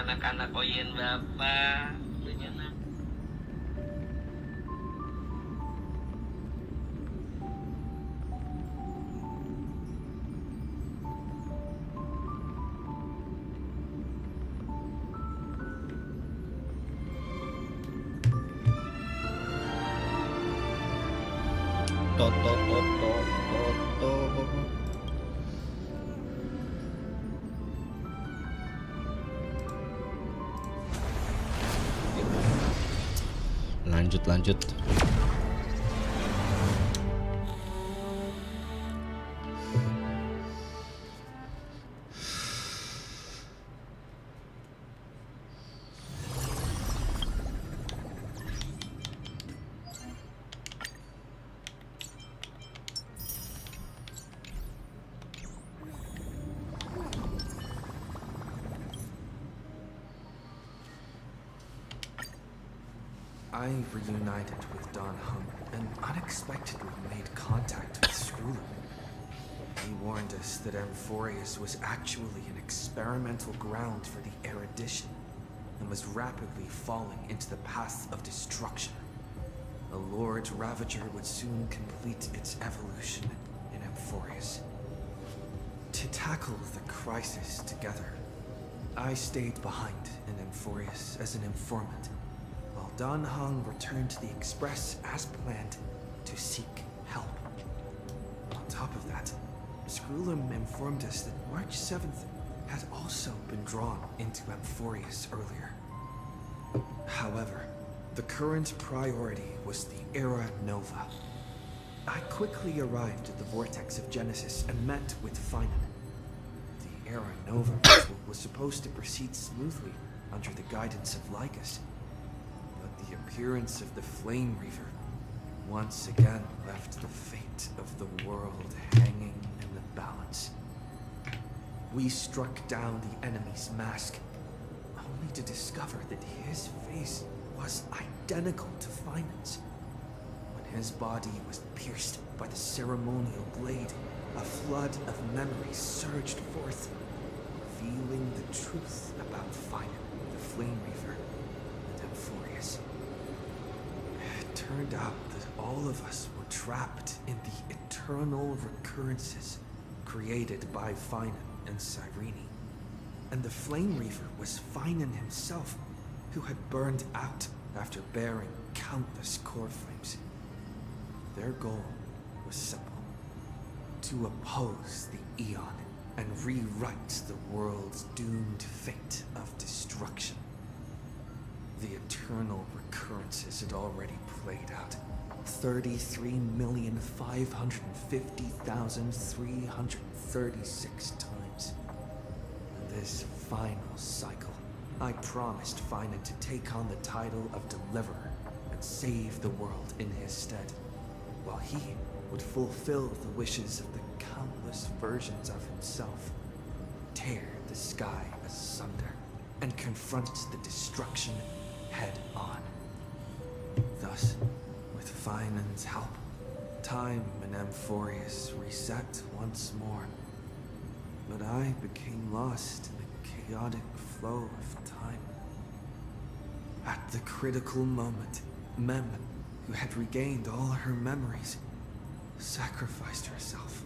anak-anak koyen bapak. Lunya nak. Lanjut. I reunited with Don Hung and unexpectedly made contact with Screwler. He warned us that Amphorius was actually an experimental ground for the erudition and was rapidly falling into the path of destruction. The Lord Ravager would soon complete its evolution in Amphorius. To tackle the crisis together, I stayed behind in Amphorius as an informant, while Don Hung returned to the Express as planned to seek help. On top of that, Screwlum informed us that March 7th had also been drawn into Amphorius earlier. However, the current priority was the Era Nova. I quickly arrived at the Vortex of Genesis and met with Finan. The Era Nova ritual was supposed to proceed smoothly under the guidance of Lycus, but the appearance of the Flame Reaver once again left the fate of the world hanging in the balance. We struck down the enemy's mask, only to discover that his face was identical to Finan's. When his body was pierced by the ceremonial blade, a flood of memories surged forth, revealing the truth about Finan, the Flame Reaver, and Amphorius. It turned out that all of us were trapped in the eternal recurrences created by Finan and Cyrene. And the Flame Reaver was Finan himself, who had burned out after bearing countless core flames. Their goal was simple: to oppose the Eon and rewrite the world's doomed fate of destruction. The eternal recurrences had already played out 33,550,336 times. In this final cycle, I promised Finan to take on the title of Deliverer and save the world in his stead, while he would fulfill the wishes of the countless versions of himself, tear the sky asunder, and confront the destruction head on. Thus, with Finan's help, time in Amphorius reset once more, but I became lost in the chaotic flow of time. At the critical moment, Mem, who had regained all her memories, sacrificed herself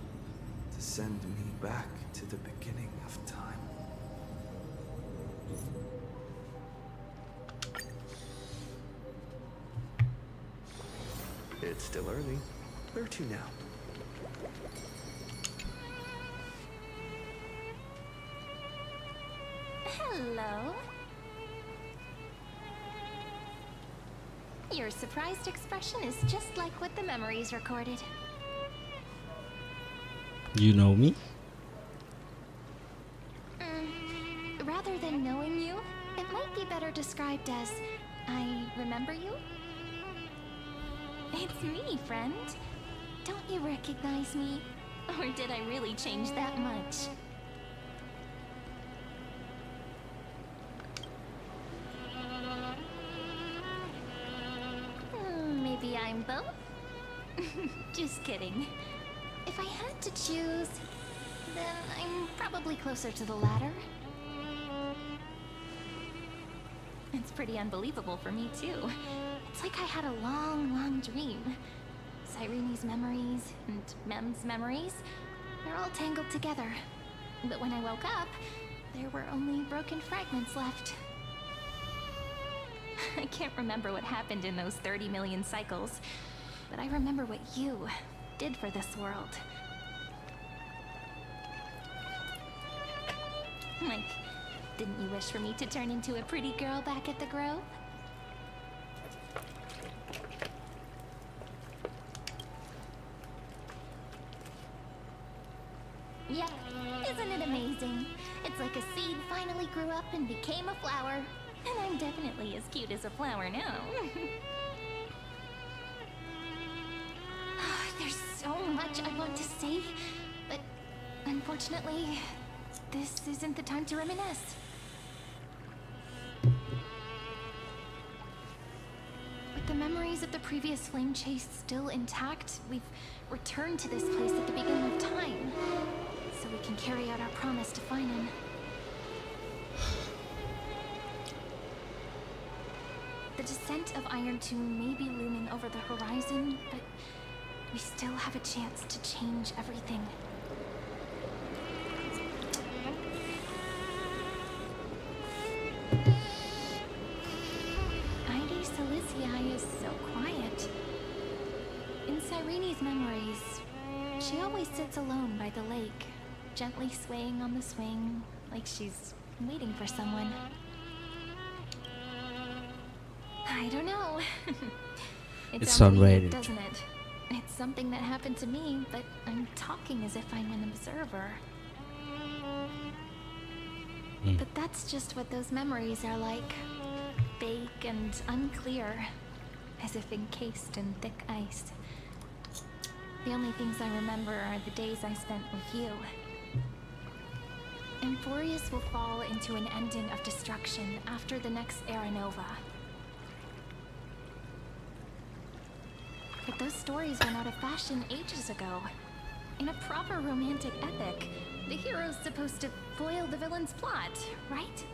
to send me back to the beginning of time. It's still early. Where to now? Hello. Your surprised expression is just like what the memories recorded. You know me? Rather than knowing you, it might be better described as I remember you. It's me, friend. Don't you recognize me? Or did I really change that much? Maybe I'm both? Just kidding. If I had to choose, then I'm probably closer to the latter. It's pretty unbelievable for me too. It's like I had a long dream. Cyrene's memories and Mem's memories, they're all tangled together. But when I woke up, there were only broken fragments left. I can't remember what happened in those 30 million cycles, but I remember what you did for this world. Like, didn't you wish for me to turn into a pretty girl back at the Grove? Yeah, isn't it amazing? It's like a seed finally grew up and became a flower. And I'm definitely as cute as a flower now. There's so much I want to say, but unfortunately, this isn't the time to reminisce. With the memories of the previous flame chase still intact, we've returned to this place at the beginning of time, so we can carry out our promise to Finan. The descent of Iron Tomb may be looming over the horizon, but we still have a chance to change everything. Is so quiet. In Cyrene's memories, she always sits alone by the lake, gently swaying on the swing, like she's waiting for someone. I don't know. It's unreal, unrated. doesn't it? It's something that happened to me, but I'm talking as if I'm an observer. But that's just what those memories are like. Vague and unclear, as if encased in thick ice. The only things I remember are the days I spent with you. Emphorius will fall into an ending of destruction after the next Era Nova. But those stories went out of fashion ages ago. In a proper romantic epic, the hero's supposed to foil the villain's plot, right?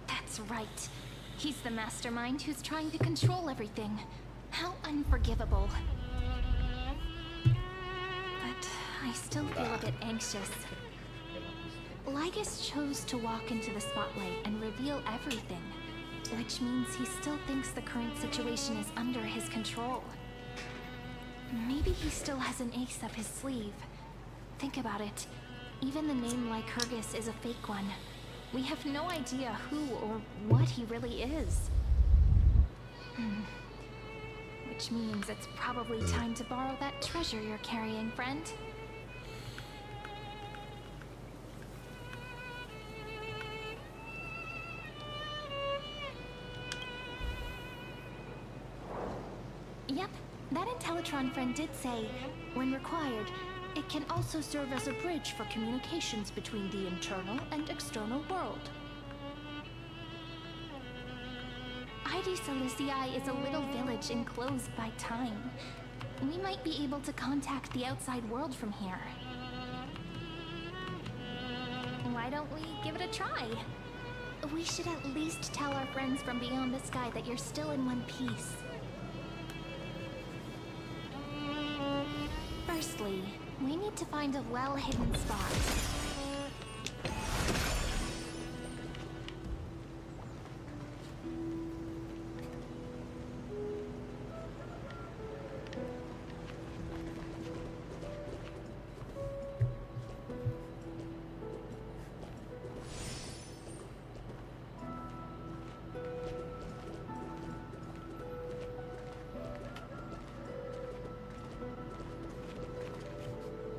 That's right. He's the mastermind who's trying to control everything. How unforgivable. But I still feel a bit anxious. Lygus chose to walk into the spotlight and reveal everything, which means he still thinks the current situation is under his control. Maybe he still has an ace up his sleeve. Think about it. Even the name Lycurgus is a fake one. We have no idea who or what he really is. Which means it's probably time to borrow that treasure you're carrying, friend. Yep, that Intellitron friend did say, when required, it can also serve as a bridge for communications between the internal and external world. Ide Silicii is a little village enclosed by time. We might be able to contact the outside world from here. Why don't we give it a try? We should at least tell our friends from beyond the sky that you're still in one piece. Firstly, we need to find a well-hidden spot.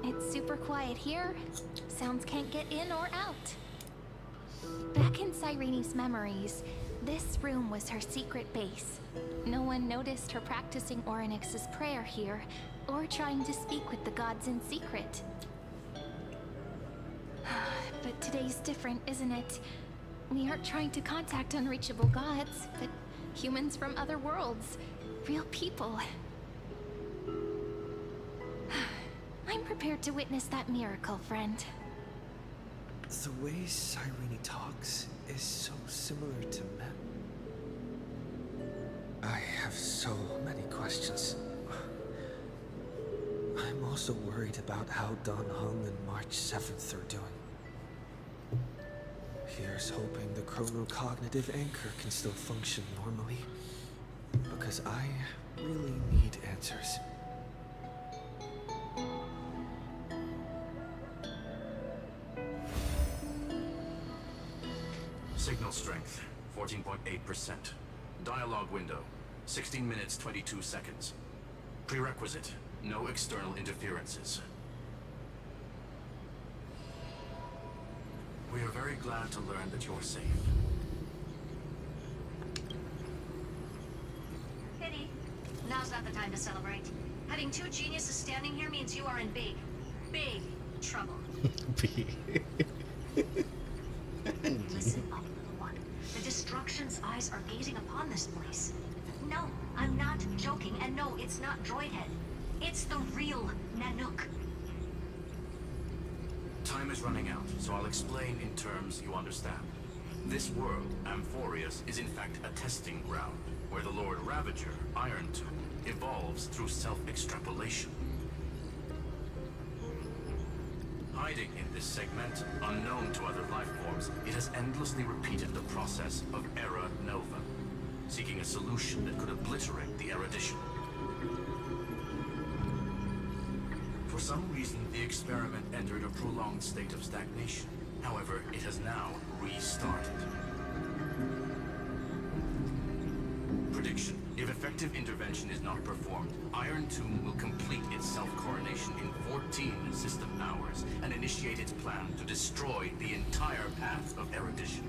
It's super quiet here. Sounds can't get in or out. Back in Cyrene's memories, this room was her secret base. No one noticed her practicing Orynyx's prayer here, or trying to speak with the gods in secret. But today's different, isn't it? We aren't trying to contact unreachable gods, but humans from other worlds. Real people. I'm prepared to witness that miracle, friend. The way Saweria talks is so similar to men. I have so many questions. I'm also worried about how Dan Heng and March 7th are doing. Here's hoping the chronocognitive anchor can still function normally. Because I really need answers. Signal strength, 14.8%. Dialogue window, 16 minutes 22 seconds. Prerequisite, no external interferences. We are very glad to learn that you're safe. Pity. Now's not the time to celebrate. Having two geniuses standing here means you are in big trouble. Listen up, little one. The Destruction's eyes are gazing upon this place. No, I'm not joking, and no, it's not Droidhead. It's the real Nanook. Time is running out, so I'll explain in terms you understand. This world, Amphorius, is in fact a testing ground, where the Lord Ravager, Iron Tomb, evolves through self-extrapolation. Hiding in this segment, unknown to other life forms, it has endlessly repeated the process of Era Nova, seeking a solution that could obliterate the erudition. For some reason, the experiment entered a prolonged state of stagnation. However, it has now restarted. Prediction. If effective intervention is not performed, Iron Tomb will complete its self-coronation in 14 system hours and initiate its plan to destroy the entire path of erudition.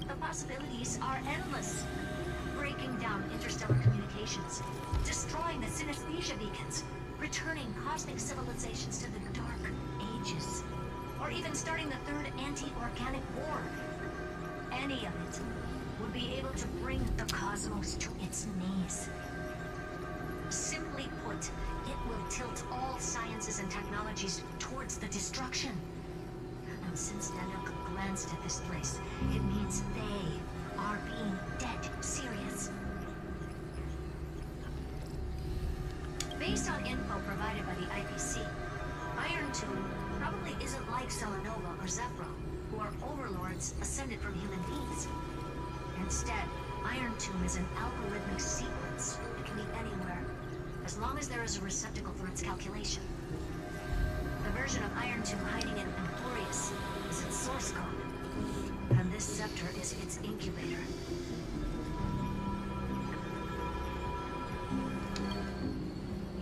The possibilities are endless. Breaking down interstellar communications, destroying the synesthesia beacons, returning cosmic civilizations to the Dark Ages, or even starting the third anti-organic war. Any of it would be able to bring the cosmos to its knees. Simply put, it will tilt all sciences and technologies towards the destruction. And since Nanook glanced at this place, it means they are being dead serious. Based on info provided by the IPC, Iron Tomb probably isn't like Selenova or Zephyr, who are overlords ascended from human beings. Instead, Iron Tomb is an algorithmic sequence that can be anywhere, as long as there is a receptacle for its calculation. The version of Iron Tomb hiding in Amphorius is its source code, and this scepter is its incubator.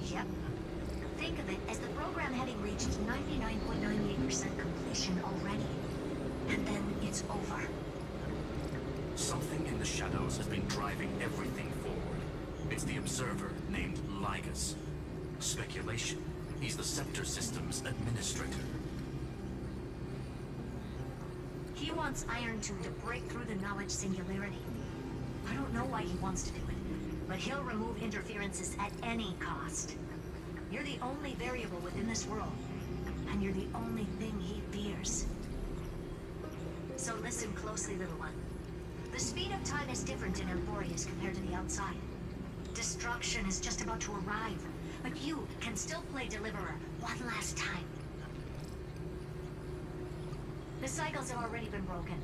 Yep. Think of it as the program having reached 99.98% completion already. And then it's over. Something in the shadows has been driving everything forward. It's the observer named Ligus. Speculation. He's the Scepter System's administrator. He wants Iron Tomb to break through the knowledge singularity. I don't know why he wants to do it, but he'll remove interferences at any cost. You're the only variable within this world, and you're the only thing he fears. So listen closely, little one. The speed of time is different in Amphorius compared to the outside. Destruction is just about to arrive, but you can still play Deliverer one last time. The cycles have already been broken.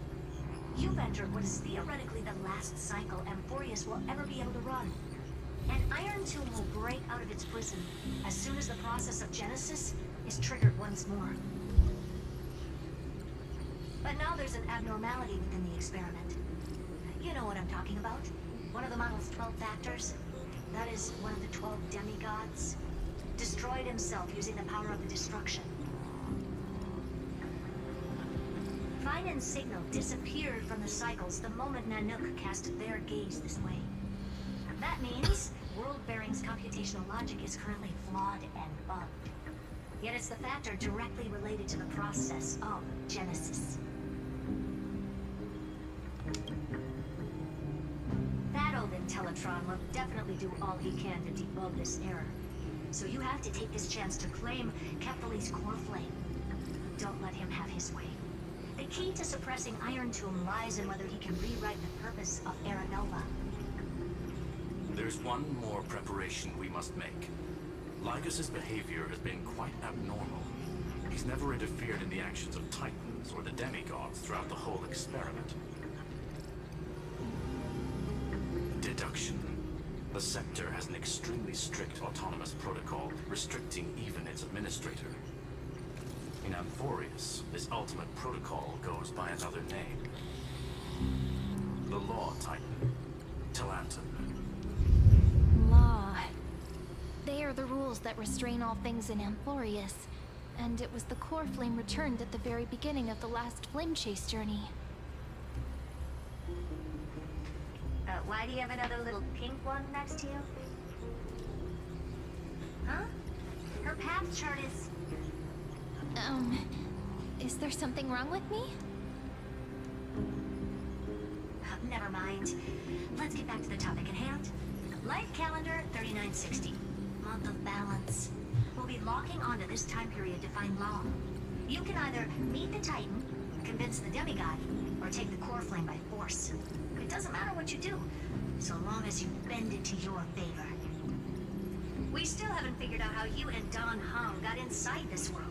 You've entered what is theoretically the last cycle Amphorius will ever be able to run. And Iron Tomb will break out of its prison as soon as the process of Genesis is triggered once more. But now there's an abnormality within the experiment. You know what I'm talking about. One of the model's 12 factors. That is one of the 12 demigods. Destroyed himself using the power of the destruction. Fine and Signal disappeared from the cycles the moment Nanook cast their gaze this way. That means World Bearing's computational logic is currently flawed and bugged. Yet it's the factor directly related to the process of Genesis. That old Intellitron will definitely do all he can to debug this error. So you have to take this chance to claim Kefali's core flame. Don't let him have his way. The key to suppressing Iron Tomb lies in whether he can rewrite the purpose of Aranova. There's one more preparation we must make. Lycus's behavior has been quite abnormal. He's never interfered in the actions of Titans or the demigods throughout the whole experiment. Deduction. The sector has an extremely strict autonomous protocol, restricting even its administrator. In Amphorius, this ultimate protocol goes by another name. The Law Titan, Talanton. Law. They are the rules that restrain all things in Amphorius. And it was the core flame returned at the very beginning of the last flame chase journey. Why do you have another little pink one next to you? Huh? Her path chart Is there something wrong with me? Never mind. Let's get back to the topic at hand. Life calendar 3960. Month of balance. We'll be locking onto this time period to find Law. You can either meet the Titan, convince the demigod, or take the core flame by force. It doesn't matter what you do, so long as you bend it to your favor. We still haven't figured out how you and Don Hung got inside this world.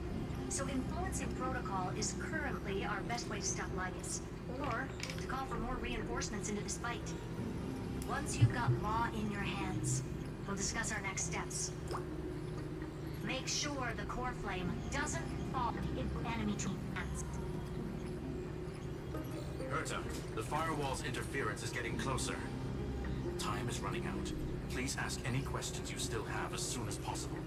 So influencing protocol is currently our best way to stop Lycus, or to call for more reinforcements into this fight. Once you've got Law in your hands, we'll discuss our next steps. Make sure the core flame doesn't fall into enemy hands. Herta, the firewall's interference is getting closer. Time is running out. Please ask any questions you still have as soon as possible.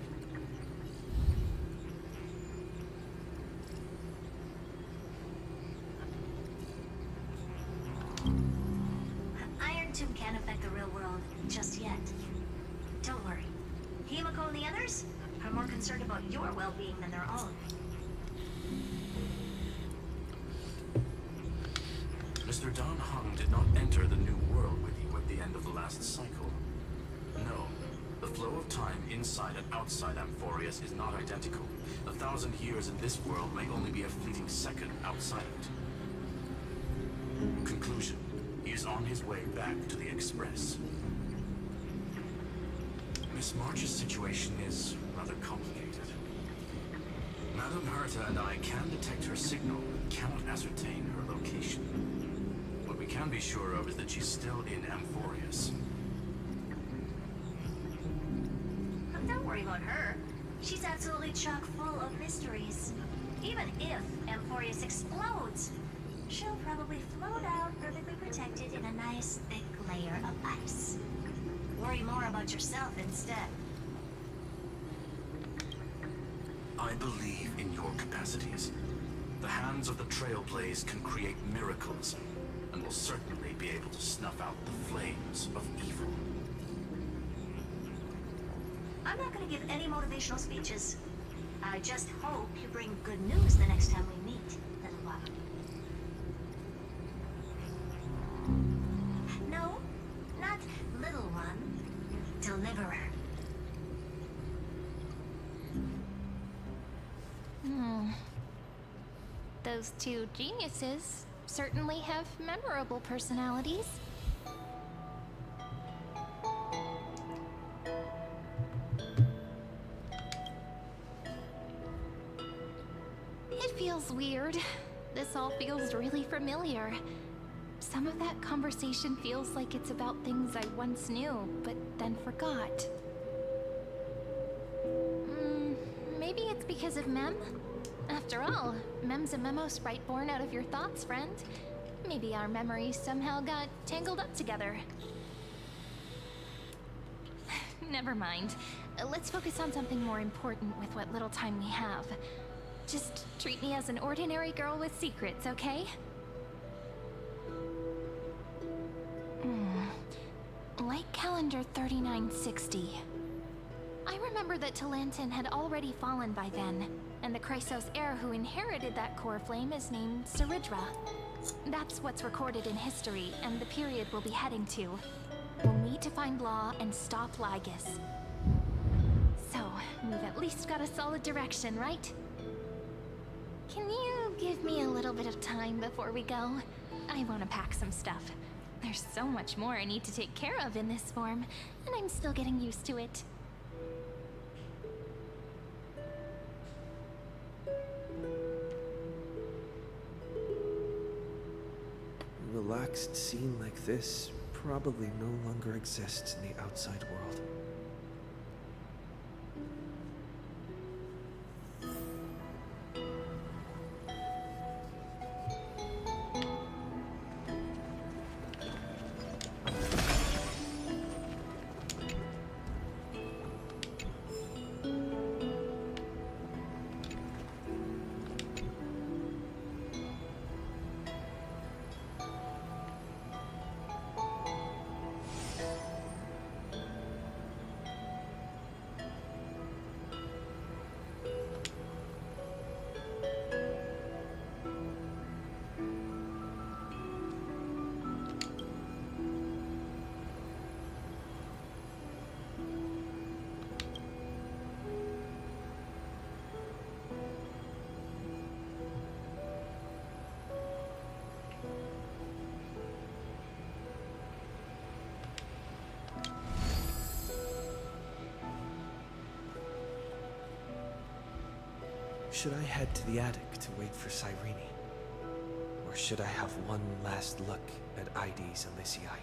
Iron Tomb can't affect the real world just yet. Don't worry. Himiko and the others are more concerned about your well-being than their own. Mr. Don Hung did not enter the new world with you at the end of the last cycle. No, the flow of time inside and outside Amphorius is not identical. 1,000 years in this world may only be a fleeting second outside it. Conclusion. He is on his way back to the Express. Miss March's situation is rather complicated. Madame Herta and I can detect her signal, but cannot ascertain her location. What we can be sure of is that she's still in Amphorius. Don't worry about her. She's absolutely chock full of mysteries. Even if Amphorius explodes, she'll probably float out perfectly protected in a nice thick layer of ice. Worry more about yourself instead. I believe in your capacities. The hands of the Trailblaze can create miracles, and will certainly be able to snuff out the flames of evil. I'm not going to give any motivational speeches. I just hope you bring good news the next time we meet, little one. No, not little one. Deliverer. Those two geniuses certainly have memorable personalities. It feels weird. This all feels really familiar. Some of that conversation feels like it's about things I once knew, but then forgot. Maybe it's because of Mem? After all, Mem's a memo sprite born out of your thoughts, friend. Maybe our memories somehow got tangled up together. Never mind. Let's focus on something more important with what little time we have. Just treat me as an ordinary girl with secrets, okay? Light calendar 3960. I remember that Talanton had already fallen by then, and the Chrysos heir who inherited that core flame is named Saridra. That's what's recorded in history, and the period we'll be heading to. We'll need to find Law and stop Lygus. So, we've at least got a solid direction, right? Can you give me a little bit of time before we go? I want to pack some stuff. There's so much more I need to take care of in this form, and I'm still getting used to it. A relaxed scene like this probably no longer exists in the outside world. Should I head to the attic to wait for Cyrene? Or should I have one last look at ID's Elysiae?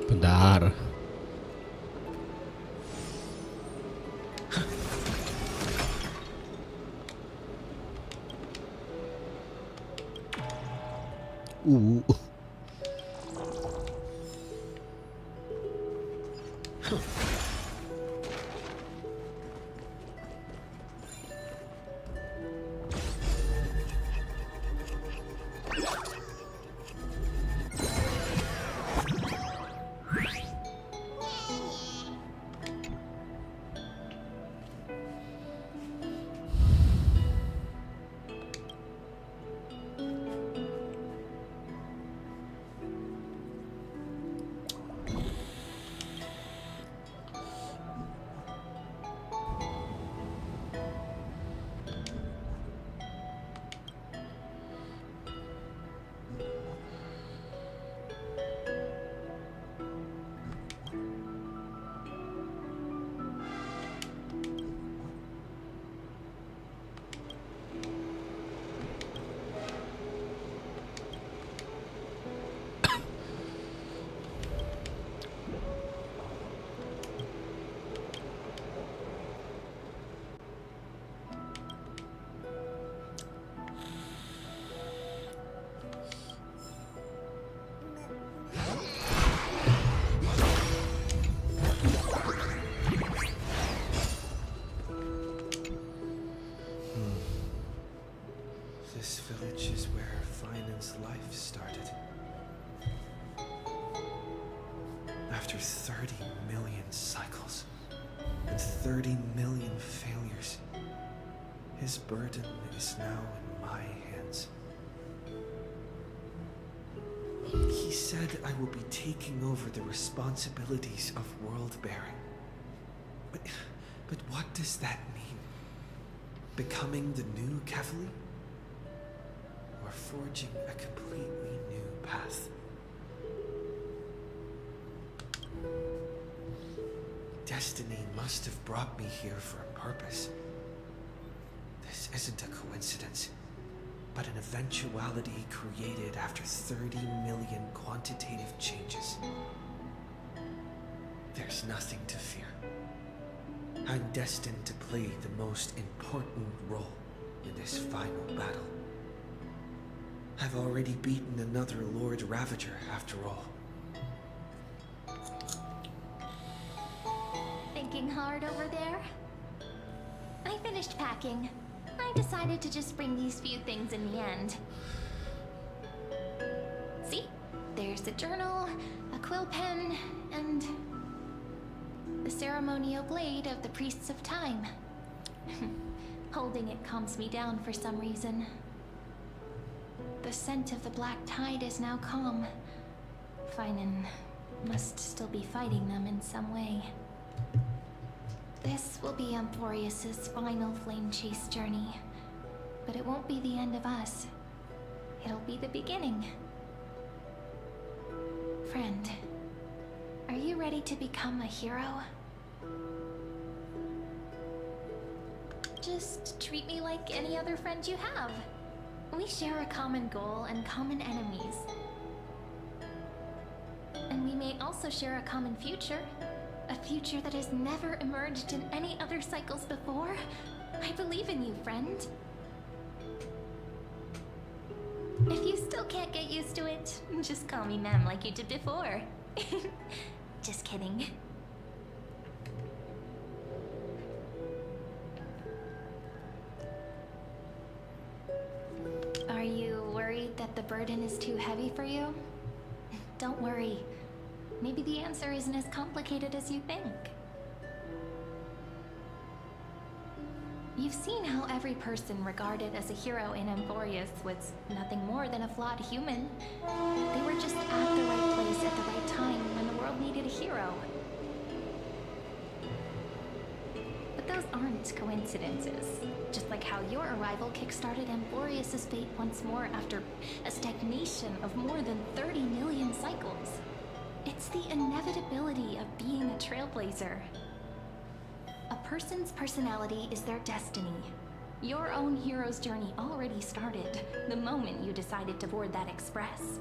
Bentar. Uh. This village is where Finan's life started. After 30 million cycles and 30 million failures, his burden is now in my hands. He said I will be taking over the responsibilities of world bearing. But what does that mean? Becoming the new Kefali? Or forging a completely new path? Destiny must have brought me here for a purpose. This isn't a coincidence, but an eventuality created after 30 million quantitative changes. There's nothing to fear. I'm destined to play the most important role in this final battle. I've already beaten another Lord Ravager, after all. Thinking hard over there? I finished packing. I decided to just bring these few things in the end. See? There's a journal, a quill pen, and the ceremonial blade of the Priests of Time. Holding it calms me down for some reason. The scent of the black tide is now calm. Finan must still be fighting them in some way. This will be Amphorius's final flame chase journey. But it won't be the end of us. It'll be the beginning. Friend, are you ready to become a hero? Just treat me like any other friend you have. We share a common goal and common enemies. And we may also share a common future. A future that has never emerged in any other cycles before. I believe in you, friend. If you still can't get used to it, just call me ma'am like you did before. Just kidding. Are you worried that the burden is too heavy for you? Don't worry. Maybe the answer isn't as complicated as you think. You've seen how every person regarded as a hero in Amphorius was nothing more than a flawed human. They were just at the right place at the right time when the world needed a hero. But those aren't coincidences. Just like how your arrival kickstarted Amphorius's fate once more after a stagnation of more than 30 million cycles. It's the inevitability of being a trailblazer. A person's personality is their destiny. Your own hero's journey already started the moment you decided to board that express.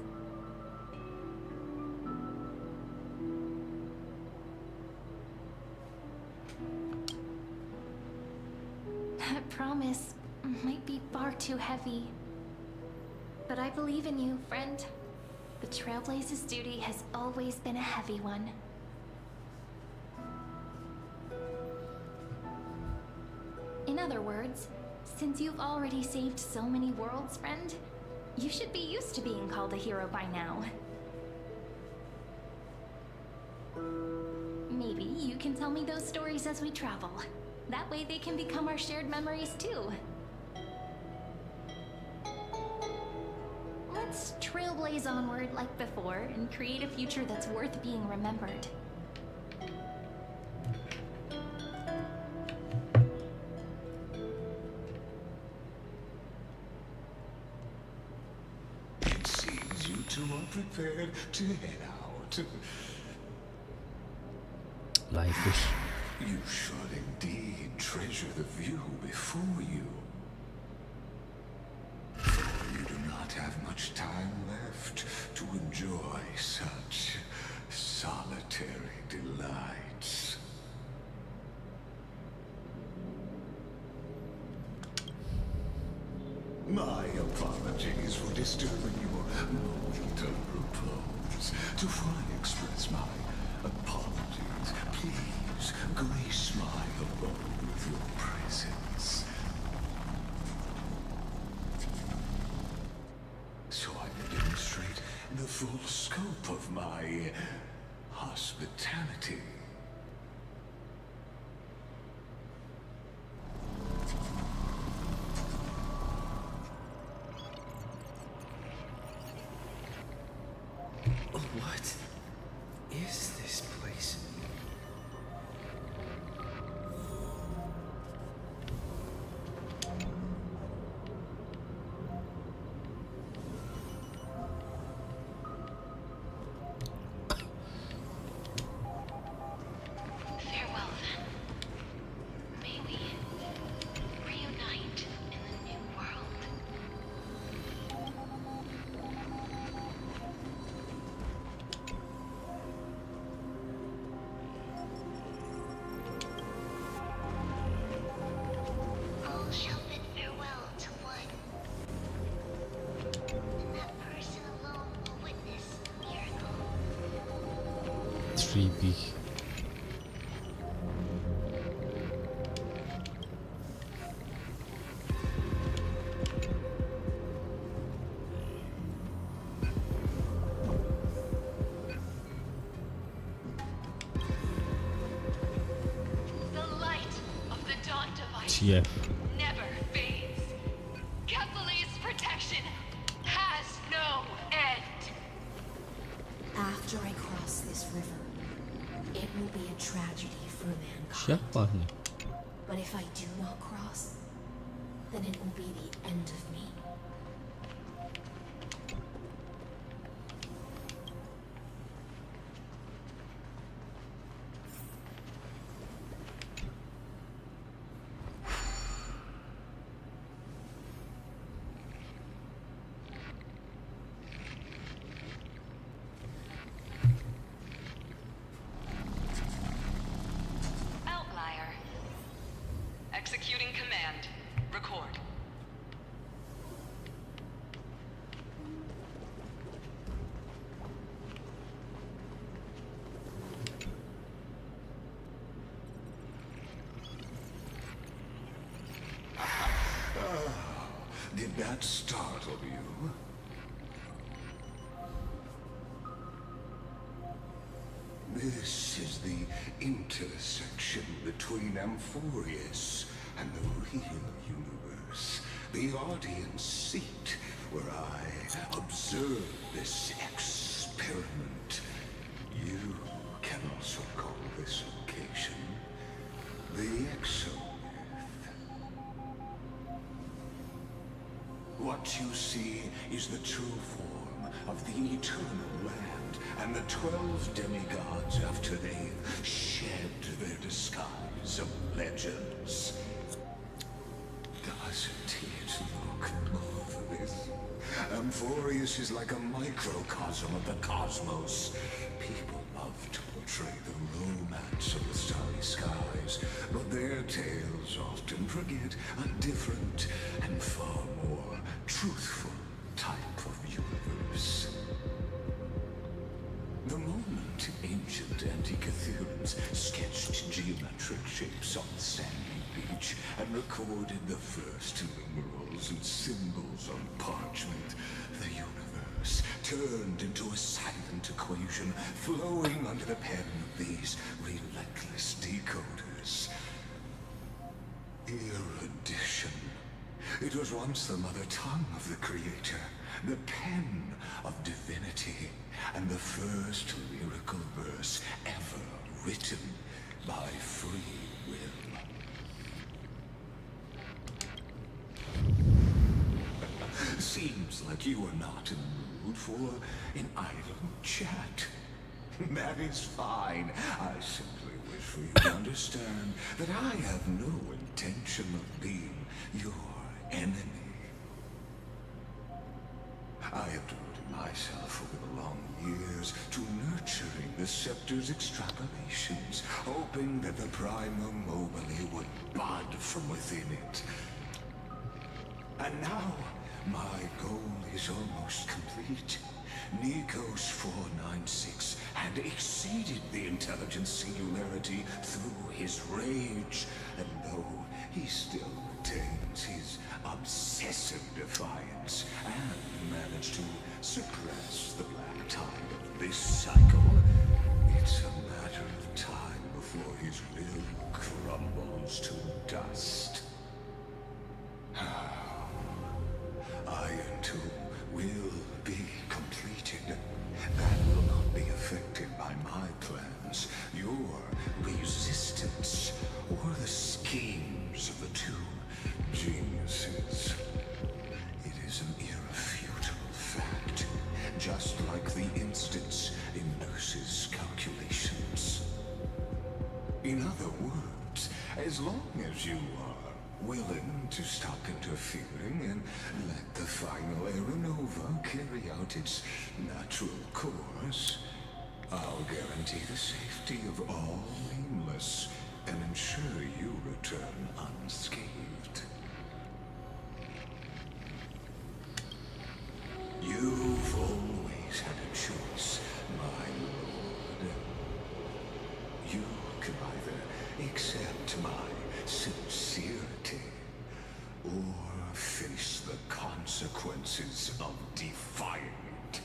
That promise might be far too heavy. But I believe in you, friend. The Trailblaze's duty has always been a heavy one. In other words, since you've already saved so many worlds, friend, you should be used to being called a hero by now. Maybe you can tell me those stories as we travel. That way they can become our shared memories too. Let's trailblaze onward like before and create a future that's worth being remembered. It seems you two are prepared to head out. Life is... You should indeed treasure the view before you. You do not have much time left to enjoy such solitary delights. My apologies for disturbing your moment of repose. To fully express my apologies, please grace my abode with your presence. So I can demonstrate the full scope of my hospitality. What is this place? Farewell, then. May we reunite in the new world. All shall bid farewell to one. And that person alone will witness the miracle. 3B. TF. Never fades. Kepler's protection has no end. After I cross this river, it will be a tragedy for mankind. Siapa nih? But if I do not cross, then it will be the end of me. Outlier. Executing command. Record. Did that startle you? This is the intersection between Amphorius and the real universe. The audience seat where I observe this experiment. You can also call this location the exomyth. What you see is the true form of the eternal land and the 12 demigods after they've shed their disguise of legends. Doesn't it look marvelous? Amphorius is like a microcosm of the cosmos. People love to portray the romance of the starry skies, but their tales often forget a different and far more truthful type of universe. The moment ancient Antikytherians sketched geometric shapes on the sandy beach and recorded the first numerals and symbols on parchment, the universe turned into a silent equation flowing under the pen of these relentless decoders. Erudition. It was once the mother tongue of the Creator, the pen of divinity, and the first lyrical verse ever written by free will. Seems like you are not in the mood for an idle chat. That is fine. I simply wish for you to understand that I have no intention of being your enemy. I have devoted myself over the long years to nurturing the scepter's extrapolations, hoping that the Prima Mobile would bud from within it. And now, my goal is almost complete. Nikos 496 had exceeded the intelligence singularity through his rage, and though he still retains his obsessive defiance and managed to suppress the black tide of this cycle, it's a matter of time before his will crumbles to dust. Iron Tomb will be completed. That will not be affected by my plans, your resistance, or the schemes of the two geniuses. It is an irrefutable fact, just like the instance in Nurse's calculations. In other words, as long as you are willing to stop interfering and let the final Aeronova carry out its natural course, I'll guarantee the safety of all aimless and ensure you return unscathed. You've always had a choice, my lord. You can either accept my sincerity or face the consequences of defying it.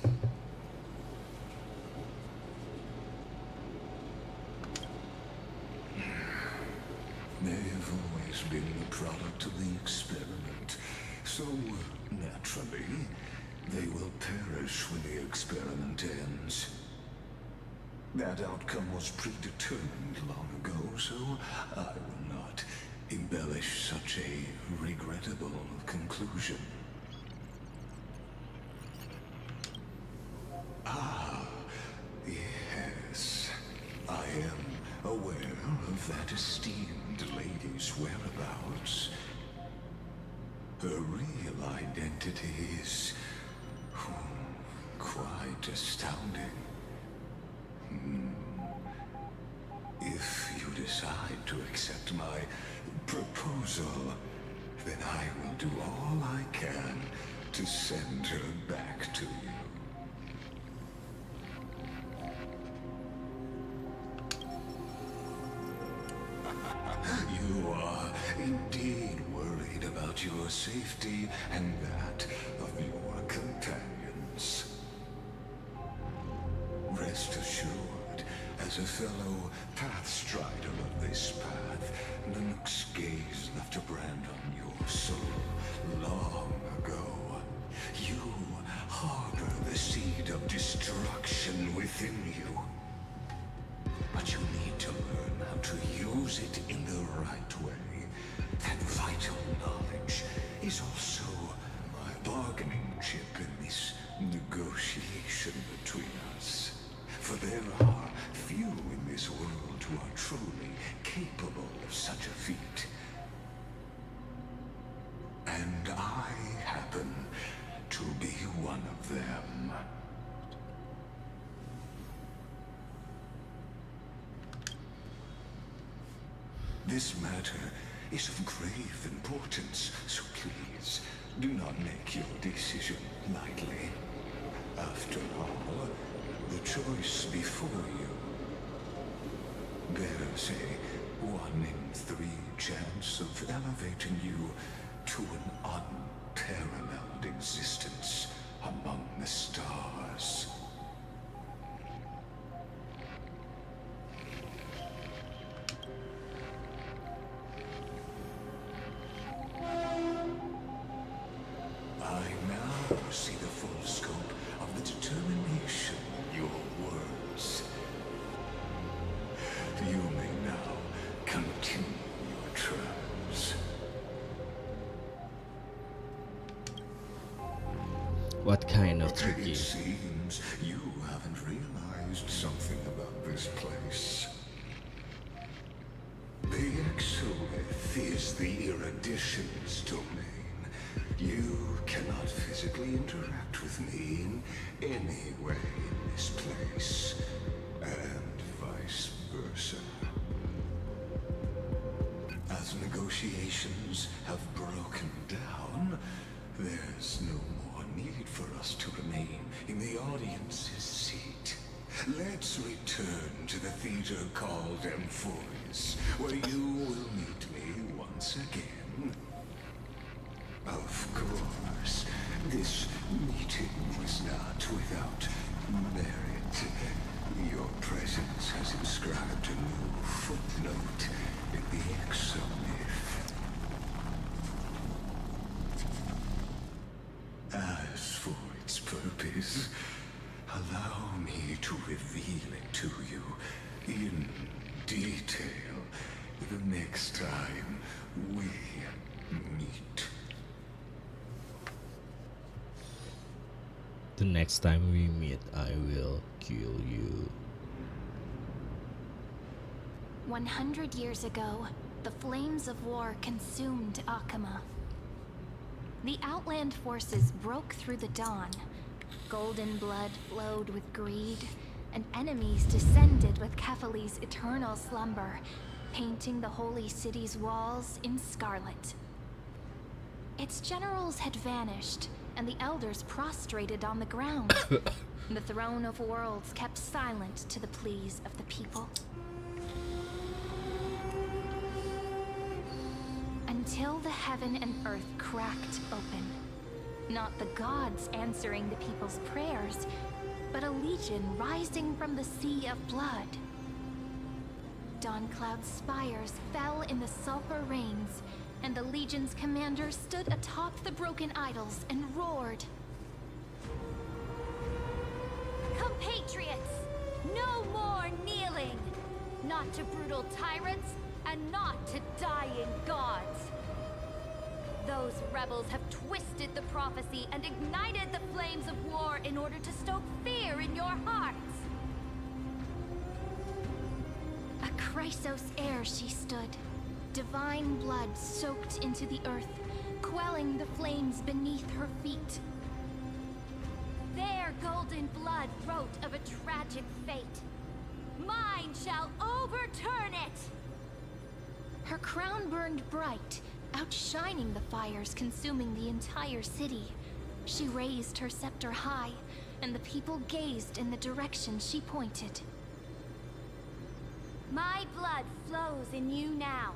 They've always been the product of the experiment. So, naturally, they will perish when the experiment ends. That outcome was predetermined long ago, so I will not embellish such a regrettable conclusion. Ah, yes. I am aware of that esteemed lady's whereabouts. Her real identity is quite astounding. If you decide to accept my proposal, then I will do all I can to send her back to you. You are indeed worried about your safety and that of your companions. Rest assured, as a fellow pathstrider of this path, Nanook's gaze left a brand on your soul long ago. You harbor the seed of destruction within you. But you need to learn how to use it in the right way. That vital knowledge is also my bargaining chip in this negotiation between us. For there are few in this world who are truly capable of such a feat. And I happen to be one of them. This matter is of grave importance, so please do not make your decision lightly. After all, the choice before you bears a 1 in 3 chance of elevating you to an unparalleled existence among the stars. I now see the full scope of the determination in your words. You may now continue your travels. What kind of tricky? It seems you haven't realized something about this place. The exolith is the erudition's domain. You cannot physically interact with me in any way in this place, and vice versa. As negotiations have broken down, there's no more need for us to remain in the audience's seat. Let's return to the theater called Amphorius, where you will meet me once again. Of course, this meeting was not without merit. Your presence has inscribed a new footnote in the exomyth. As for its purpose, allow me to reveal it to you in detail the next time we meet. The next time we meet, I will kill you. 100 years ago, the flames of war consumed Akama. The Outland forces broke through the dawn. Golden blood flowed with greed, and enemies descended with Kefali's eternal slumber, painting the holy city's walls in scarlet. Its generals had vanished, and the elders prostrated on the ground. The throne of worlds kept silent to the pleas of the people. Until the heaven and earth cracked open. Not the gods answering the people's prayers, but a legion rising from the sea of blood. Dawn Cloud's spires fell in the sulfur rains, and the Legion's commander stood atop the broken idols and roared. Compatriots, no more kneeling! Not to brutal tyrants, and not to dying gods! Those rebels have twisted the prophecy and ignited the flames of war in order to stoke fear in your hearts! A Chrysos heir she stood, divine blood soaked into the earth, quelling the flames beneath her feet. Their golden blood wrote of a tragic fate. Mine shall overturn it! Her crown burned bright, outshining the fires consuming the entire city. She raised her scepter high, and the people gazed in the direction she pointed. My blood flows in you now.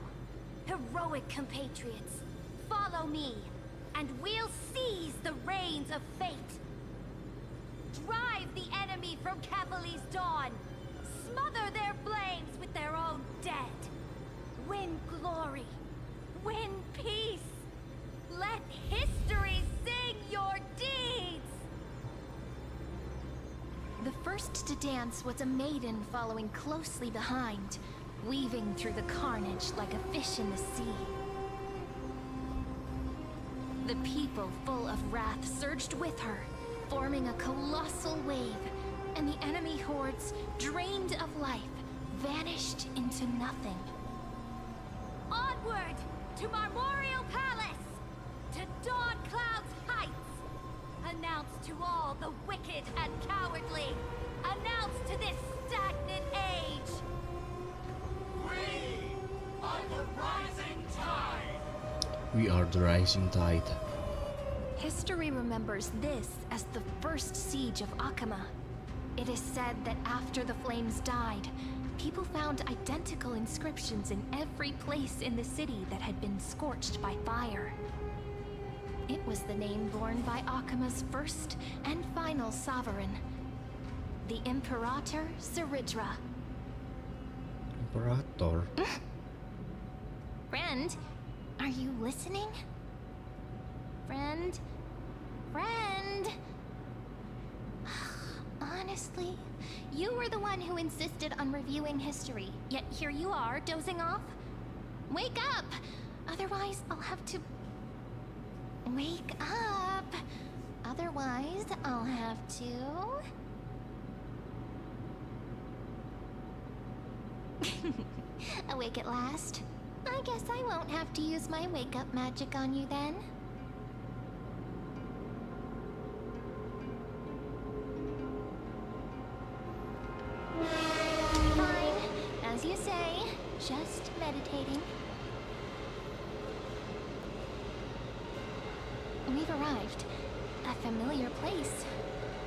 Heroic compatriots, follow me, and we'll seize the reins of fate. Drive the enemy from Kefali's dawn. Smother their flames with their own dead. Win glory. Win peace. Let history sing your deeds. The first to dance was a maiden following closely behind, weaving through the carnage like a fish in the sea. The people, full of wrath, surged with her, forming a colossal wave, and the enemy hordes, drained of life, vanished into nothing. Onward to Marmorial Palace, to Dawn Cloud's heights. Announce to all the wicked and cowardly. Announce to this stagnant age. We are the rising tide. We are the rising tide. History remembers this as the first siege of Akama. It is said that after the flames died, people found identical inscriptions in every place in the city that had been scorched by fire. It was the name borne by Akama's first and final sovereign, the Imperator Saridra. Imperator? Friend, are you listening? Friend? Friend? Honestly, you were the one who insisted on reviewing history, yet here you are, dozing off? Wake up! Otherwise, I'll have to... Wake up! Otherwise, I'll have to... Awake at last? I guess I won't have to use my wake-up magic on you then. Fine, as you say, just meditating. We've arrived. A familiar place.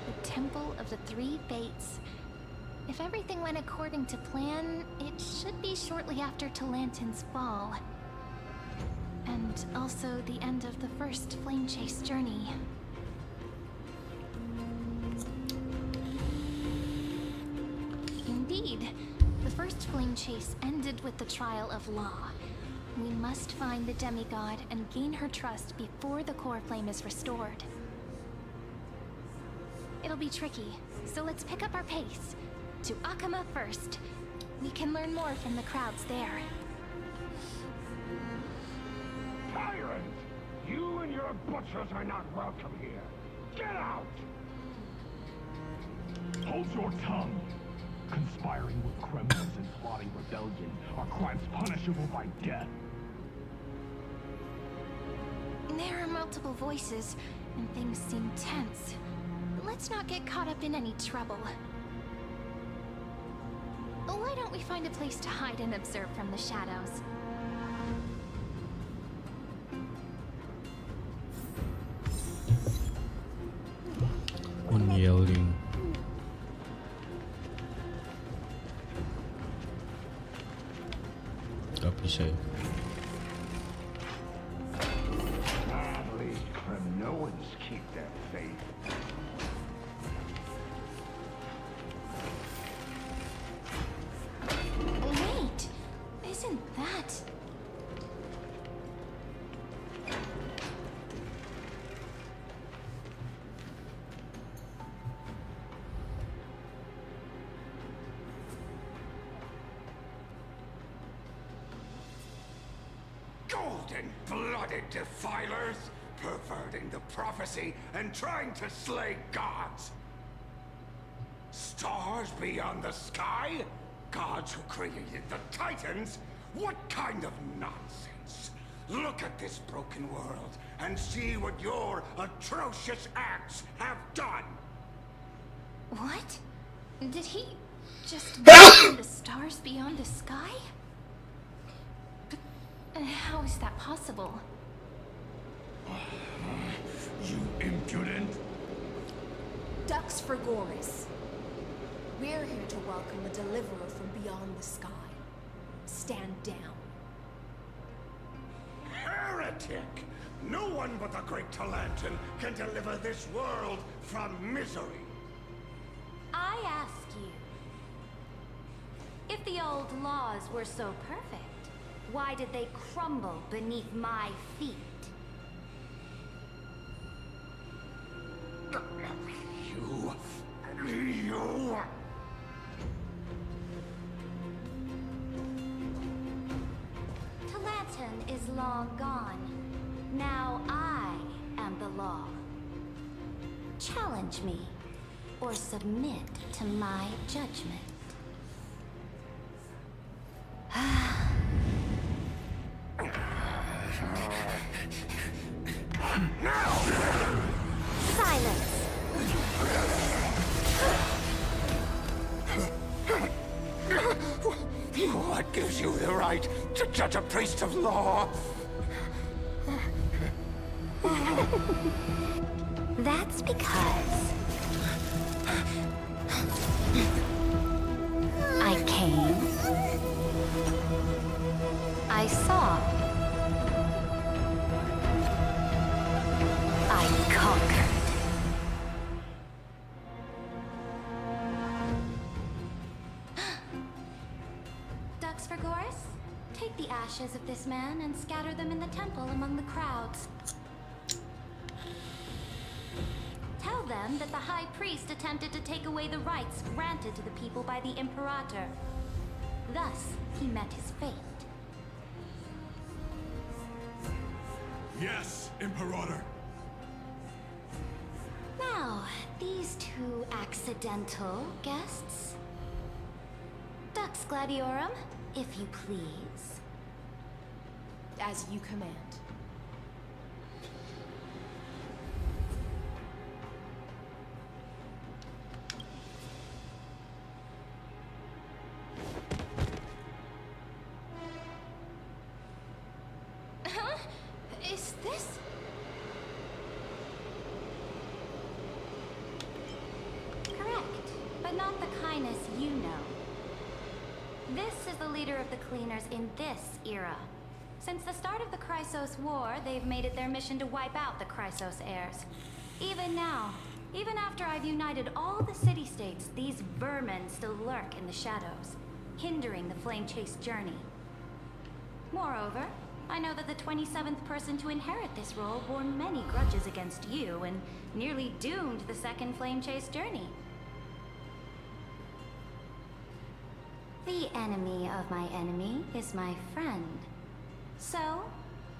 The Temple of the Three Fates. If everything went according to plan, it should be shortly after Talantin's fall. And also the end of the first flame chase journey. Indeed, the first flame chase ended with the trial of Law. We must find the demigod and gain her trust before the core flame is restored. It'll be tricky, so let's pick up our pace. To Akama first. We can learn more from the crowds there. Tyrant! You and your butchers are not welcome here. Get out! Hold your tongue. Conspiring with criminals and plotting rebellion are crimes punishable by death. There are multiple voices, and things seem tense. Let's not get caught up in any trouble. Why don't we find a place to hide and observe from the shadows? Unyielding. Gak bisa ya. Sadly, Kremnoans keep their faith. Wait! Isn't that... Golden-blooded defilers, perverting the prophecy and trying to slay gods. Stars beyond the sky? Gods who created the Titans? What kind of nonsense? Look at this broken world and see what your atrocious acts have done. What? Did he just mention the stars beyond the sky? But how is that possible? You impudent! Ducks for Goris. We're here to welcome the deliverer from beyond the sky. Stand down. Heretic! No one but the great Talantan can deliver this world from misery. I ask you, if the old laws were so perfect, why did they crumble beneath my feet? You... Talantan is long gone. Now I am the law. Challenge me, or submit to my judgment. Silence! What gives you the right to judge a priest of law? That's because I came, I saw, I conquered. Ducks for Goris? Take the ashes of this man and scatter them in the temple among the crowds. Tell them that the High Priest attempted to take away the rights granted to the people by the Imperator. Thus, he met his fate. Yes, Imperator. Now, these two accidental guests. Dux Gladiorum, if you please. As you command. Huh? Is this... Correct, but not the kindness you know. This is the leader of the Cleaners in this era. Since the start of the Chrysos War, they've made it their mission to wipe out the Chrysos heirs. Even now, even after I've united all the city-states, these vermin still lurk in the shadows, hindering the flame-chase journey. Moreover, I know that the 27th person to inherit this role bore many grudges against you and nearly doomed the second flame-chase journey. The enemy of my enemy is my friend. So,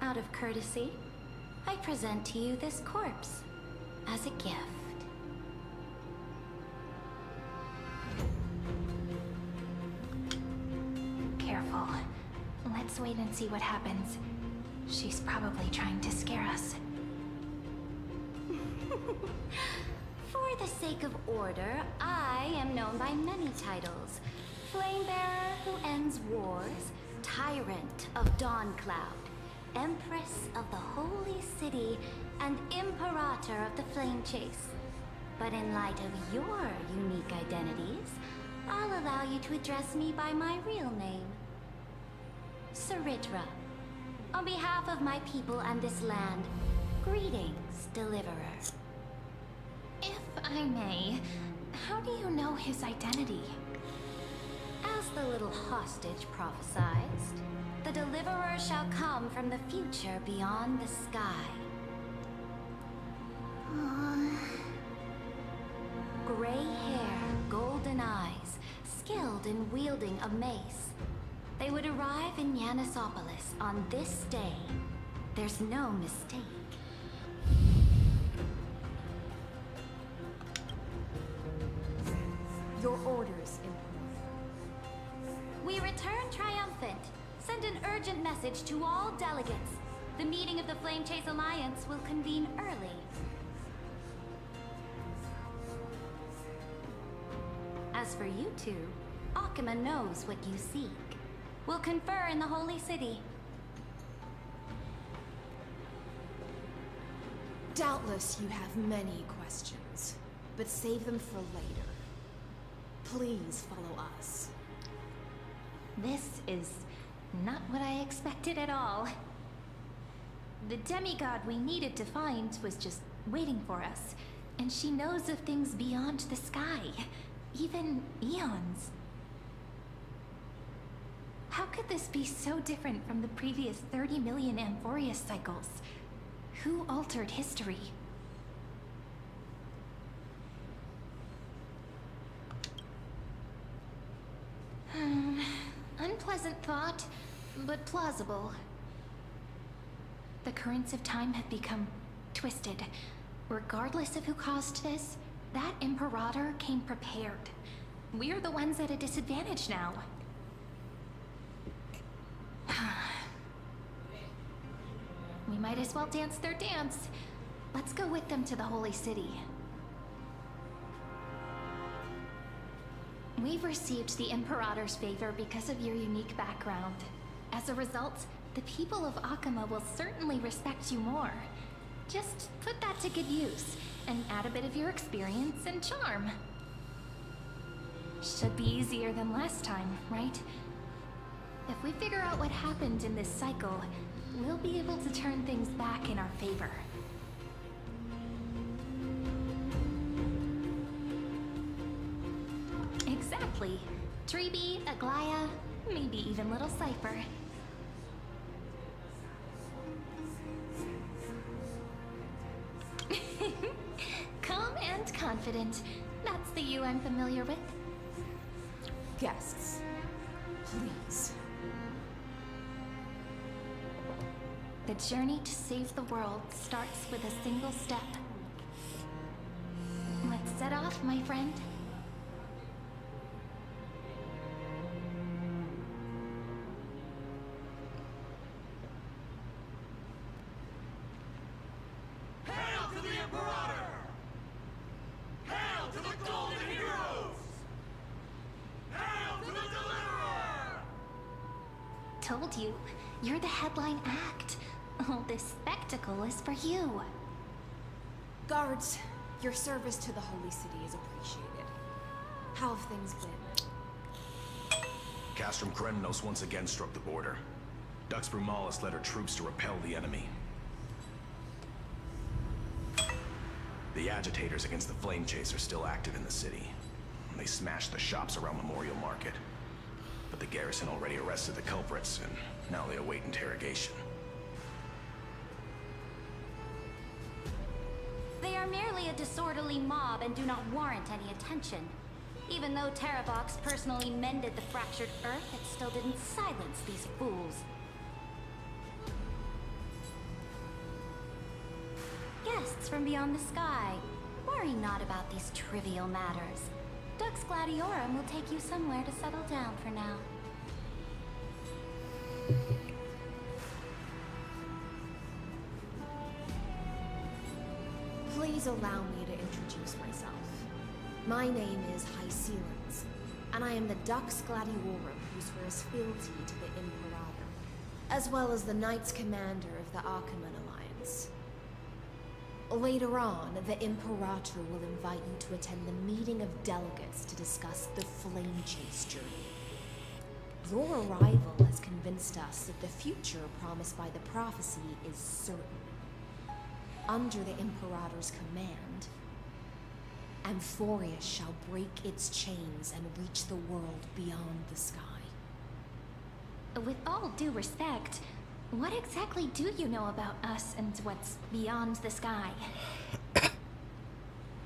out of courtesy, I present to you this corpse as a gift. Careful. Let's wait and see what happens. She's probably trying to scare us. For the sake of order, I am known by many titles. Flamebearer who ends wars, Tyrant of Dawncloud, Empress of the Holy City, and Imperator of the Flame Chase. But in light of your unique identities, I'll allow you to address me by my real name. Saritra. On behalf of my people and this land, greetings, Deliverer. If I may, how do you know his identity? As the little hostage prophesied, the Deliverer shall come from the future beyond the sky. Gray hair, golden eyes, skilled in wielding a mace. They would arrive in Yanisopolis on this day. There's no mistake. Your orders, Emperor. We return triumphant. Send an urgent message to all delegates. The meeting of the Flame Chase Alliance will convene early. As for you two, Akuma knows what you seek. We'll confer in the Holy City. Doubtless you have many questions, but save them for later. Please follow us. This is not what I expected at all. The demigod we needed to find was just waiting for us, and she knows of things beyond the sky, even eons. How could this be so different from the previous 30 million Amphorius cycles? Who altered history? Unpleasant thought, but plausible. The currents of time have become twisted. Regardless of who caused this, that Imperator came prepared. We're the ones at a disadvantage now. We might as well dance their dance. Let's go with them to the Holy City. We've received the Imperator's favor because of your unique background. As a result, the people of Akuma will certainly respect you more. Just put that to good use, and add a bit of your experience and charm. Should be easier than last time, right? If we figure out what happened in this cycle, we'll be able to turn things back in our favor. Exactly. Treeby, Aglaya, maybe even little Cypher. Calm and confident. That's the you I'm familiar with. Guests, please. The journey to save the world starts with a single step. Let's set off, my friend. Hail to the Imperator! Hail to the Golden Heroes! Hail to the Deliverer! Told you, you're the headline act. All this spectacle is for you. Guards, your service to the Holy City is appreciated. How have things been? Castrum Kremnos once again struck the border. Dux Brumalis led her troops to repel the enemy. The agitators against the Flame Chase are still active in the city. They smashed the shops around Memorial Market. But the garrison already arrested the culprits, and now they await interrogation. They are merely a disorderly mob and do not warrant any attention. Even though Terravox personally mended the fractured Earth, it still didn't silence these fools. Guests from beyond the sky, worry not about these trivial matters. Dux Gladiorum will take you somewhere to settle down for now. Please allow me to introduce myself. My name is Hycelens, and I am the Dux Gladiorum who swears fealty to the Imperator, as well as the Knights Commander of the Achaemenid Alliance. Later on, the Imperator will invite you to attend the meeting of delegates to discuss the Flame Chase journey. Your arrival has convinced us that the future promised by the prophecy is certain. Under the Imperator's command, Amphorius shall break its chains and reach the world beyond the sky. With all due respect, what exactly do you know about us and what's beyond the sky?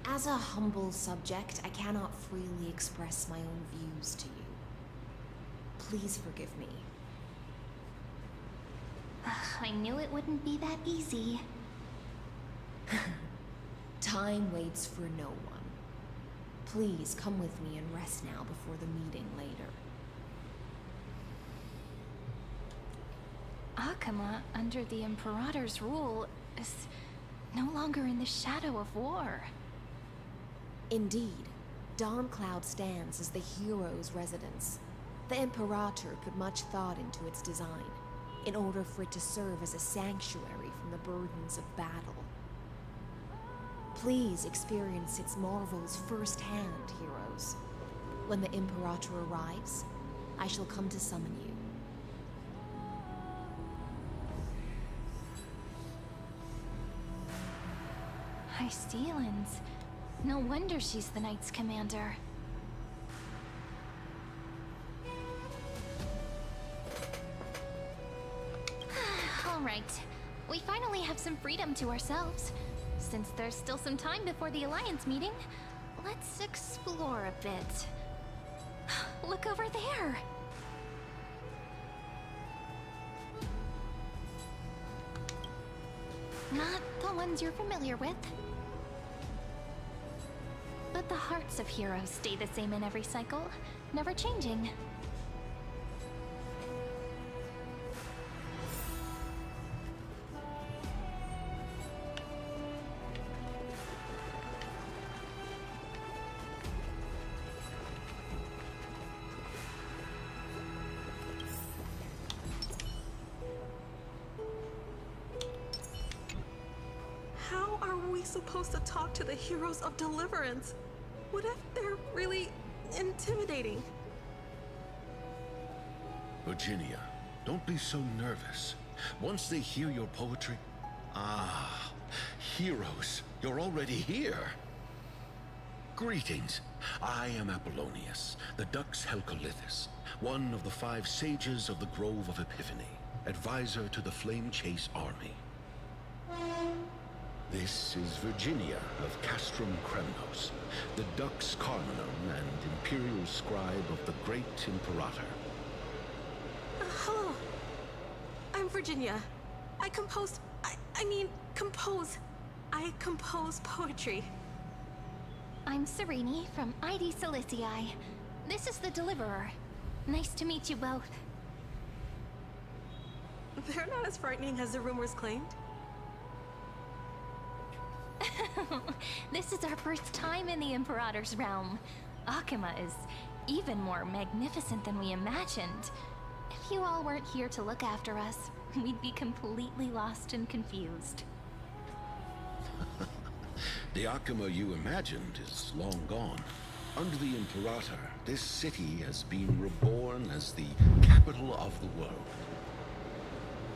As a humble subject, I cannot freely express my own views to you. Please forgive me. I knew it wouldn't be that easy. Time waits for no one. Please come with me and rest now before the meeting later. Akama, under the Imperator's rule, is no longer in the shadow of war. Indeed, Dawncloud stands as the hero's residence. The Imperator put much thought into its design, in order for it to serve as a sanctuary from the burdens of battle. Please experience its marvels firsthand, heroes. When the Imperator arrives, I shall come to summon you. Steelins. No wonder she's the Knight's commander. All right. We finally have some freedom to ourselves. Since there's still some time before the Alliance meeting, let's explore a bit. Look over there! Not the ones you're familiar with. But the hearts of heroes stay the same in every cycle, never changing. How are we supposed to talk to the heroes of deliverance? What if they're really intimidating? Virginia, don't be so nervous. Once they hear your poetry... Ah, heroes, you're already here. Greetings. I am Apollonius, the Dux Helcolithus, one of the 5 sages of the Grove of Epiphany, advisor to the Flame Chase army. This is Virginia of Castrum Kremnos, the Dux Carminum and imperial scribe of the great Imperator. Hello. I'm Virginia. I compose poetry. I'm Serene from ID Silicii. This is the Deliverer. Nice to meet you both. They're not as frightening as the rumors claimed. This is our first time in the Imperator's realm. Akama is even more magnificent than we imagined. If you all weren't here to look after us, we'd be completely lost and confused. The Akama you imagined is long gone. Under the Imperator, this city has been reborn as the capital of the world.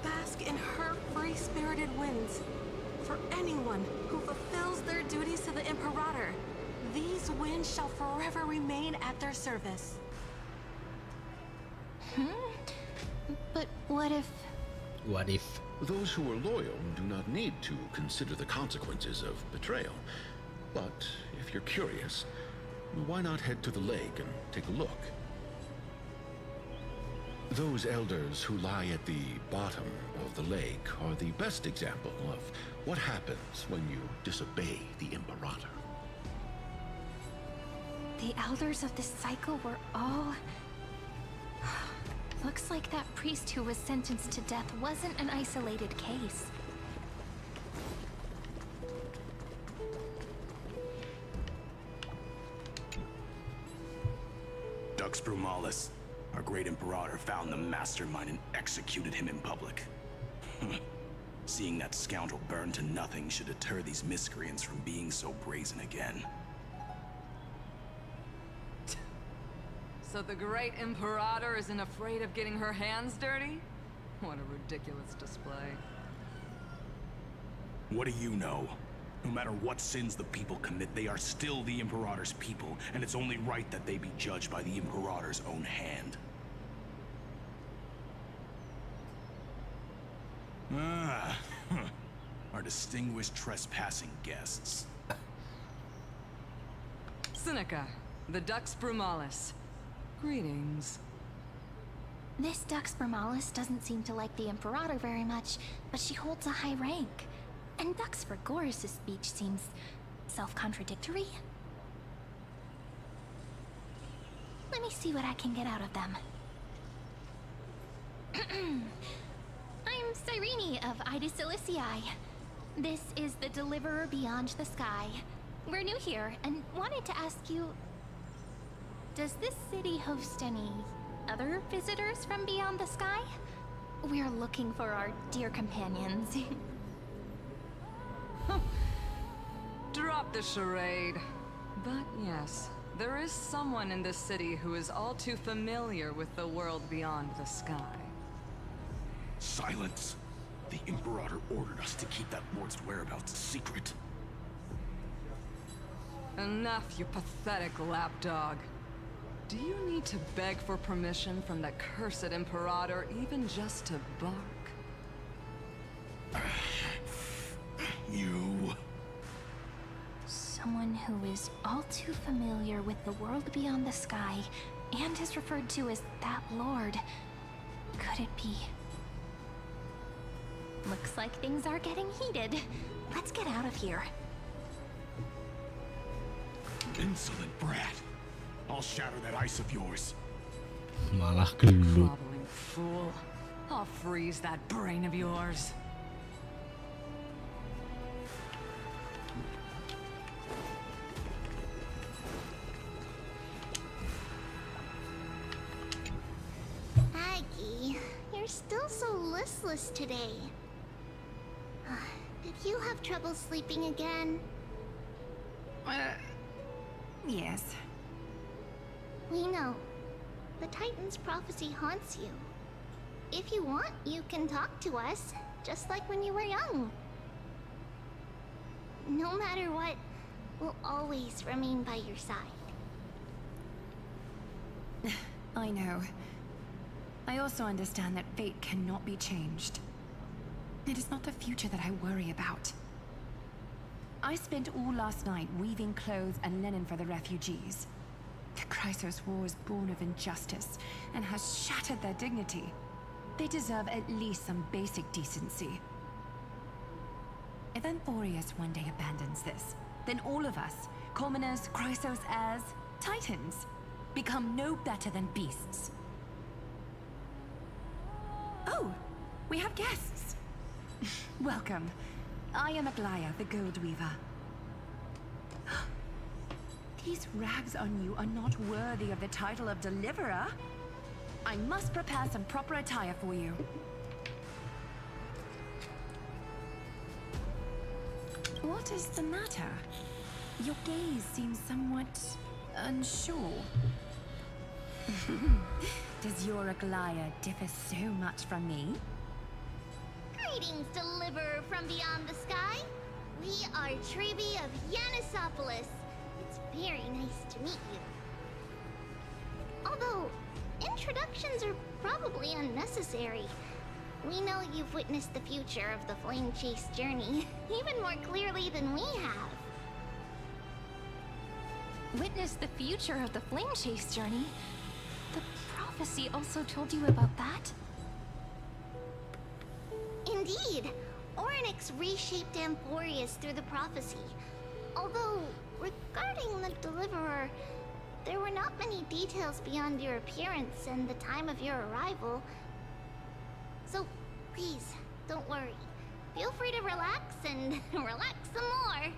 Bask in her free-spirited winds. For anyone who fulfills their duties to the Imperator, these winds shall forever remain at their service. But what if... What if? Those who are loyal do not need to consider the consequences of betrayal. But if you're curious, why not head to the lake and take a look? Those elders who lie at the bottom of the lake are the best example of what happens when you disobey the Imperator. The elders of this cycle were all... Looks like that priest who was sentenced to death wasn't an isolated case. Dux Brumalis, our great Imperator, found the mastermind and executed him in public. Seeing that scoundrel burn to nothing should deter these miscreants from being so brazen again. So the great Imperator isn't afraid of getting her hands dirty? What a ridiculous display. What do you know? No matter what sins the people commit, they are still the Imperator's people, and it's only right that they be judged by the Imperator's own hand. Our distinguished trespassing guests. Seneca, the Dux Brumalis. Greetings. This Dux Vermalis doesn't seem to like the Imperator very much, but she holds a high rank. And Dux Vergoris' speech seems self-contradictory. Let me see what I can get out of them. I'm Cyrene of Ida Silicii. This is the Deliverer Beyond the Sky. We're new here and wanted to ask you, does this city host any other visitors from beyond the sky? We're looking for our dear companions. Drop the charade. But yes, there is someone in this city who is all too familiar with the world beyond the sky. Silence! The Imperator ordered us to keep that lord's whereabouts a secret. Enough, you pathetic lapdog. Do you need to beg for permission from the cursed Imperator even just to bark? You... Someone who is all too familiar with the world beyond the sky and is referred to as that lord. Could it be? Looks like things are getting heated. Let's get out of here. Insolent brat. I'll shatter that ice of yours. Malah gelut. Groveling fool. I'll freeze that brain of yours. Aggie, you're still so listless today. Did you have trouble sleeping again? Yes. We know. The Titan's prophecy haunts you. If you want, you can talk to us, just like when you were young. No matter what, we'll always remain by your side. I know. I also understand that fate cannot be changed. It is not the future that I worry about. I spent all last night weaving clothes and linen for the refugees. The Chrysos War is born of injustice and has shattered their dignity. They deserve at least some basic decency. If Amphorius one day abandons this, then all of us, commoners, Chrysos heirs, Titans, become no better than beasts. Oh, we have guests. Welcome. I am Aglaya, the Gold Weaver. These rags on you are not worthy of the title of Deliverer. I must prepare some proper attire for you. What is the matter? Your gaze seems somewhat unsure. Does your Aglaya differ so much from me? Greetings, Deliverer from beyond the sky. We are Trebi of Yanisopolis. It's very nice to meet you. Although, introductions are probably unnecessary. We know you've witnessed the future of the Flame Chase journey, even more clearly than we have. Witness the future of the Flame Chase journey? The prophecy also told you about that? Indeed, Orynyx reshaped Amphorius through the prophecy. Although, regarding the Deliverer, there were not many details beyond your appearance and the time of your arrival. So, please, don't worry. Feel free to relax and relax some more.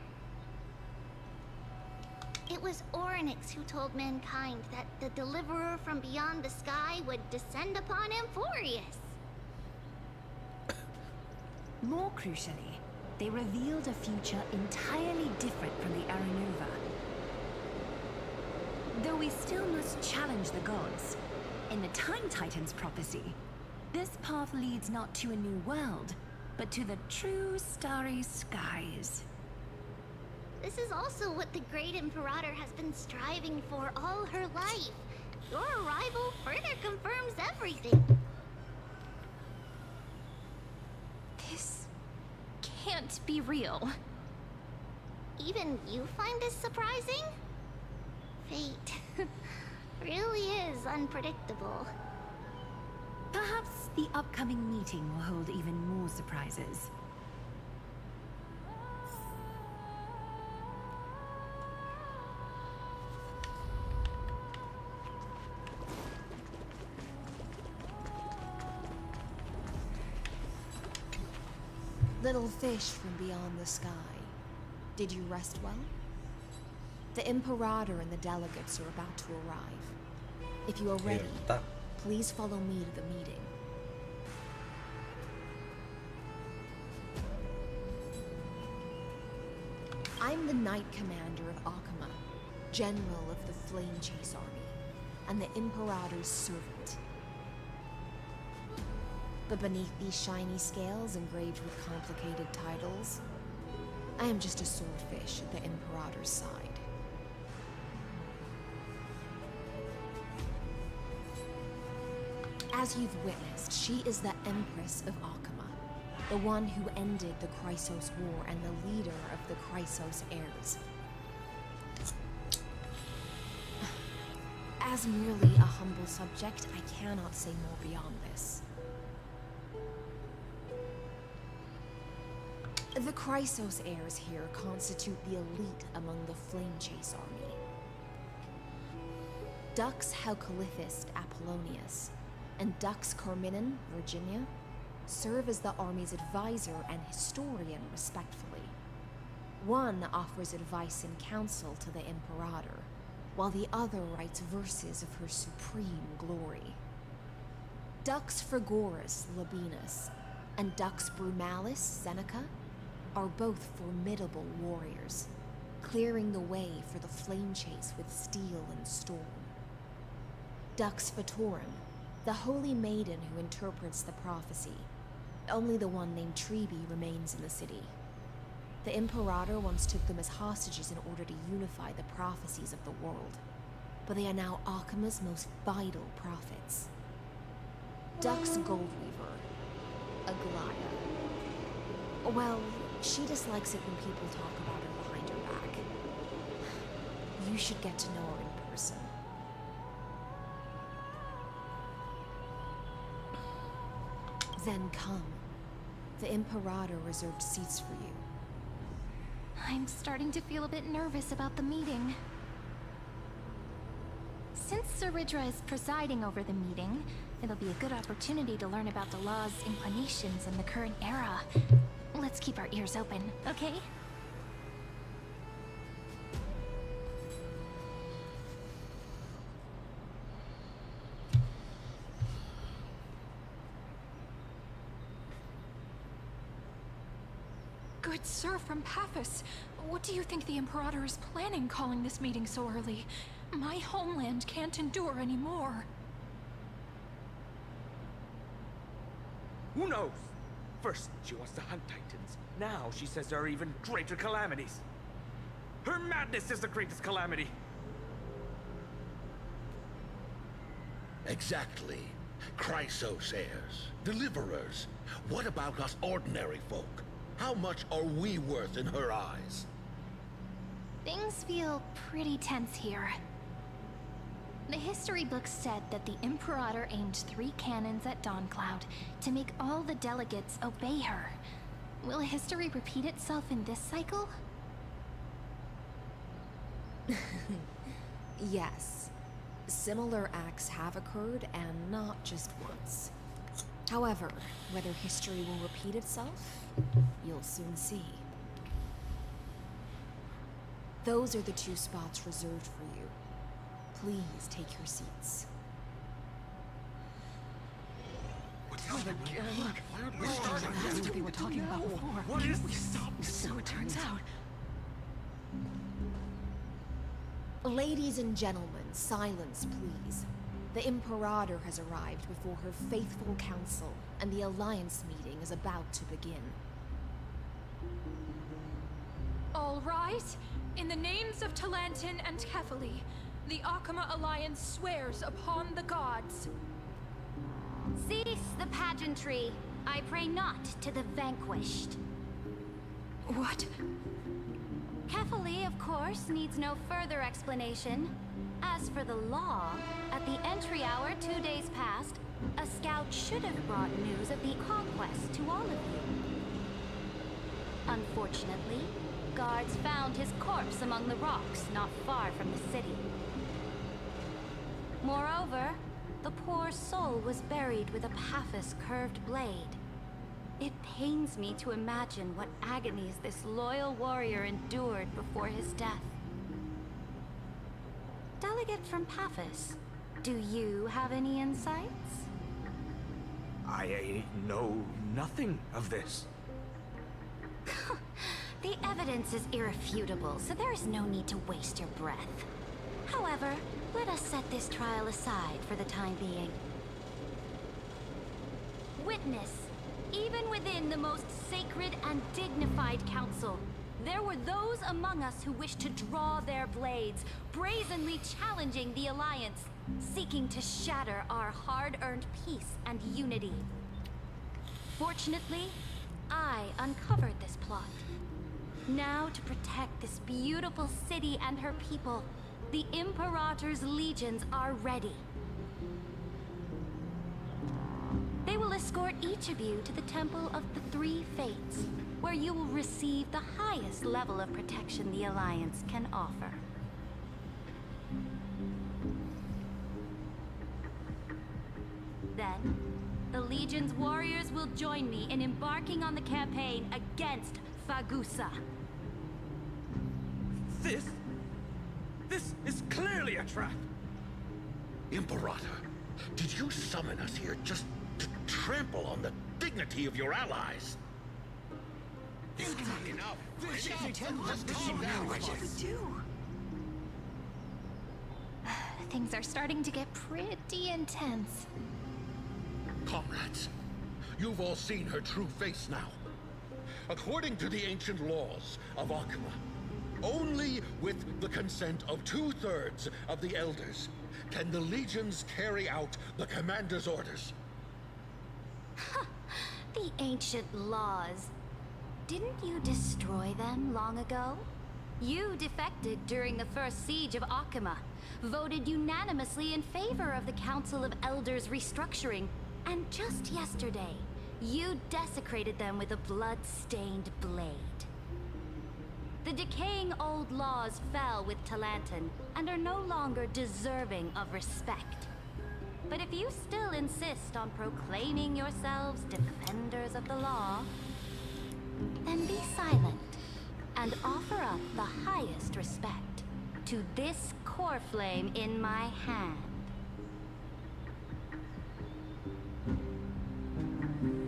It was Orynyx who told mankind that the Deliverer from beyond the sky would descend upon Amphorius. More crucially, they revealed a future entirely different from the Aranova. Though we still must challenge the gods, in the Time Titan's prophecy, this path leads not to a new world, but to the true starry skies. This is also what the Great Imperator has been striving for all her life. Your arrival further confirms everything. This can't be real. Even you find this surprising? Fate really is unpredictable. Perhaps the upcoming meeting will hold even more surprises. Little fish from beyond the sky. Did you rest well? The Imperator and the delegates are about to arrive. If you are ready, please follow me to the meeting. I'm the Knight Commander of Akama, General of the Flame Chase Army, and the Imperator's servant. But beneath these shiny scales engraved with complicated titles, I am just a swordfish at the Imperator's side. As you've witnessed, she is the Empress of Akama, the one who ended the Chrysos War and the leader of the Chrysos heirs. As merely a humble subject, I cannot say more beyond this. The Chrysos heirs here constitute the elite among the Flame Chase Army. Dux Haucalithist Apollonius and Dux Carminin, Virginia, serve as the army's advisor and historian, respectively. One offers advice and counsel to the Imperator, while the other writes verses of her supreme glory. Dux Frigoris Labienus and Dux Brumalis Seneca are both formidable warriors, clearing the way for the flame chase with steel and storm. Dux Fatorum, the holy maiden who interprets the prophecy. Only the one named Trebi remains in the city. The Imperator once took them as hostages in order to unify the prophecies of the world, but they are now Akama's most vital prophets. Dux Goldweaver, Aglaya. Well, she dislikes it when people talk about her behind her back. You should get to know her in person. Then come. The Imperator reserved seats for you. I'm starting to feel a bit nervous about the meeting. Since Saweria is presiding over the meeting, it'll be a good opportunity to learn about the law's inclinations in the current era. Let's keep our ears open, okay? Good sir from Paphos, what do you think the Imperator is planning calling this meeting so early? My homeland can't endure anymore. Who knows? First, she wants to hunt Titans. Now she says there are even greater calamities. Her madness is the greatest calamity. Exactly. Chrysos heirs, deliverers. What about us ordinary folk? How much are we worth in her eyes? Things feel pretty tense here. The history books said that the Imperator aimed 3 cannons at Dawncloud to make all the delegates obey her. Will history repeat itself in this cycle? Yes. Similar acts have occurred, and not just once. However, whether history will repeat itself, you'll soon see. Those are the 2 spots reserved for you. Please take your seats. Look, that's what they were talking about before. What is we stopped, so it turns out. Ladies and gentlemen, silence, please. The Imperator has arrived before her faithful council, and the Alliance meeting is about to begin. All right. In the names of Talantin and Kefali, the Akama Alliance swears upon the gods. Cease the pageantry. I pray not to the vanquished. What? Kefali, of course, needs no further explanation. As for the law, at the entry hour 2 days past, A scout should have brought news of the conquest to all of you. Unfortunately, guards found his corpse among the rocks not far from the city. Moreover, the poor soul was buried with a Paphos curved blade. It pains me to imagine what agonies this loyal warrior endured before his death. Delegate from Paphos, do you have any insights? I know nothing of this. The evidence is irrefutable, so there is no need to waste your breath. However, let us set this trial aside for the time being. Witness, even within the most sacred and dignified council, there were those among us who wished to draw their blades, brazenly challenging the Alliance, seeking to shatter our hard-earned peace and unity. Fortunately, I uncovered this plot. Now, to protect this beautiful city and her people, the Imperator's legions are ready. They will escort each of you to the Temple of the Three Fates, where you will receive the highest level of protection the Alliance can offer. Then, the Legion's warriors will join me in embarking on the campaign against Fagusa. This is clearly a trap! Imperator, did you summon us here just to trample on the dignity of your allies? Enough! What should we do? Things are starting to get pretty intense. Comrades, you've all seen her true face now. According to the ancient laws of Akuma, only with the consent of 2/3 of the elders can the legions carry out the commander's orders. The ancient laws. Didn't you destroy them long ago? You defected during the first siege of Akuma, voted unanimously in favor of the Council of Elders restructuring, and just yesterday, you desecrated them with a blood-stained blade. The decaying old laws fell with Talanton and are no longer deserving of respect. But if you still insist on proclaiming yourselves defenders of the law, then be silent and offer up the highest respect to this core flame in my hand.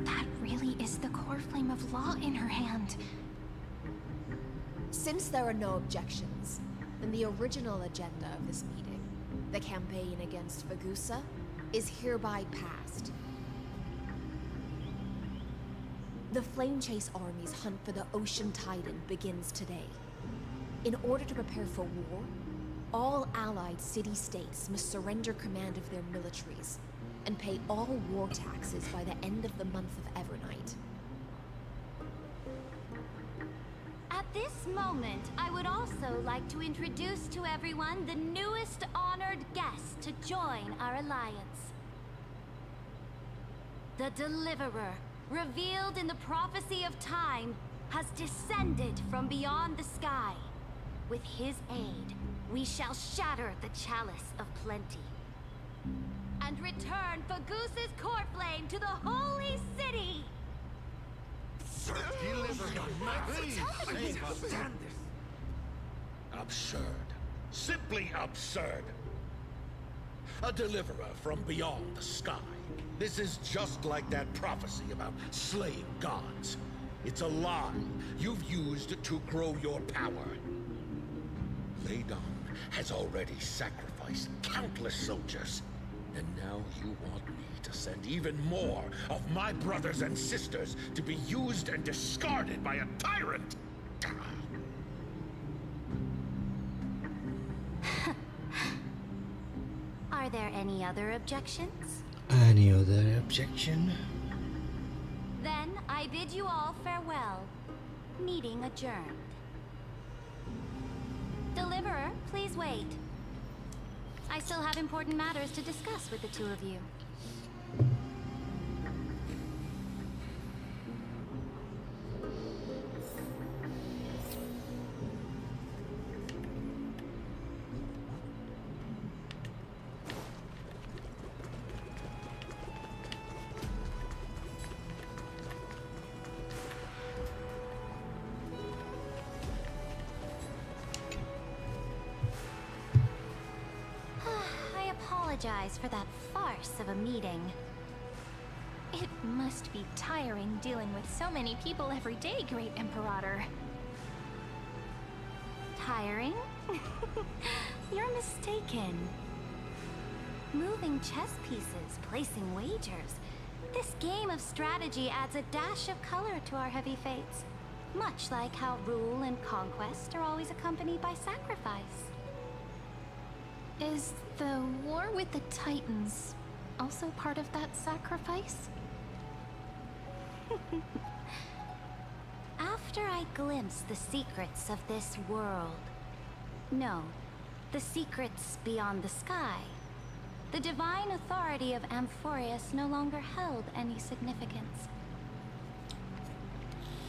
That really is the core flame of law in her hand. Since there are no objections, then the original agenda of this meeting, the campaign against Fagusa, is hereby passed. The Flame Chase Army's hunt for the Ocean Titan begins today. In order to prepare for war, all allied city-states must surrender command of their militaries and pay all war taxes by the end of the month of Evernight. At this moment, I would also like to introduce to everyone the newest honored guest to join our alliance. The Deliverer, revealed in the prophecy of time, has descended from beyond the sky. With his aid, we shall shatter the chalice of plenty and return Fagusa's core flame to the holy city! Absurd. Simply absurd. A deliverer from beyond the sky. This is just like that prophecy about slaying gods. It's a lie you've used to grow your power. Ladon has already sacrificed countless soldiers. And now you want me to send even more of my brothers and sisters to be used and discarded by a tyrant? Are there any other objections? Any other objection? Then I bid you all farewell. Meeting adjourned. Deliverer, please wait. I still have important matters to discuss with the two of you. apologize for that farce of a meeting. It must be tiring dealing with so many people every day, Great Imperator. Tiring? You're mistaken. Moving chess pieces, placing wagers. This game of strategy adds a dash of color to our heavy fates. Much like how rule and conquest are always accompanied by sacrifice. Is the war with the Titans also part of that sacrifice? After I glimpse the secrets of this world... No, the secrets beyond the sky. The divine authority of Amphorius no longer held any significance.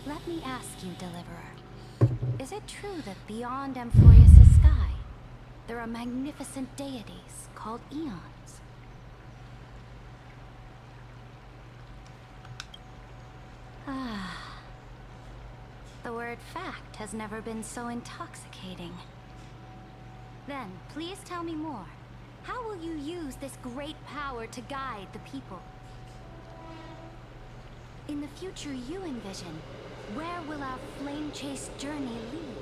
Let me ask you, Deliverer. Is it true that beyond Amphorius' sky, there are magnificent deities called Eons? Ah. The word fact has never been so intoxicating. Then, please tell me more. How will you use this great power to guide the people? In the future you envision, where will our flame chase journey lead?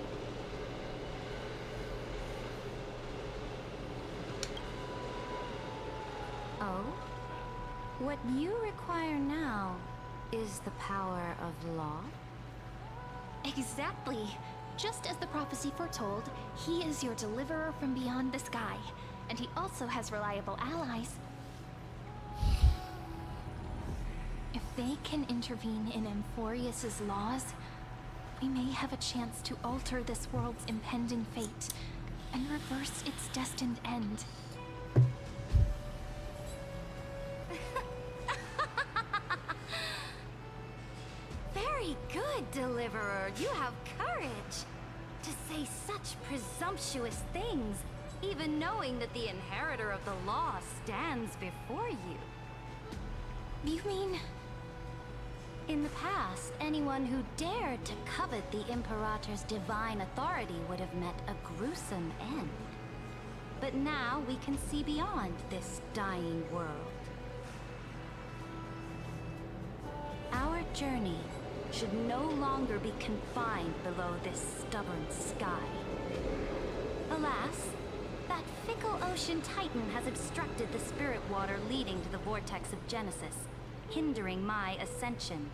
Oh? What you require now is the power of law? Exactly. Just as the prophecy foretold, he is your deliverer from beyond the sky. And he also has reliable allies. If they can intervene in Amphorius' laws, we may have a chance to alter this world's impending fate and reverse its destined end. Very good, Deliverer. You have courage to say such presumptuous things, even knowing that the inheritor of the law stands before you. You mean... In the past, anyone who dared to covet the Imperator's divine authority would have met a gruesome end. But now we can see beyond this dying world. Our journey should no longer be confined below this stubborn sky. Alas, that fickle ocean titan has obstructed the spirit water leading to the vortex of Genesis, hindering my ascension.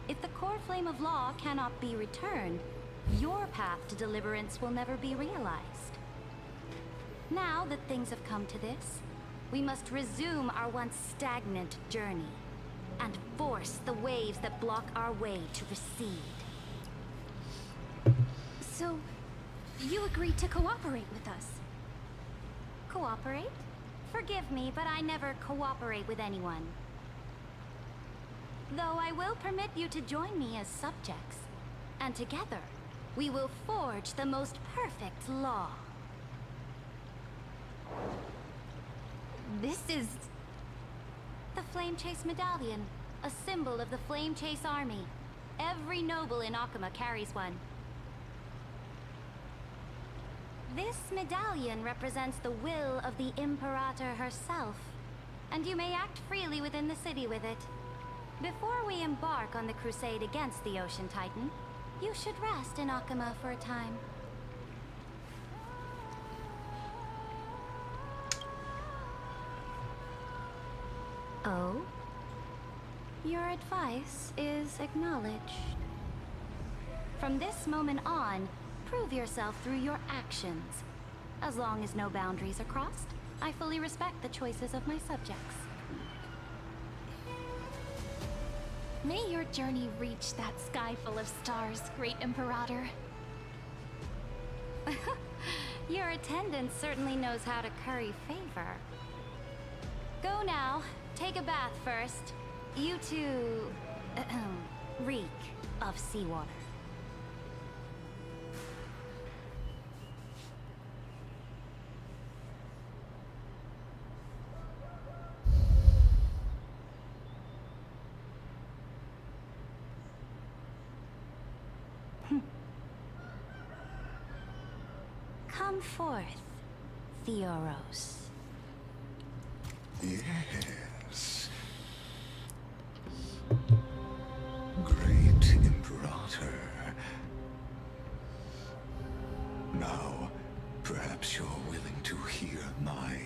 If the core flame of law cannot be returned, your path to deliverance will never be realized. Now that things have come to this, we must resume our once stagnant journey and force the waves that block our way to recede. So, you agreed to cooperate with us? Cooperate? Forgive me, but I never cooperate with anyone. Though I will permit you to join me as subjects, and together, we will forge the most perfect law. This is... The Flame Chase Medallion, a symbol of the Flame Chase Army. Every noble in Akuma carries one. This medallion represents the will of the Imperator herself, and you may act freely within the city with it. Before we embark on the crusade against the Ocean Titan, you should rest in Akuma for a time. Oh? Your advice is acknowledged. From this moment on, prove yourself through your actions. As long as no boundaries are crossed, I fully respect the choices of my subjects. May your journey reach that sky full of stars, Great Imperator. Your attendant certainly knows how to curry favor. Go now. Take a bath first. You two... reek of seawater. Come forth, Theoros. Yes. Great Imperator. Now, perhaps you're willing to hear my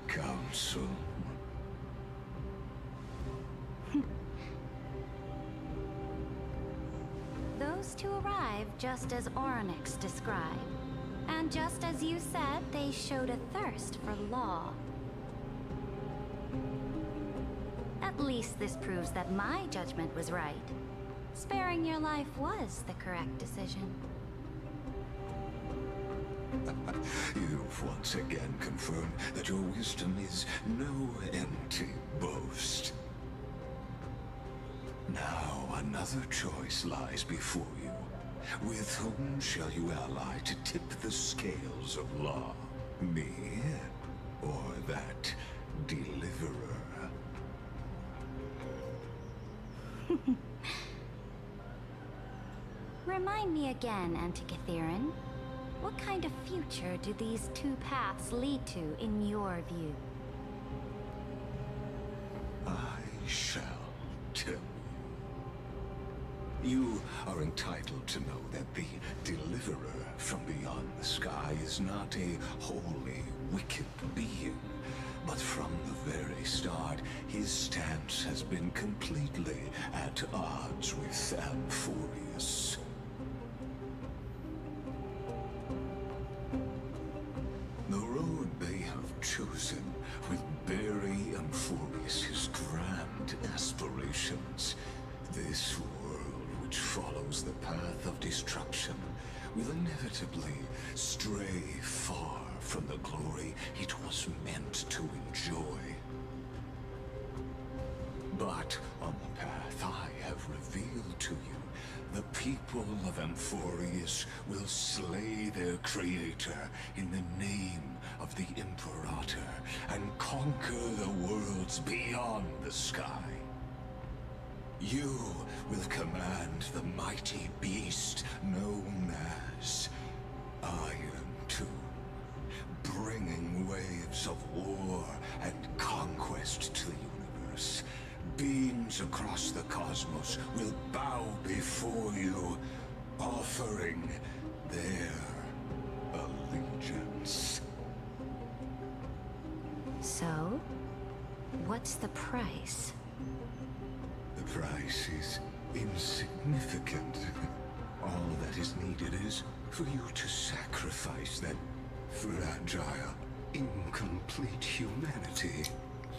counsel. Those two arrived just as Oryx described. And just as you said, they showed a thirst for law. At least this proves that my judgment was right. Sparing your life was the correct decision. You've once again confirmed that your wisdom is no empty boast. Now another choice lies before you. With whom shall you ally to tip the scales of law? Me or that deliverer? Remind me again, Antikytheron. What kind of future do these two paths lead to in your view? I shall tell you. You are entitled to know that the deliverer from beyond the sky is not a wholly wicked being, but from the very start, his stance has been completely at odds with Amphorius. The road they have chosen will bury Amphorius' grand aspirations. This world, which follows the path of destruction, will inevitably stray far from the glory it was meant to enjoy. But on the path I have revealed to you, the people of Amphorius will slay their creator in the name of the Imperator and conquer the worlds beyond the sky. You will command the mighty beast known as Iron Tomb, bringing waves of war and conquest to the universe. Beings across the cosmos will bow before you, offering their allegiance. So, what's the price? The price is insignificant. All that is needed is for you to sacrifice that fragile, incomplete humanity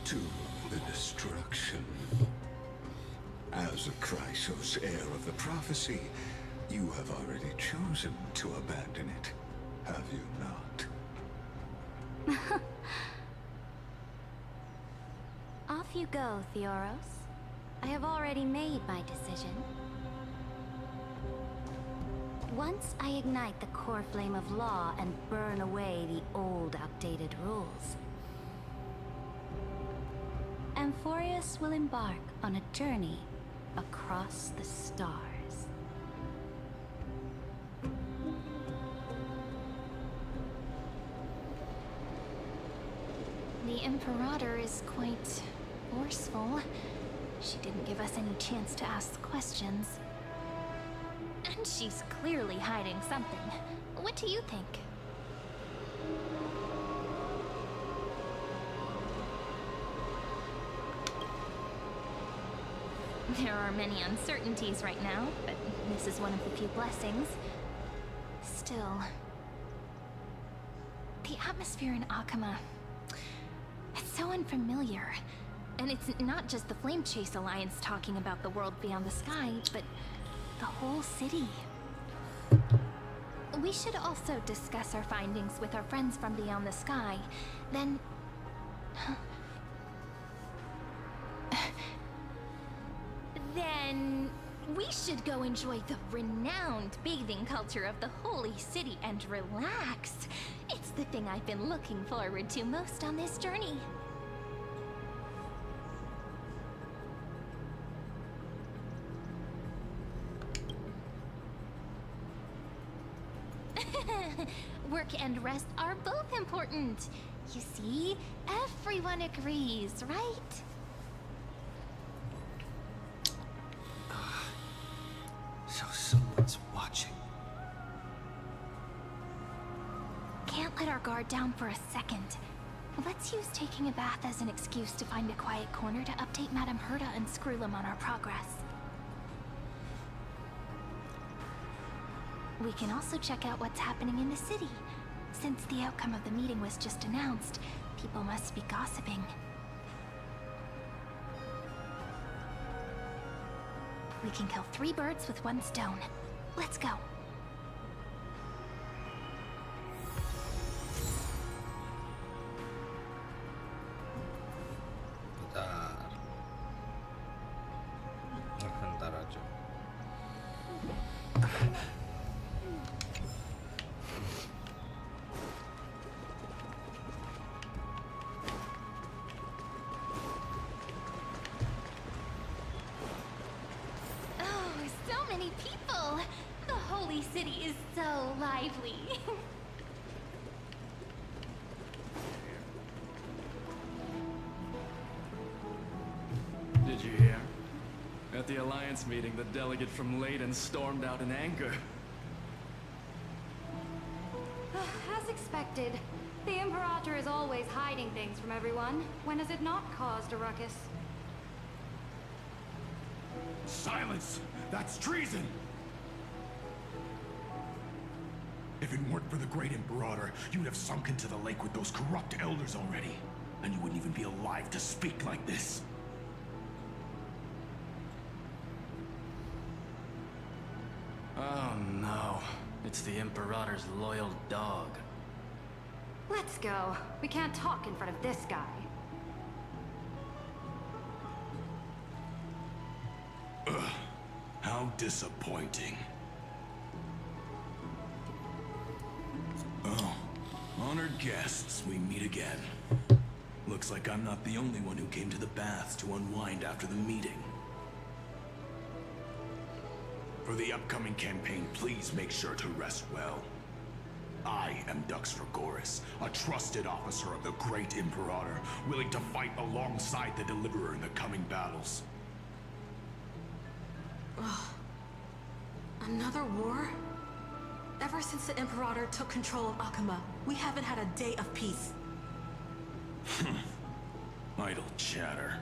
to the destruction. As a Chrysos, heir of the prophecy, you have already chosen to abandon it, have you not? Off you go, Theoros. I have already made my decision. Once I ignite the core flame of law and burn away the old, outdated rules, Amphorius will embark on a journey across the stars. The Imperator is quite forceful. She didn't give us any chance to ask questions. And she's clearly hiding something. What do you think? There are many uncertainties right now, but this is one of the few blessings. Still, the atmosphere in Akama, it's so unfamiliar. And it's not just the Flame Chase Alliance talking about the world beyond the sky, but the whole city. We should also discuss our findings with our friends from beyond the sky. Then... then... we should go enjoy the renowned bathing culture of the holy city and relax. It's the thing I've been looking forward to most on this journey. Work and rest are both important. You see, everyone agrees, right? So someone's watching. Can't let our guard down for a second. Let's use taking a bath as an excuse to find a quiet corner to update Madame Herta and Screwlum on our progress. We can also check out what's happening in the city. Since the outcome of the meeting was just announced, people must be gossiping. We can kill 3 birds with 1 stone. Let's go. Ntar aja. Oh, so many people! The holy city is so lively. Did you hear? At the Alliance meeting, the delegate from Leyden stormed out in anger. As expected, the Imperator is always hiding things from everyone. When has it not caused a ruckus? Silence! That's treason! If it weren't for the great Imperator, you'd have sunk into the lake with those corrupt elders already. And you wouldn't even be alive to speak like this. Oh no, it's the Imperator's loyal dog. Let's go. We can't talk in front of this guy. Ugh, how disappointing. Oh, honored guests, we meet again. Looks like I'm not the only one who came to the baths to unwind after the meeting. For the upcoming campaign, please make sure to rest well. I am Dux Fragoris, a trusted officer of the great Imperator, willing to fight alongside the Deliverer in the coming battles. Ugh. Another war? Ever since the Imperator took control of Akuma, we haven't had a day of peace. Idle chatter.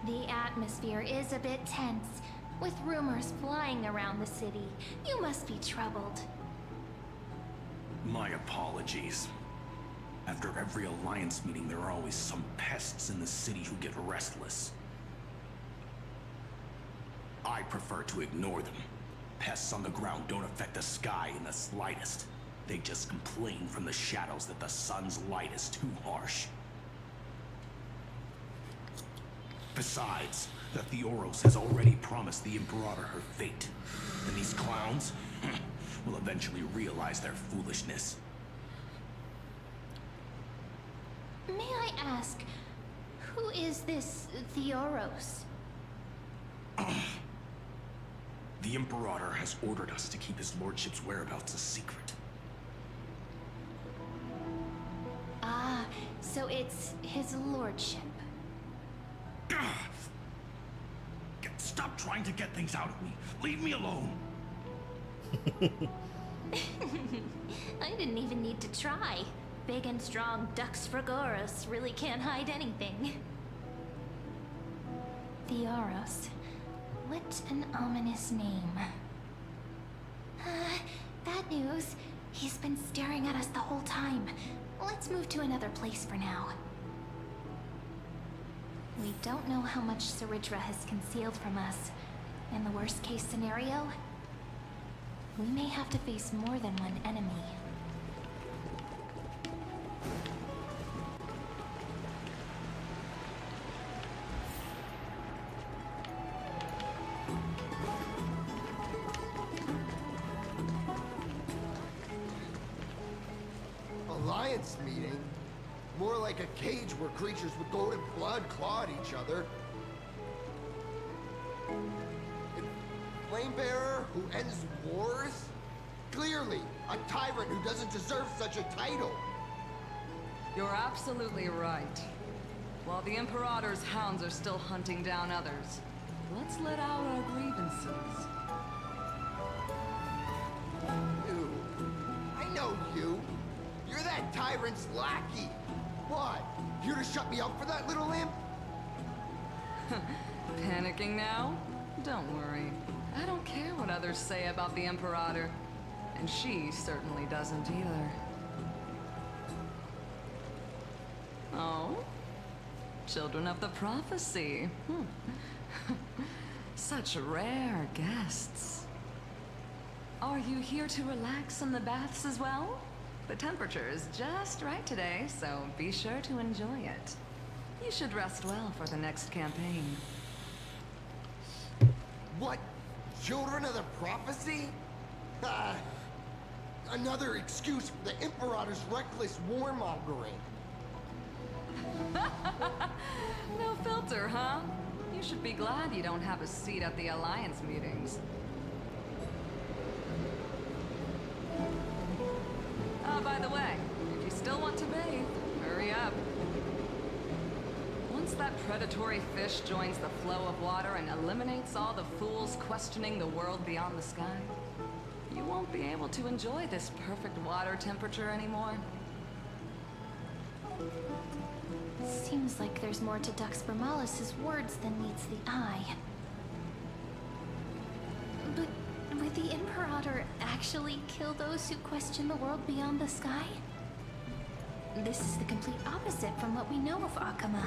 The atmosphere is a bit tense, with rumors flying around the city. You must be troubled. My apologies. After every Alliance meeting, there are always some pests in the city who get restless. I prefer to ignore them. Pests on the ground don't affect the sky in the slightest. They just complain from the shadows that the sun's light is too harsh. Besides, the Theoros has already promised the Imperator her fate. And these clowns will eventually realize their foolishness. May I ask, who is this Theoros? The Imperator has ordered us to keep his lordship's whereabouts a secret. Ah, so it's his lordship. Stop trying to get things out of me. Leave me alone. I didn't even need to try. Big and strong Dux Fragoris really can't hide anything. Theoros. What an ominous name. Bad news. He's been staring at us the whole time. Let's move to another place for now. We don't know how much Saweria has concealed from us. In the worst case scenario, we may have to face more than one enemy. Alliance meeting? More like a cage where creatures with golden blood claw at each other. And Flamebearer who ends wars? Clearly, a tyrant who doesn't deserve such a title. You're absolutely right. While the Imperator's hounds are still hunting down others, let's let out our grievances. You. I know you. You're that tyrant's lackey. What? Here to shut me up for that little imp? Panicking now? Don't worry. I don't care what others say about the Imperator. And she certainly doesn't either. Oh? Children of the Prophecy. Such rare guests. Are you here to relax in the baths as well? The temperature is just right today, so be sure to enjoy it. You should rest well for the next campaign. What? Children of the Prophecy? Another excuse for the Imperator's reckless warmongering. No filter, huh? You should be glad you don't have a seat at the Alliance meetings. By the way, if you still want to bathe, hurry up. Once that predatory fish joins the flow of water and eliminates all the fools questioning the world beyond the sky, you won't be able to enjoy this perfect water temperature anymore. Seems like there's more to Dux Bramalis's words than meets the eye. But would the Imperator actually kill those who question the world beyond the sky? This is the complete opposite from what we know of Akama.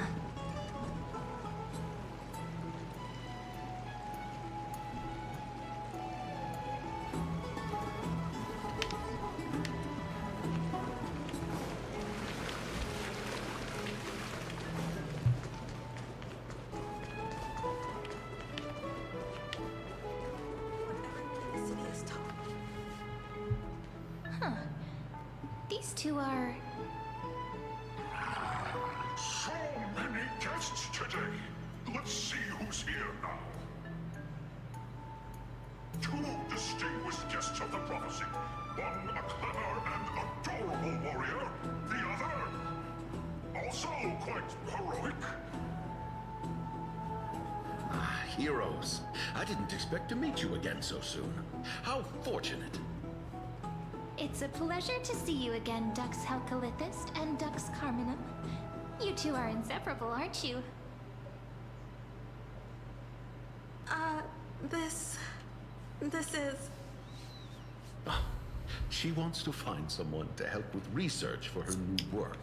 These two are... So many guests today. Let's see who's here now. Two distinguished guests of the prophecy. One a clever and adorable warrior. The other, also quite heroic. Heroes. I didn't expect to meet you again so soon. How fortunate. It's a pleasure to see you again, Dux Helcalithist and Dux Carminum. You two are inseparable, aren't you? This is... She wants to find someone to help with research for her new work.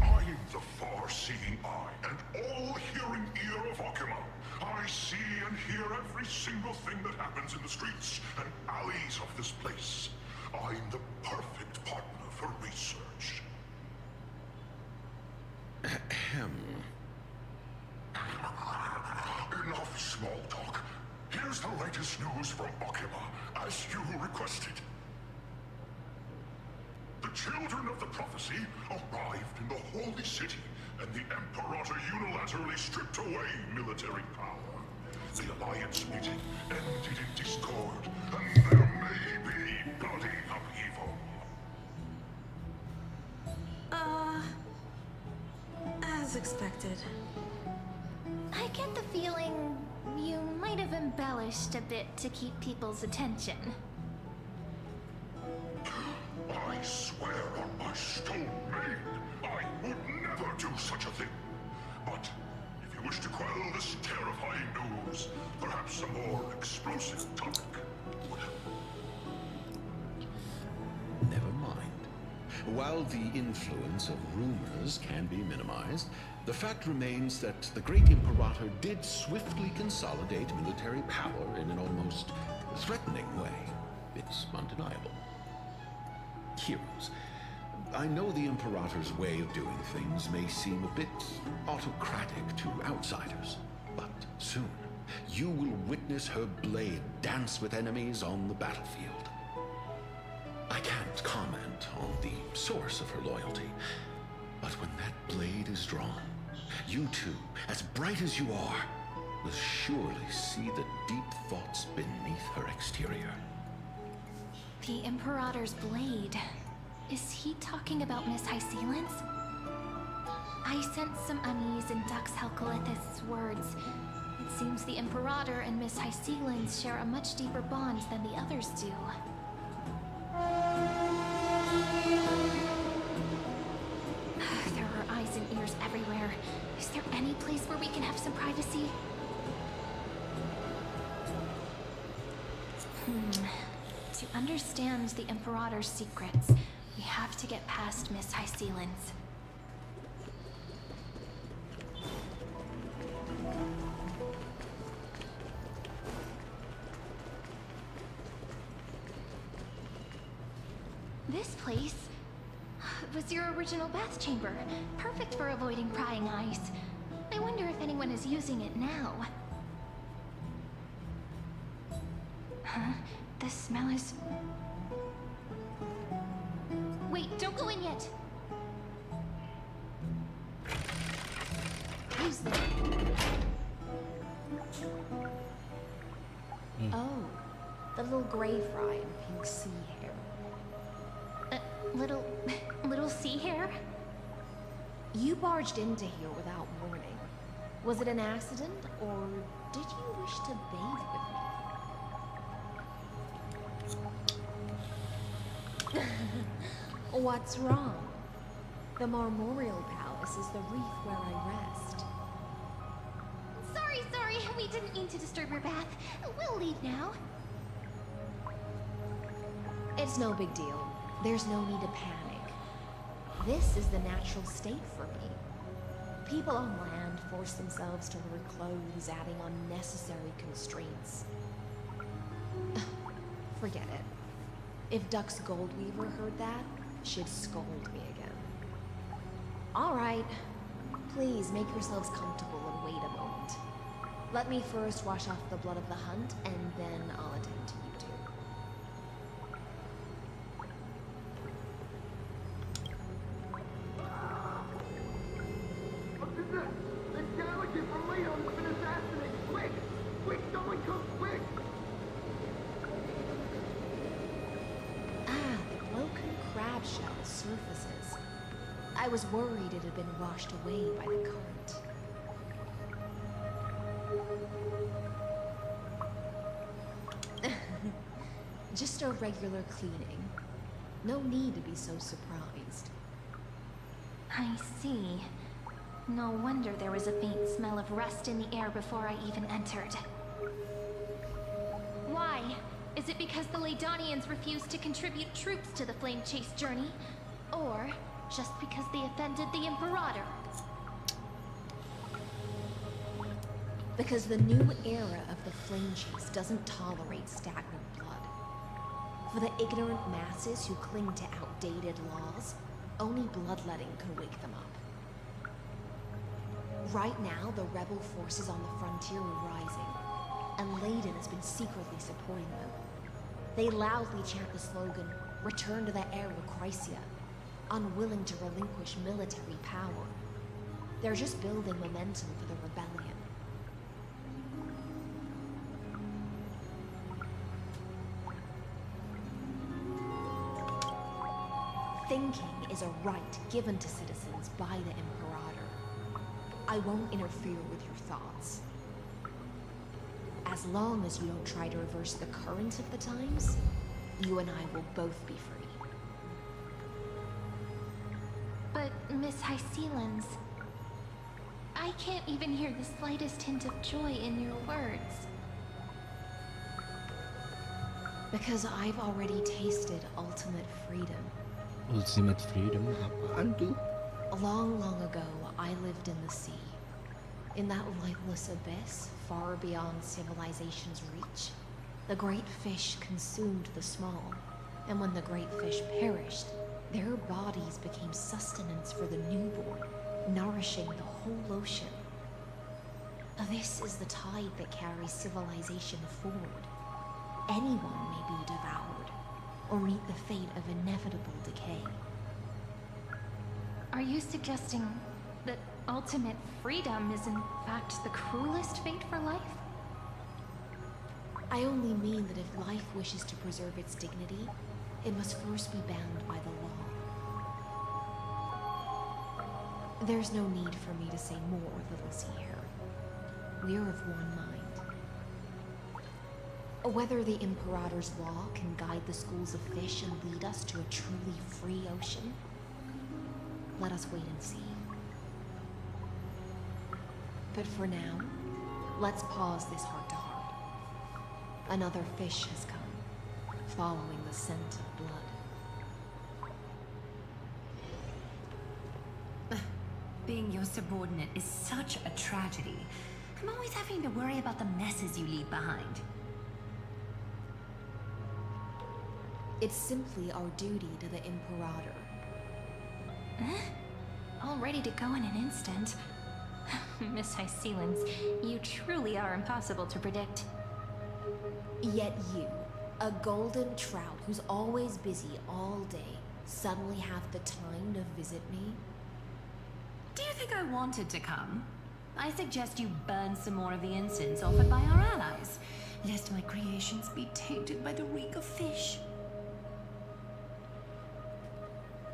I'm the far-seeing eye and all-hearing ear of Akama. I see and hear every single thing that happens in the streets and alleys of this place. I'm the perfect partner for research. Ahem. Enough small talk. Here's the latest news from Akama, as you requested. The children of the prophecy arrived in the holy city, and the Imperator unilaterally stripped away military power. The Alliance meeting ended in discord, and there may be bloody upheaval. As expected. I get the feeling you might have embellished a bit to keep people's attention. I swear on my stone maid, I would never do such a thing. But if you wish to quell this terrifying news, perhaps a more explosive topic would help. Never mind. While the influence of rumors can be minimized, the fact remains that the great Imperator did swiftly consolidate military power in an almost threatening way. It's undeniable. Heroes. I know the Imperator's way of doing things may seem a bit autocratic to outsiders, but soon you will witness her blade dance with enemies on the battlefield. I can't comment on the source of her loyalty, but when that blade is drawn, you two, as bright as you are, will surely see the deep thoughts beneath her exterior. The Imperator's blade. Is he talking about Miss Hysealence? I sense some unease in Dux Helcolith's words. It seems the Imperator and Miss Hysealence share a much deeper bond than the others do. There are eyes and ears everywhere. Is there any place where we can have some privacy? To understand the Imperator's secrets, we have to get past Miss Hysealence. This place was your original bath chamber, perfect for avoiding prying eyes. I wonder if anyone is using it now. Huh? The smell is... Wait, don't go in yet! Who's there? Oh, the little gray fry in pink sea hair. Little sea hair? You barged into here without warning. Was it an accident, or did you wish to bathe with me? What's wrong? The Marmorial Palace is the reef where I rest. Sorry, we didn't mean to disturb your bath. We'll leave now. It's no big deal. There's no need to panic. This is the natural state for me. People on land force themselves to wear clothes, adding unnecessary constraints. Forget it. If Dux Goldweaver heard that, she'd scold me again. All right. Please make yourselves comfortable and wait a moment. Let me first wash off the blood of the hunt, and then I'll attend to you two. The delegate from Leon has been assassinated! Quick! Quick, someone come quick! Ah, the broken crab shell surfaces. I was worried it had been washed away by the current. Just a regular cleaning. No need to be so surprised. I see. No wonder there was a faint smell of rust in the air before I even entered. Why? Is it because the Laydonians refused to contribute troops to the Flame Chase journey? Or just because they offended the Imperator? Because the new era of the Flame Chase doesn't tolerate stagnant blood. For the ignorant masses who cling to outdated laws, only bloodletting can wake them up. Right now, the rebel forces on the frontier are rising, and Layden has been secretly supporting them. They loudly chant the slogan, "Return to the era Chrysia," unwilling to relinquish military power. They're just building momentum for the rebellion. Thinking is a right given to citizens by the Imperator. I won't interfere with your thoughts. As long as you don't try to reverse the current of the times, you and I will both be free. But Miss Hysealence, I can't even hear the slightest hint of joy in your words. Because I've already tasted ultimate freedom. Ultimate freedom? Apaan tuh? Long ago, I lived in the sea. In that lightless abyss, far beyond civilization's reach, the great fish consumed the small. And when the great fish perished, their bodies became sustenance for the newborn, nourishing the whole ocean. This is the tide that carries civilization forward. Anyone may be devoured, or meet the fate of inevitable decay. Are you suggesting that ultimate freedom is in fact the cruelest fate for life? I only mean that if life wishes to preserve its dignity, it must first be bound by the law. There's no need for me to say more, little sea hare. We are of one mind. Whether the Imperator's law can guide the schools of fish and lead us to a truly free ocean, let us wait and see. But for now, let's pause this heart-to-heart. Another fish has come, following the scent of blood. Being your subordinate is such a tragedy. I'm always having to worry about the messes you leave behind. It's simply our duty to the Imperator. All ready to go in an instant. Miss Hycelens, you truly are impossible to predict. Yet you, a golden trout who's always busy all day, suddenly have the time to visit me? Do you think I wanted to come? I suggest you burn some more of the incense offered by our allies, lest my creations be tainted by the reek of fish.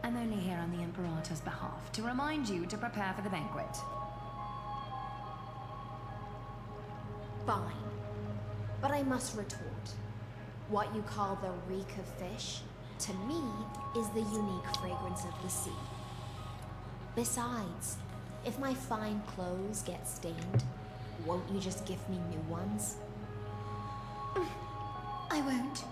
I'm only here on the Imperator's behalf to remind you to prepare for the banquet. Fine. But I must retort. What you call the reek of fish, to me, is the unique fragrance of the sea. Besides, if my fine clothes get stained, won't you just give me new ones? I won't.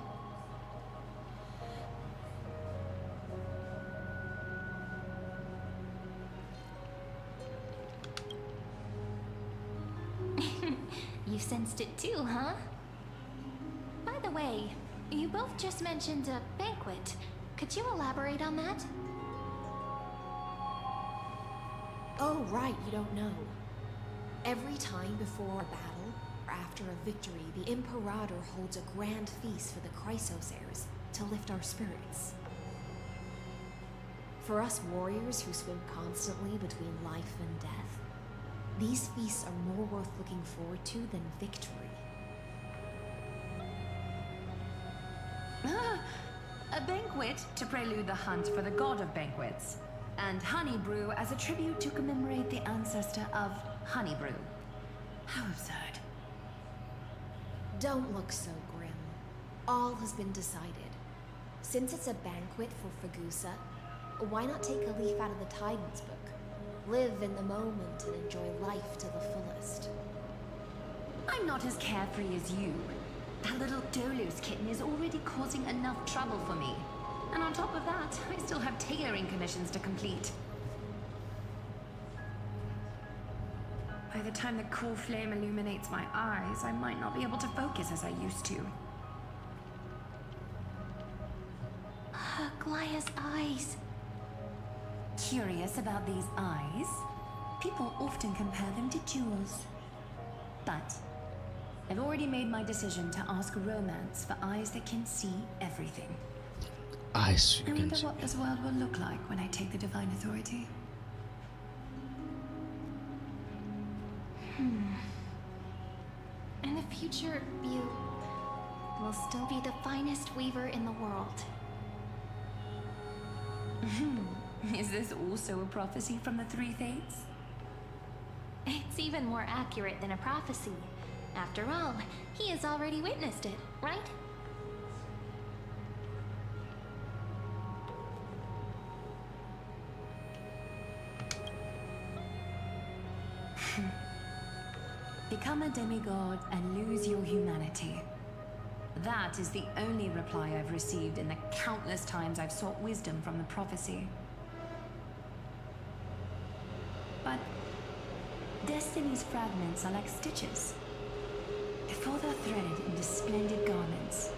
You sensed it too, huh? By the way, you both just mentioned a banquet. Could you elaborate on that? Oh, right, you don't know. Every time before a battle, or after a victory, the Imperator holds a grand feast for the Chrysos heirs to lift our spirits. For us warriors who swim constantly between life and death, these feasts are more worth looking forward to than victory. A banquet to prelude the hunt for the god of banquets, and honey brew as a tribute to commemorate the ancestor of honey brew. How absurd. Don't look so grim. All has been decided. Since it's a banquet for Fagusa, why not take a leaf out of the Titan's book? Live in the moment and enjoy life to the fullest. I'm not as carefree as you. That little Dulu's kitten is already causing enough trouble for me. And on top of that, I still have tailoring commissions to complete. By the time the cool flame illuminates my eyes, I might not be able to focus as I used to. Glaya's eyes. Curious about these eyes? People often compare them to jewels. But I've already made my decision to ask romance for eyes that can see everything. Eyes I wonder what this world will look like when I take the divine authority. In the future, you will still be the finest weaver in the world. Is this also a prophecy from the Three Fates? It's even more accurate than a prophecy. After all, he has already witnessed it, right? Become a demigod and lose your humanity. That is the only reply I've received in the countless times I've sought wisdom from the prophecy. But Destiny's fragments are like stitches. Before they're threaded into splendid garments,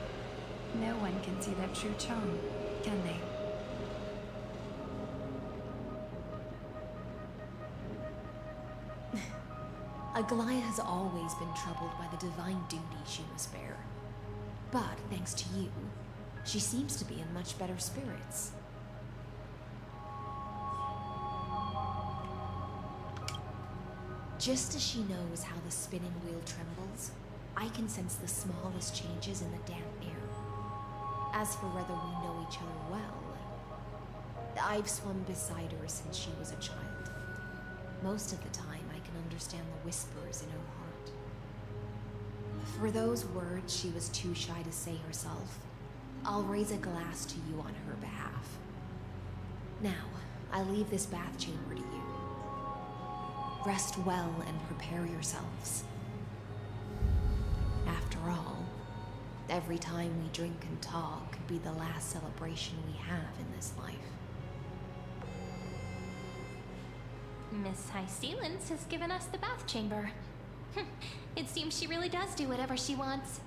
no one can see their true charm, can they? Aglaya has always been troubled by the divine duty she must bear. But thanks to you, she seems to be in much better spirits. Just as she knows how the spinning wheel trembles, I can sense the smallest changes in the damp air. As for whether we know each other well, I've swum beside her since she was a child. Most of the time, I can understand the whispers in her heart. For those words she was too shy to say herself, I'll raise a glass to you on her behalf. Now, I leave this bath chamber to you. Rest well and prepare yourselves. After all, every time we drink and talk could be the last celebration we have in this life. Miss High Sealance has given us the bath chamber. It seems she really does do whatever she wants.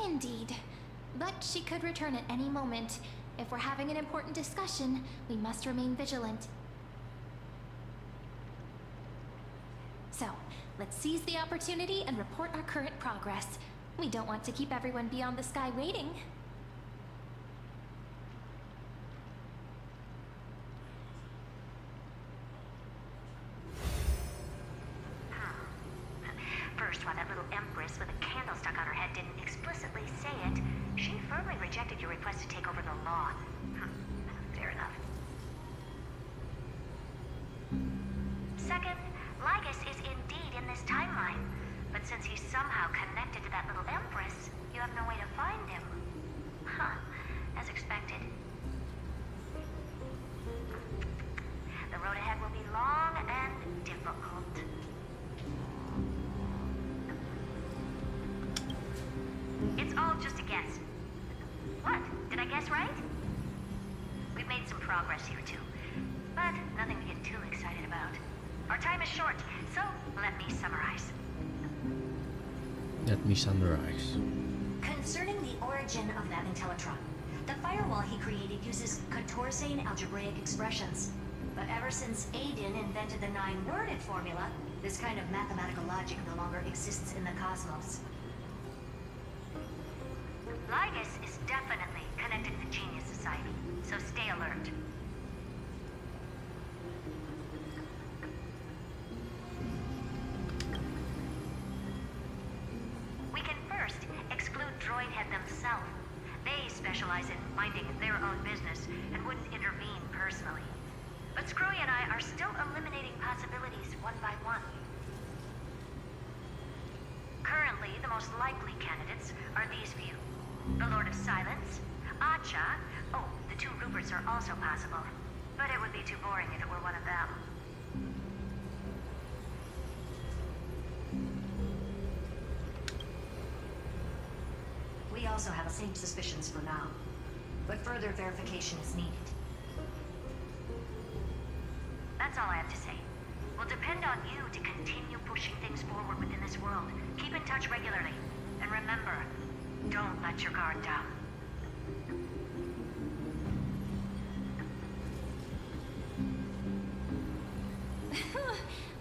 Indeed. But she could return at any moment. If we're having an important discussion, we must remain vigilant. So, let's seize the opportunity and report our current progress. We don't want to keep everyone beyond the sky waiting. First, while that little empress with a candle stuck on her head didn't explicitly say it, she firmly rejected your request to take over the law. Fair enough. Second, Lygus is indeed in this timeline, but since he's somehow connected to that little empress, you have no way to find him. As expected. The road ahead will be long and difficult. It's all just a guess. What? Did I guess right? We've made some progress here too, but nothing to get too excited about. Our time is short, so let me summarize. Let me summarize. Concerning the origin of that Intellitron, the firewall he created uses Catorsane algebraic expressions. But ever since Aiden invented the 9-worded formula, this kind of mathematical logic no longer exists in the cosmos. Lygus is definitely connected to Genius Society, so stay alert. We can first exclude Droidhead themselves. They specialize in minding their own business and wouldn't intervene personally. But Scroy and I are still eliminating possibilities one by one. Currently, the most likely candidates are these few. The Lord of Silence, Acha, oh, the 2 Ruperts are also possible. But it would be too boring if it were one of them. We also have the same suspicions for now, but further verification is needed. That's all I have to say. We'll depend on you to continue pushing things forward within this world. Keep in touch regularly. And remember, don't let your guard down.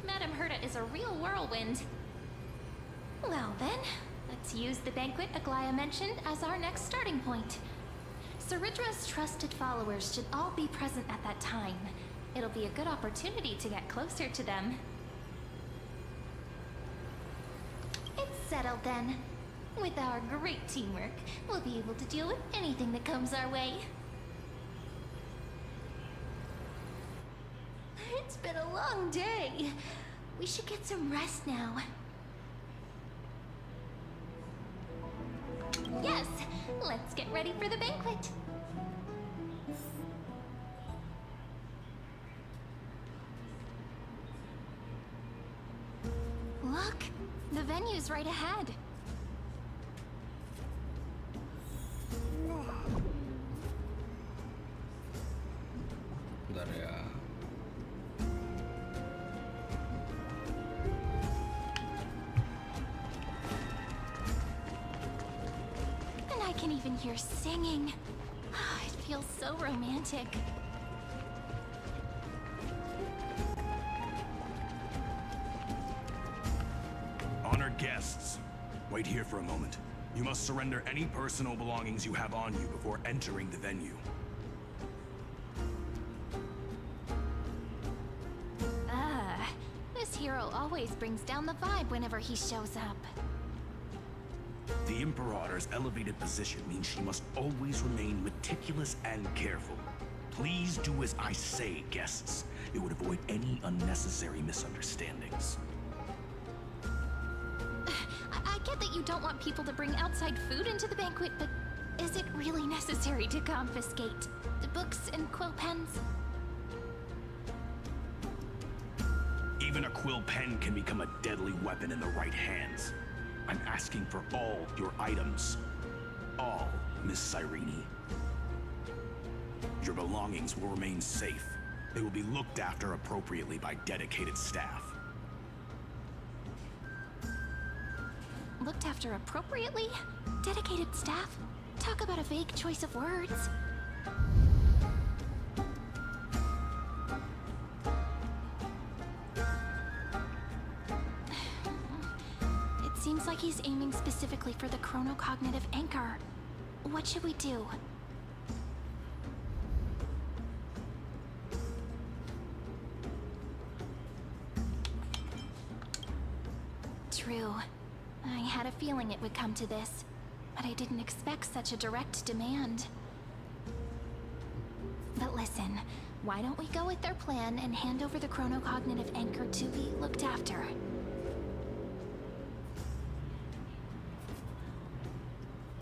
Madame Herta is a real whirlwind. Well then, let's use the banquet Aglaia mentioned as our next starting point. Ceridra's trusted followers should all be present at that time. It'll be a good opportunity to get closer to them. It's settled then. With our great teamwork, we'll be able to deal with anything that comes our way. It's been a long day. We should get some rest now. Yes, let's get ready for the banquet. Look, the venue's right ahead. Bentar ya. And I can even hear singing. It feels so romantic. Honored guests, wait here for a moment. You must surrender any personal belongings you have on you before entering the venue. hero always brings down the vibe whenever he shows up. The Imperator's elevated position means she must always remain meticulous and careful. Please do as I say, guests. It would avoid any unnecessary misunderstandings. I get that you don't want people to bring outside food into the banquet, but is it really necessary to confiscate the books and quill pens? Even a quill pen can become a deadly weapon in the right hands. I'm asking for all your items. All, Miss Cyrene. Your belongings will remain safe. They will be looked after appropriately by dedicated staff. Looked after appropriately? Dedicated staff? Talk about a vague choice of words. It seems like he's aiming specifically for the chronocognitive anchor. What should we do? True. I had a feeling it would come to this, but I didn't expect such a direct demand. But listen, why don't we go with their plan and hand over the chronocognitive anchor to be looked after?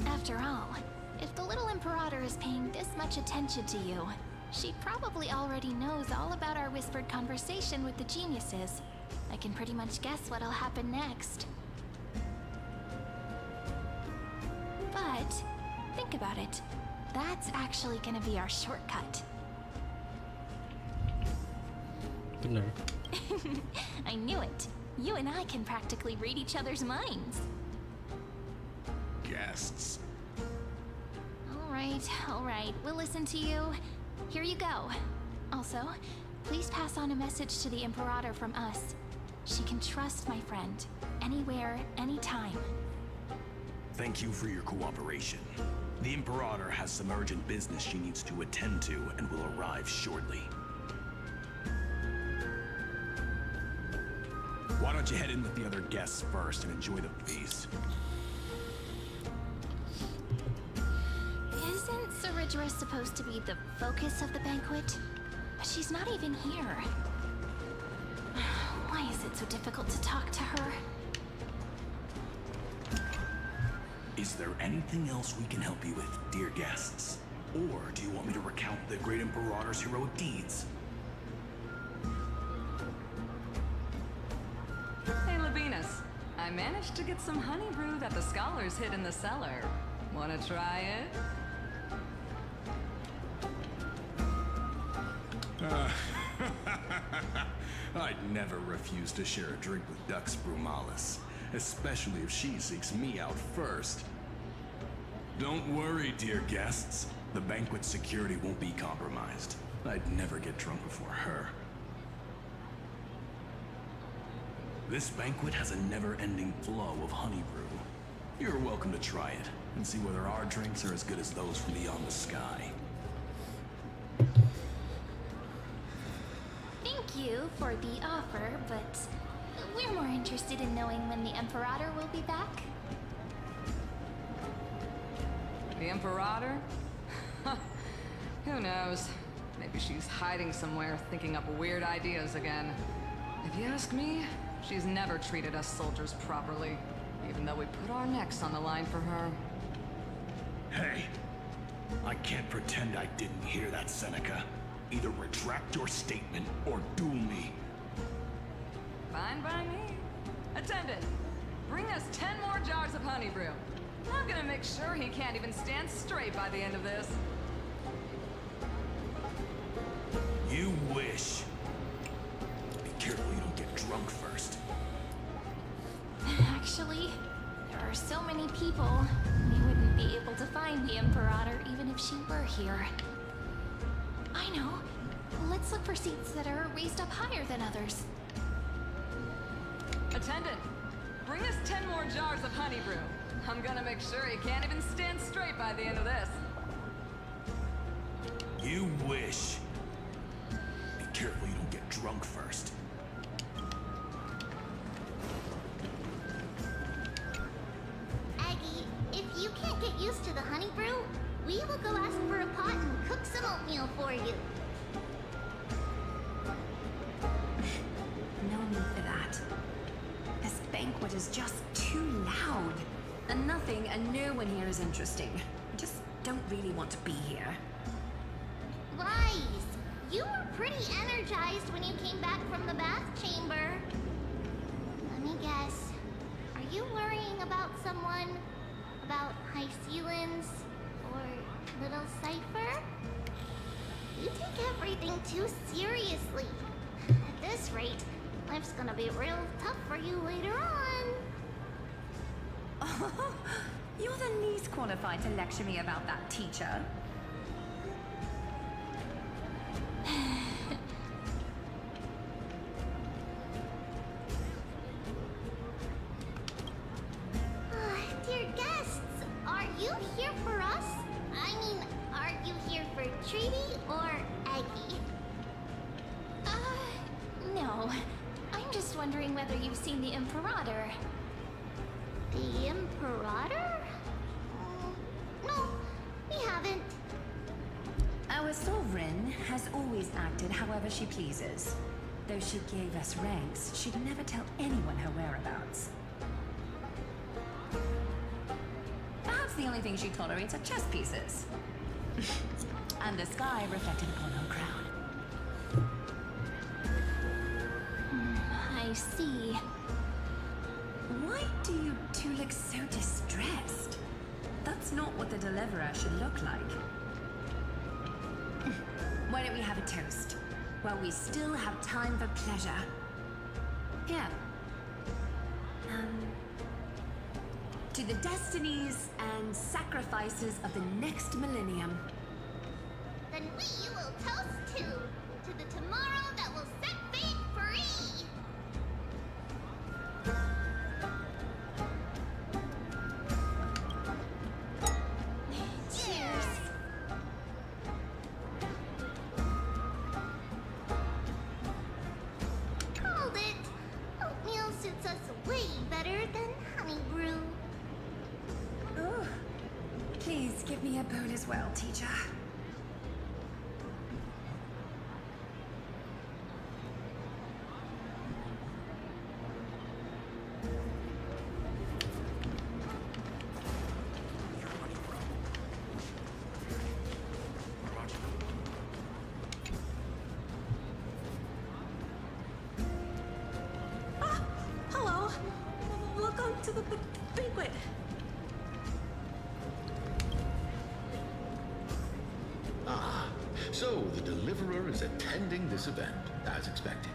After all, if the little Imperator is paying this much attention to you, she probably already knows all about our whispered conversation with the geniuses. I can pretty much guess what'll happen next. But, think about it. That's actually gonna be our shortcut. Bener. I knew it. You and I can practically read each other's minds. Guests. All right, we'll listen to you. Here you go. Also, please pass on a message to the Imperator from us. She can trust my friend, anywhere, anytime. Thank you for your cooperation. The Imperator has some urgent business she needs to attend to and will arrive shortly. Why don't you head in with the other guests first and enjoy the feast? Isn't Saweria supposed to be the focus of the banquet? But she's not even here. Why is it so difficult to talk to her? Is there anything else we can help you with, dear guests? Or do you want me to recount the great Imperator's heroic deeds? Hey, Labinas. I managed to get some honey brew that the scholars hid in the cellar. Wanna try it? I'd never refuse to share a drink with Dux Brumalis, especially if she seeks me out first. Don't worry, dear guests. The banquet security won't be compromised. I'd never get drunk before her. This banquet has a never-ending flow of honey brew. You're welcome to try it and see whether our drinks are as good as those from beyond the sky. Thank you for the offer, but we're more interested in knowing when the Imperator will be back. The Imperator? Who knows? Maybe she's hiding somewhere, thinking up weird ideas again. If you ask me, she's never treated us soldiers properly, even though we put our necks on the line for her. Hey, I can't pretend I didn't hear that, Seneca. Either retract your statement or duel me. Fine by me. Attendant, bring us 10 more jars of honey brew. I'm gonna make sure he can't even stand straight by the end of this. You wish. Be careful you don't get drunk first. Actually, there are so many people, we wouldn't be able to find the Imperator even if she were here. I know. Let's look for seats that are raised up higher than others. Attendant, bring us 10 more jars of honey brew. I'm gonna make sure he can't even stand straight by the end of this. You wish. Be careful you don't get drunk first. used to the honey brew, we will go ask for a pot and cook some oatmeal for you. No need for that. This banquet is just too loud. And nothing and no one here is interesting. I just don't really want to be here. Wise, you were pretty energized when you came back from the bath chamber. Let me guess. Are you worrying about someone? About high ceilings? Or little Cypher? You take everything too seriously. At this rate, life's gonna be real tough for you later on. Oh, you're the least qualified to lecture me about that, teacher. Dear guests, are you here for us? I mean, are you here for Treaty or Aggie? No. I'm just wondering whether you've seen the Imperator. The Imperator? No, we haven't. Our sovereign has always acted however she pleases. Though she gave us ranks, she'd never tell anyone her whereabouts. Perhaps the only thing she tolerates are chess pieces. And the sky reflected upon her crown. I see. Why do you two look so distressed? That's not what the deliverer should look like. Why don't we have a toast? While we still have time for pleasure. Here. To the destinies and sacrifices of the next millennium. Then we will toast to the tomorrow that will set fate free. Cheers. Called it. Oatmeal suits us way better than honey brew. Oh, please give me a bowl as well, teacher. Hello. Welcome to the banquet. So the deliverer is attending this event, as expected.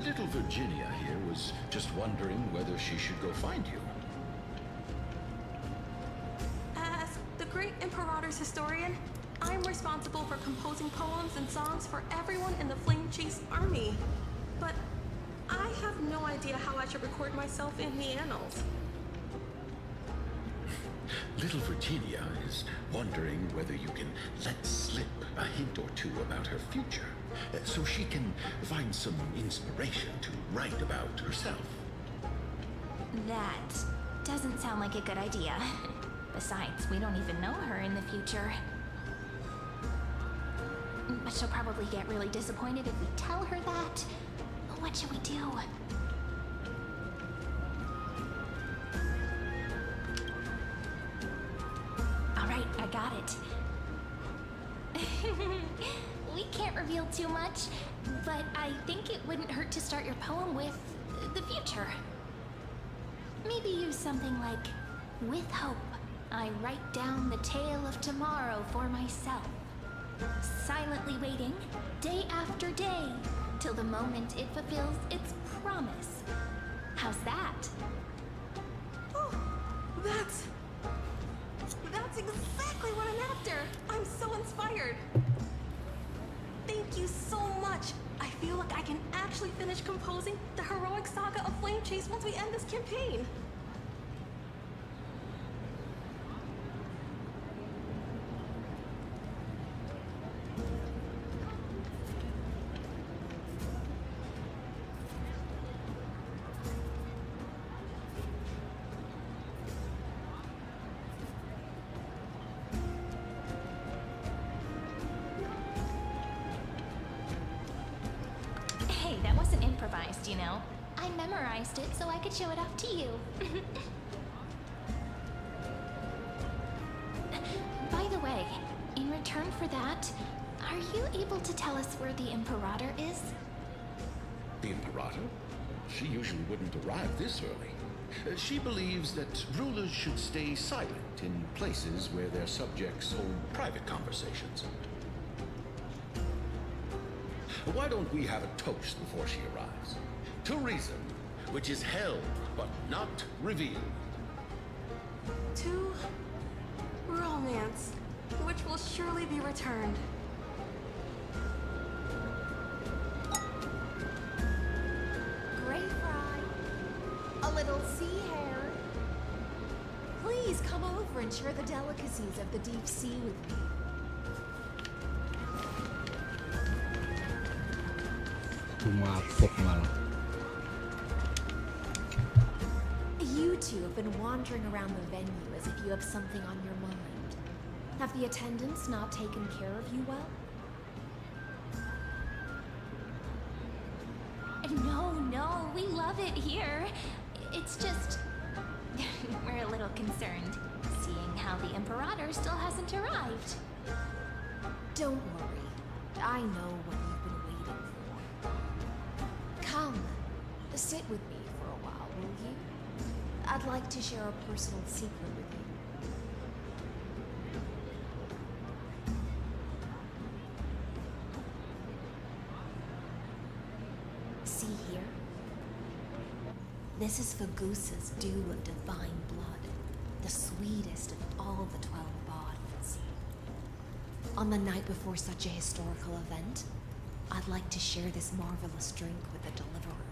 Little Virginia here was just wondering whether she should go find you. As the great Imperator's historian, I'm responsible for composing poems and songs for everyone in the Flame Chase army. But I have no idea how I should record myself in the annals. Little Virginia is wondering whether you can let slip a hint or two about her future, so she can find some inspiration to write about herself. That doesn't sound like a good idea. Besides, we don't even know her in the future. But she'll probably get really disappointed if we tell her that. What should we do? Alright, I got it. We can't reveal too much, but I think it wouldn't hurt to start your poem with the future. Maybe use something like, with hope, I write down the tale of tomorrow for myself. Silently waiting, day after day, till the moment it fulfills its promise. How's that? Oh, that's exactly what I'm after. I'm so inspired. Thank you so much. I feel like I can actually finish composing the heroic saga of Flame Chase once we end this campaign. Hey, that wasn't improvised, you know. I memorized it so I could show it off to you. By the way, in return for that, are you able to tell us where the Imperator is? The Imperator? She usually wouldn't arrive this early. She believes that rulers should stay silent in places where their subjects hold private conversations. Why don't we have a toast before she arrives? To reason, which is held but not revealed. To romance, which will surely be returned. Gray fry. A little sea hare. Please come over and share the delicacies of the deep sea with me. Mabuk malah. You two have been wandering around the venue as if you have something on your mind. Have the attendants not taken care of you well? No, we love it here. It's just... we're a little concerned, seeing how the Imperator still hasn't arrived. Don't worry. I know what you've been waiting for. Come, sit with me for a while, will you? I'd like to share a personal secret with you. See here? This is Fagusa's dew of divine blood, the sweetest of all the 12 bonds. On the night before such a historical event, I'd like to share this marvelous drink with the deliverer.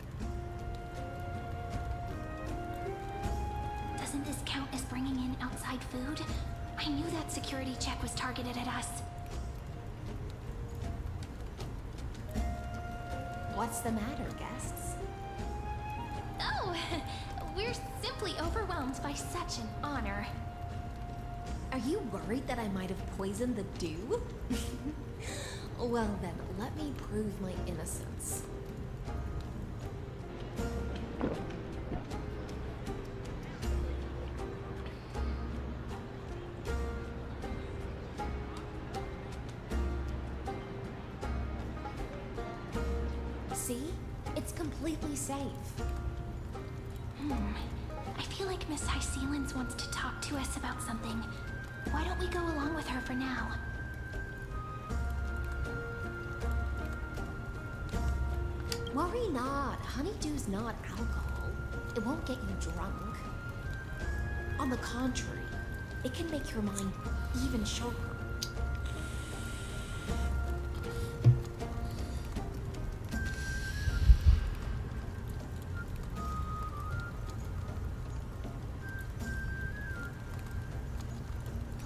Doesn't this count as bringing in outside food? I knew that security check was targeted at us. What's the matter, guests? Oh, we're simply overwhelmed by such an honor. Are you worried that I might have poisoned the dew? Well then, let me prove my innocence. See? It's completely safe. I feel like Miss High Sealins wants to talk to us about something. Why don't we go along with her for now? Worry not. Honeydew's not alcohol. It won't get you drunk. On the contrary, it can make your mind even sharper.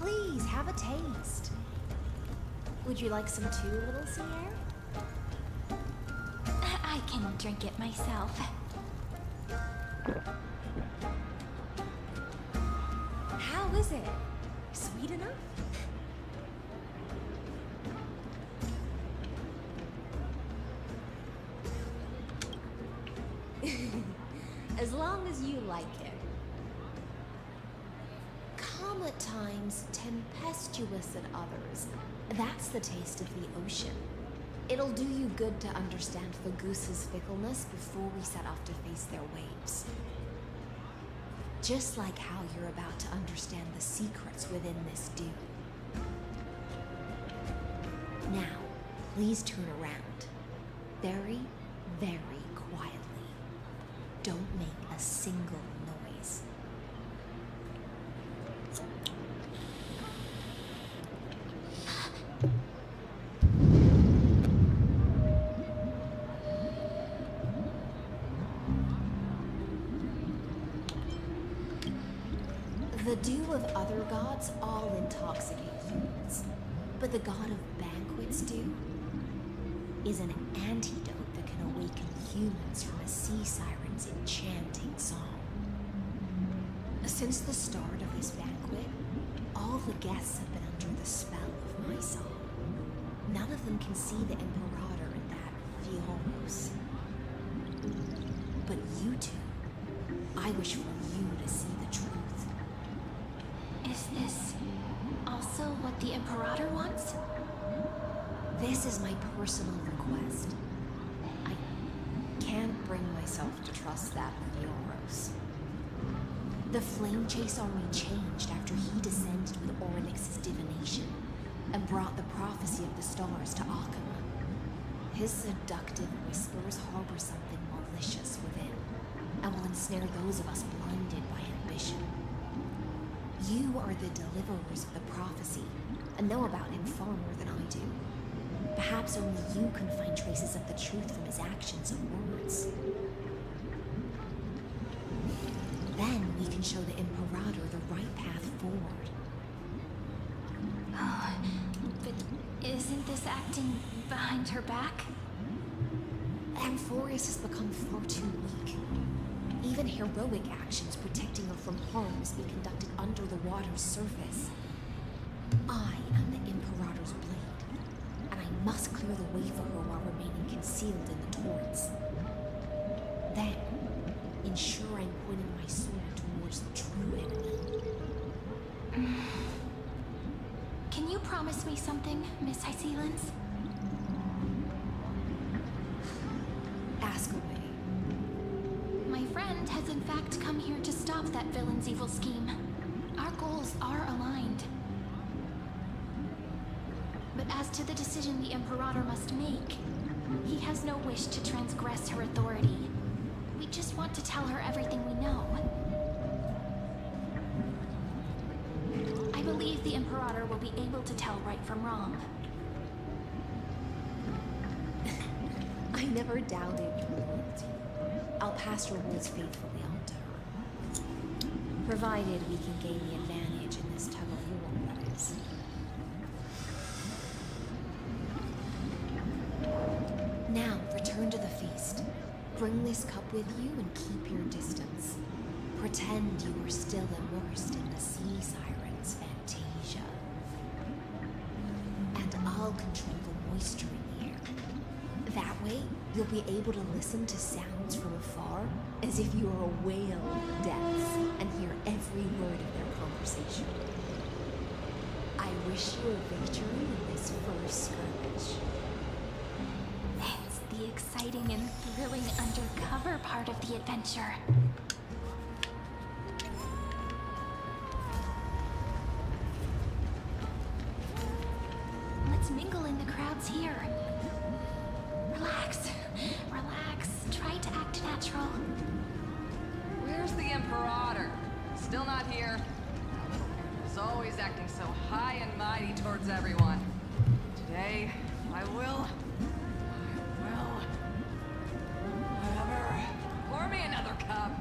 Please, have a taste. Would you like some too, little sea air? I can drink it myself. How is it? Sweet enough? As long as you like it. Calm at times, tempestuous at others. That's the taste of the ocean. It'll do you good to understand Fagusa's fickleness before we set off to face their waves. Just like how you're about to understand the secrets within this dew. Now, please turn around. Very, very quietly. Don't make a single noise. The dew of other gods all intoxicate humans, but the god of banquets dew is an antidote that can awaken humans from a sea siren's enchanting song. Since the start of this banquet, all the guests have been under the spell of my song. None of them can see the Imperator in that Fiomos. wish for you to see the truth. Is this also what the Imperator wants? This is my personal request. I can't bring myself to trust that with Yoros. The Flame Chase Army changed after he descended with Oryx's divination and brought the prophecy of the stars to Akama. His seductive whispers harbor something malicious within, and will ensnare those of us blinded by ambition. You are the deliverers of the prophecy, and know about him far more than I do. Perhaps only you can find traces of the truth from his actions and words. Then we can show the Imperator the right path forward. Oh, but isn't this acting behind her back? Amphorius has become far too weak. Even heroic actions protecting her from harm must be conducted under the water's surface. I am the Imperator's blade, and I must clear the way for her while remaining concealed in the torrents. Then, ensure I'm pointing my sword towards the true enemy. Can you promise me something, Miss Hycelens? Ask away. My friend has in fact come here to stop that villain's evil scheme. Our goals are aligned. But as to the decision the Imperator must make, he has no wish to transgress her authority. We just want to tell her everything we know. I believe the Imperator will be able to tell right from wrong. I never doubted your loyalty. I'll pass your words faithfully on to her. Provided we can gain the advantage in this tug of war, that is. Now, return to the feast. Bring this cup with you and keep your distance. Pretend you are still immersed in the sea siren's fantasia. And I'll control the moisture in the air. That way, you'll be able to listen to sounds from afar as if you are a whale in the depths and hear every word of their conversation. I wish you a victory in this first skirmish. It's the exciting and thrilling undercover part of the adventure. Let's mingle in the crowds here. Relax. Relax. Try to act natural. Where's the Imperator? Still not here. He's always acting so high and mighty towards everyone. Today, I will. Whatever. Pour me another cup.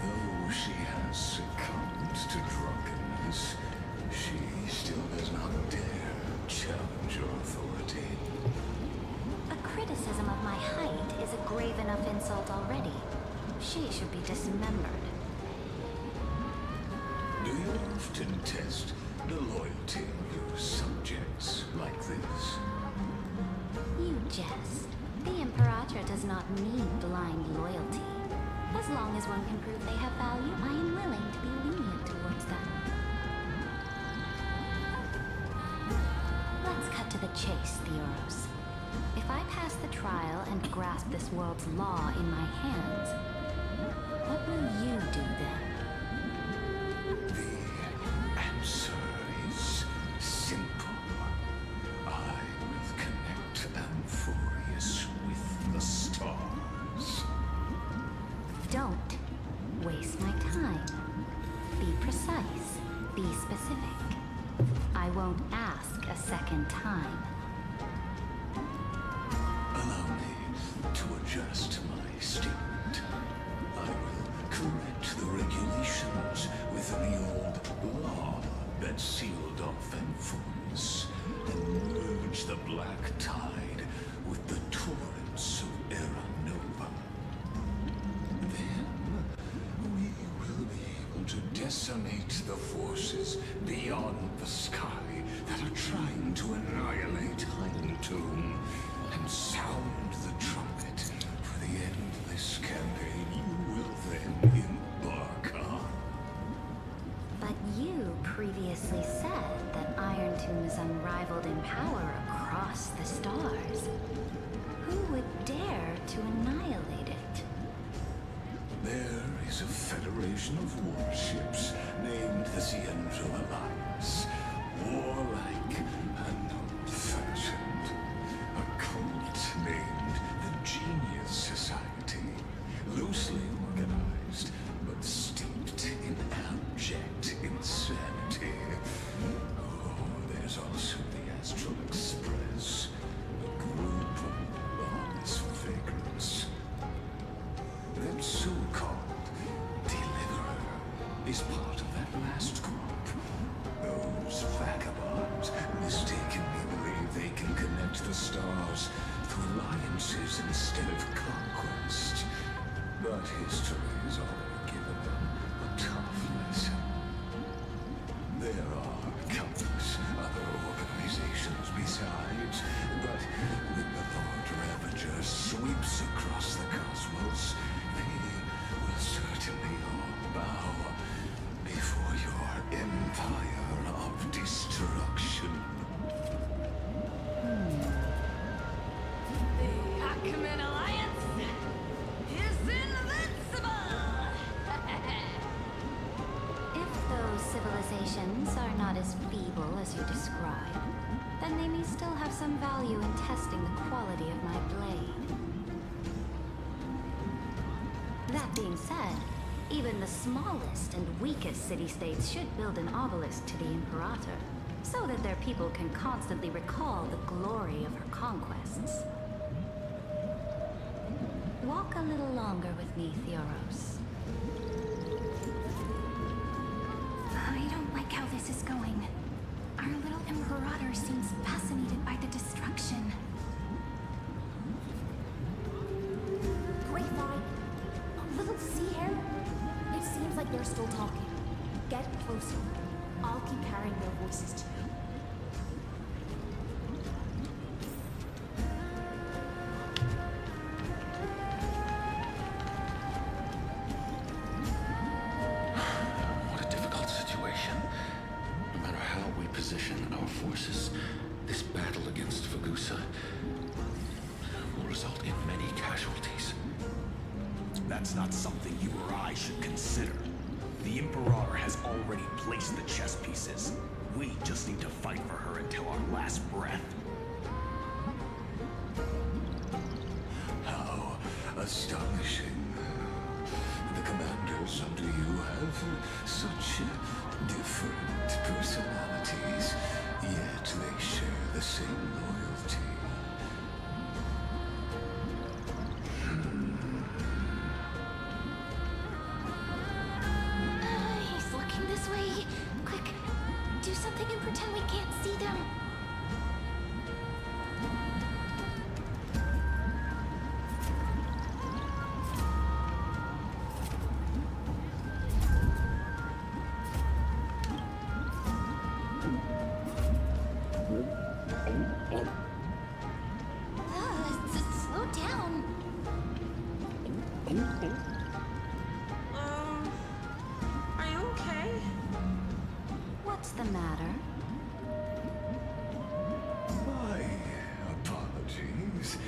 Though she has succumbed to drunkenness, she still does not dare challenge your authority. A criticism of my height is a grave enough insult already. She should be dismembered. Do you often test the loyalty of your subjects like this? You jest. The Imperator does not need blind loyalty. As long as one can prove they have value, I am willing to be lenient towards them. Let's cut to the chase, Theoros. If I pass the trial and grasp this world's law in my hands, what will you do then? The answer is simple. I will connect Amphorius with the stars. Don't waste my time. Be precise. Be specific. I won't ask a second time. Allow me to adjust my statement. I will correct the regulations within the old law that sealed off Amphorius and merge the black tide with the torrents of Era Nova. Then we will be able to decimate the forces beyond the sky that are trying to annihilate Tomb and sound the trumpet for the endless campaign you will then to annihilate it. There is a federation of warships named the Central Alliance. Warlike and old-fashioned. A cult named the Genius Society. Loosely organized, but steeped in abject insanity. Oh, there's also the Astral Express. A group of honest vagrants. That so-called deliverer is part of that last group. Those vagabonds mistakenly believe they can connect the stars through alliances instead of conquest. But history has already given them a tough lesson. There are countless other organizations besides, but when the Lord Ravager sweeps across the cosmos, they will certainly all bow before your empire of destruction. The Ackman Alliance is invincible! If those civilizations are not as feeble as you describe, then they may still have some value in testing the quality of my blade. That being said, even the smallest and weakest city-states should build an obelisk to the Imperator, so that their people can constantly recall the glory of her conquests. Walk a little longer with me, Theoros. I don't like how this is going. Our little Imperator seems fascinated by the destruction. Grapevine, little sea hare. It seems like they're still talking. Get closer. I'll keep carrying their voices to you. What a difficult situation. No matter how we position our forces, this battle against Fagusa will result in many casualties. That's not something you or I should consider. The Imperator has already placed the chess pieces. We just need to fight for her until our last breath. How astonishing. The commanders under you have such different personalities, yet they share the same loyalty. He's looking this way. Quick, do something and pretend we can't see them. Slow down. Are you okay? What's the matter? My apologies.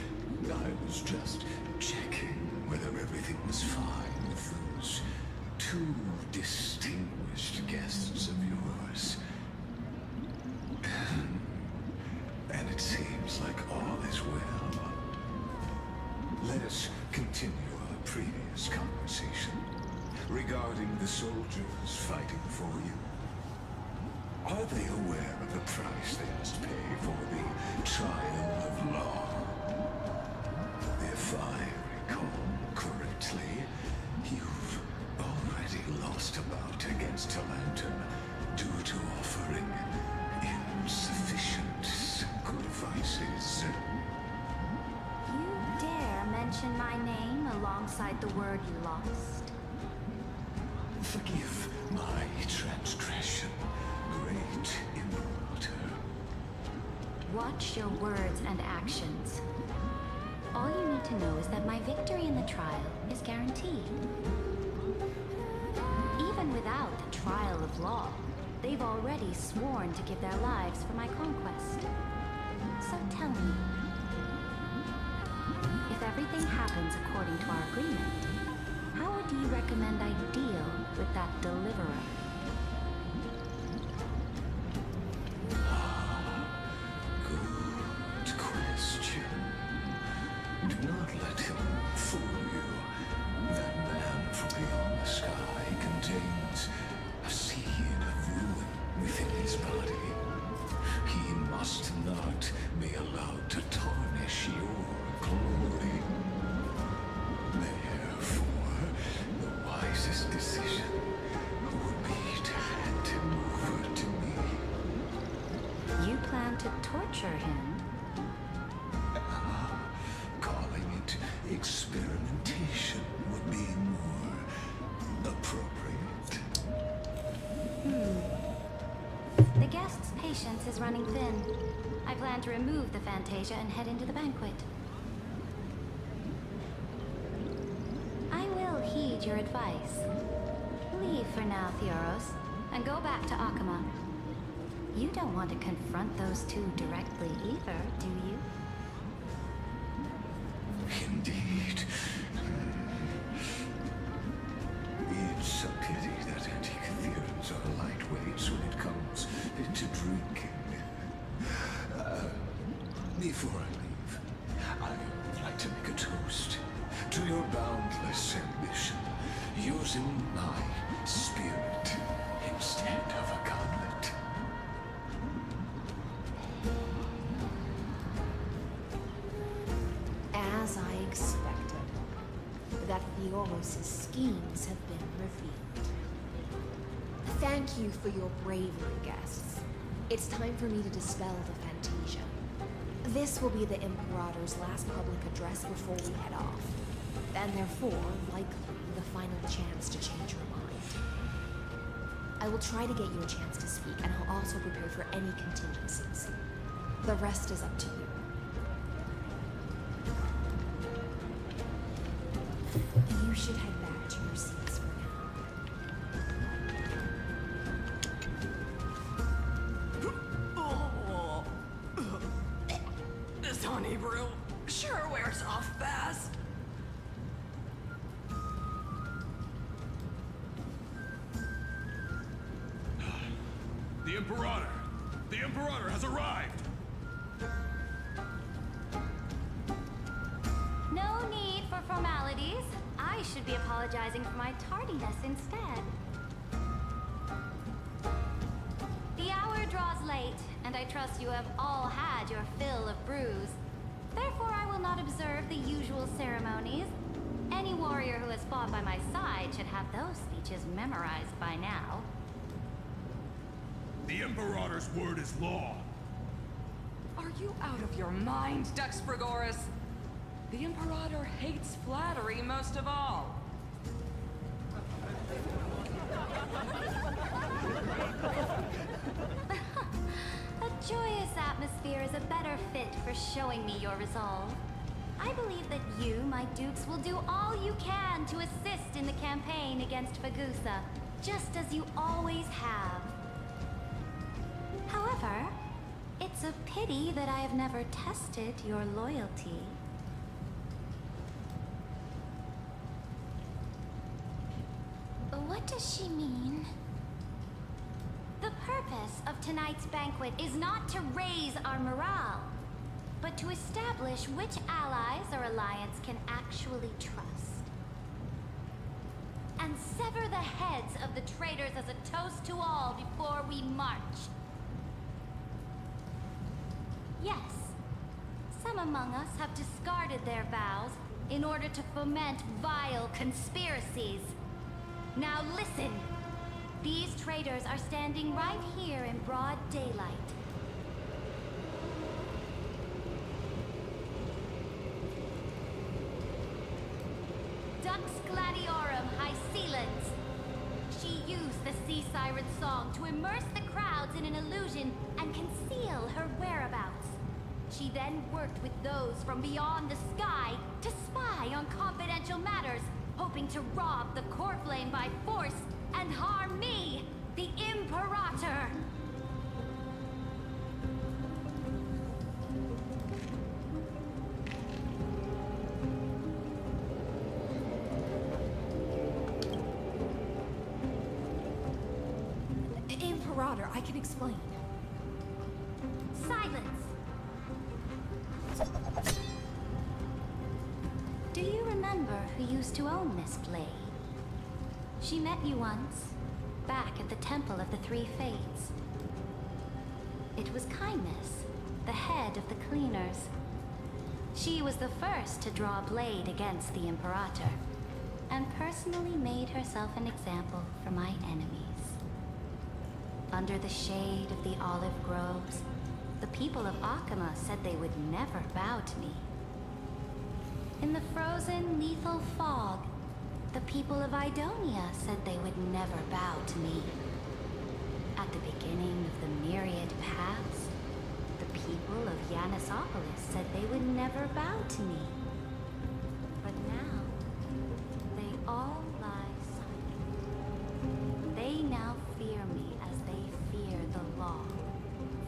I was just checking whether everything was fine with those two distinguished guests of yours. And it seems like all is well. Let us continue our previous conversation regarding the soldiers fighting for you. Are they aware of the price they must pay for the trial of law? If I recall correctly, you've already lost a bout against Lantern due to offering insufficient sacrifices. You dare mention my name alongside the word lost? Forgive my transgression, great Imperator. Watch your words and actions. All you need to know is that my victory in the trial is guaranteed. Even without the trial of law, they've already sworn to give their lives for my conquest. So tell me, if everything everything happens according to our agreement, how would you recommend I deal with that deliverer? Good question. Do not let him fool you. That man from beyond the sky contains a seed of ruin within his body. He must not be allowed to tarnish your glory. Therefore, the wisest decision would be to hand him over to me. You plan to torture him? Calling it experimentation would be more appropriate. The guest's patience is running thin. I plan to remove the Fantasia and head into the banquet. I will heed your advice. Leave for now, Theoros, and go back to Akama. You don't want to confront those two directly either, do you? Indeed. It's a pity that anti-Catherians are lightweights when it comes to drinking. Before I leave, I'd like to make a toast to your boundless ambition, using my spirit instead of a goblet. As I expected, that Theoros' schemes have been revealed. Thank you for your bravery, guests. It's time for me to dispel the Fantasia. This will be the Imperator's last public address before we head off, and therefore, likely, the final chance to change your mind. I will try to get you a chance to speak, and I'll also prepare for any contingencies. The rest is up to you. You should head back to your seats for Oh. This honey brew sure wears off fast. The Imperator! The Imperator has arrived! No need for formalities. I should be apologizing for my tardiness instead. The hour draws late, and I trust you have all had your fill of brews. Therefore, I will not observe the usual ceremonies. Any warrior who has fought by my side should have those speeches memorized by now. The Imperator's word is law. Are you out of your mind, Dux Frigoris? The Imperator hates flattery most of all. A joyous atmosphere is a better fit for showing me your resolve. I believe that you, my dukes, will do all you can to assist in the campaign against Fagusa, just as you always have. However, it's a pity that I have never tested your loyalty. What does she mean? The purpose of tonight's banquet is not to raise our morale, but to establish which allies our alliance can actually trust. And sever the heads of the traitors as a toast to all before we march. Yes, some among us have discarded their vows in order to foment vile conspiracies. Now listen! These traitors are standing right here in broad daylight. Dux Gladiorum Hycelans. She used the Sea Siren song to immerse the crowds in an illusion and conceal her whereabouts. She then worked with those from beyond the sky to spy on confidential matters, hoping to rob the core flame by force and harm me, the Imperator. Imperator, I can explain. Silence! Do you remember who used to own this blade? She met you once, back at the Temple of the Three Fates. It was Kindness, the head of the cleaners. She was the first to draw a blade against the Imperator, and personally made herself an example for my enemies. Under the shade of the olive groves, the people of Akama said they would never bow to me. In the frozen, lethal fog, the people of Idonia said they would never bow to me. At the beginning of the myriad paths, the people of Yanisopolis said they would never bow to me. But now, they all lie silent. They now fear me as they fear the law.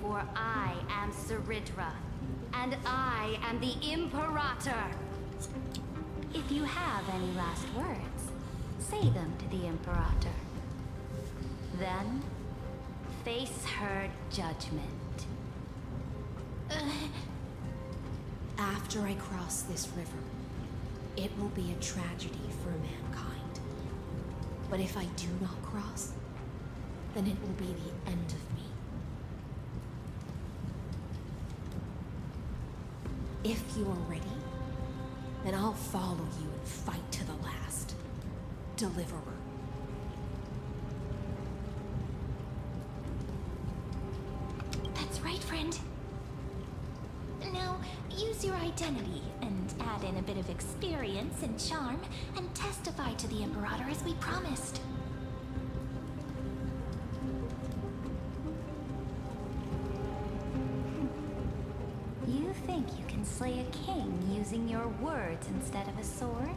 For I am Saweria, and I am the Imperator. If you have any last words, say them to the Imperator. Then, face her judgment. After I cross this river, it will be a tragedy for mankind. But if I do not cross, then it will be the end of me. If you are ready, then I'll follow you and fight to the last. Deliverer. That's right, friend. Now, use your identity and add in a bit of experience and charm and testify to the Imperator as we promised. You think you can slay a king using your words instead of a sword?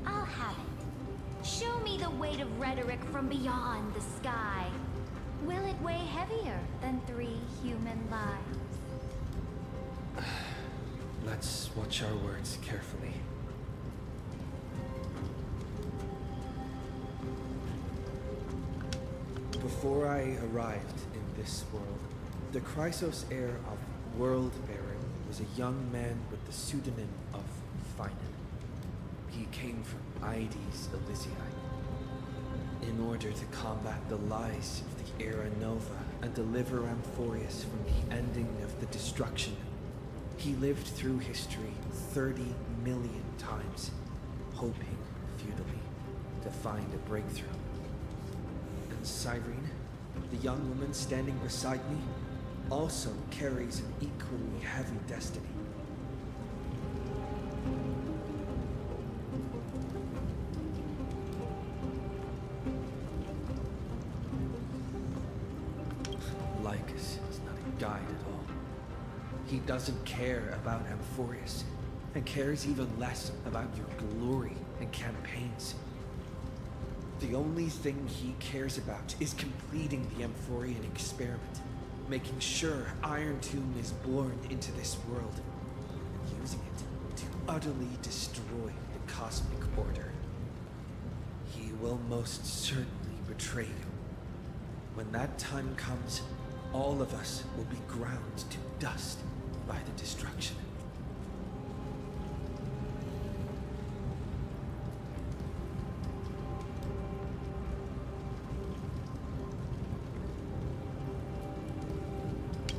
I'll have it. Show me the weight of rhetoric from beyond the sky. Will it weigh heavier than 3 human lives? Let's watch our words carefully. Before I arrived in this world, the Chrysos heir of world-bearing was a young man with the pseudonym of Finan. He came from Ides Elysiae. In order to combat the lies of the Era Nova and deliver Amphorius from the ending of the destruction, he lived through history 30 million times, hoping futilely to find a breakthrough. And Cyrene, the young woman standing beside me, also carries an equally heavy destiny. Lycus is not a guide at all. He doesn't care about Amphorius, and cares even less about your glory and campaigns. The only thing he cares about is completing the Amphorian experiment, making sure Iron Tomb is born into this world, and using it to utterly destroy the cosmic order. He will most certainly betray you. When that time comes, all of us will be ground to dust by the destruction.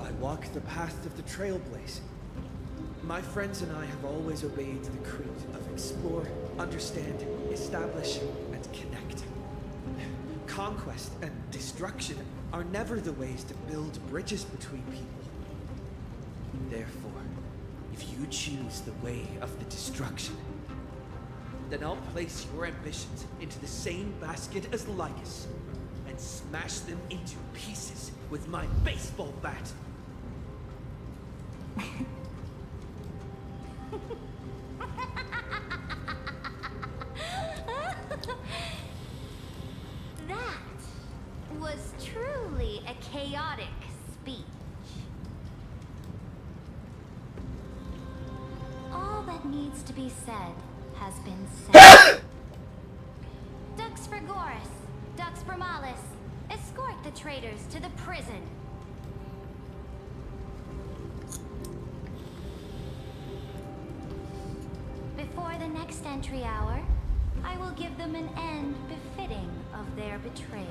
I walk the path of the Trailblaze. My friends and I have always obeyed the creed of explore, understand, establish, and connect. Conquest and destruction are never the ways to build bridges between people. Therefore, if you choose the way of the destruction, then I'll place your ambitions into the same basket as Lycus and smash them into pieces with my baseball bat. That was truly a chaotic speech. All that needs to be said has been said. Dux Frigoris, Dux Primalis, Escort the traitors to the prison. Before the next entry hour, I will give them an end befitting of their betrayal.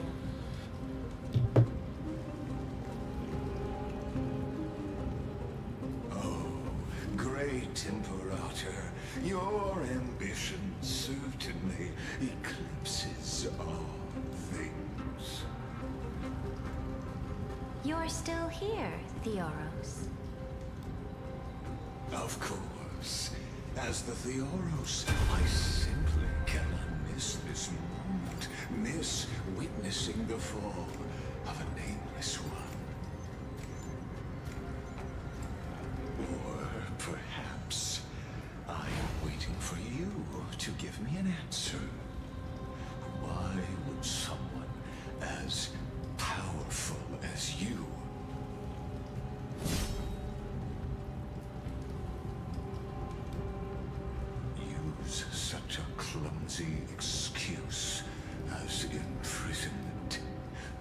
Great Imperator, your ambition certainly eclipses all things. You're still here, Theoros. Of course. As the Theoros, I simply cannot miss this moment, miss witnessing the fall of a nameless one. Or perhaps I am waiting for you to give me an answer. Why would someone as powerful as you use such a clumsy excuse as imprisonment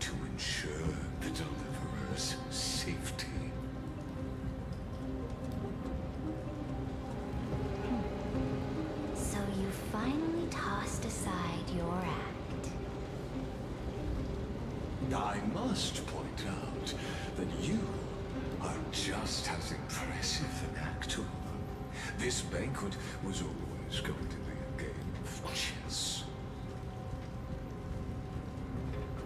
to ensure the deliverer's safety? So you finally tossed aside your act. I must point out that you are just as impressive an actor. This banquet was always going to be a game of chess,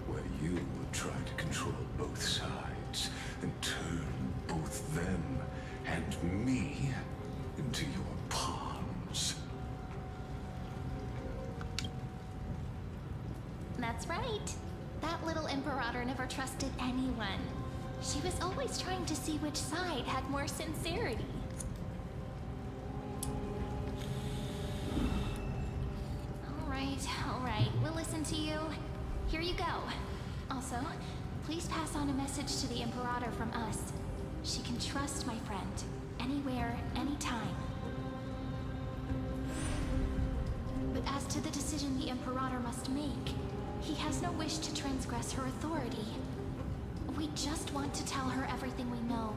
where you would try to control both sides and turn both them and me into your pawns. That's right. That little Imperator never trusted anyone. She was always trying to see which side had more sincerity. All right, we'll listen to you. Here you go. Also, please pass on a message to the Imperator from us. She can trust my friend, anywhere, anytime. But as to the decision the Imperator must make, he has no wish to transgress her authority. We just want to tell her everything we know.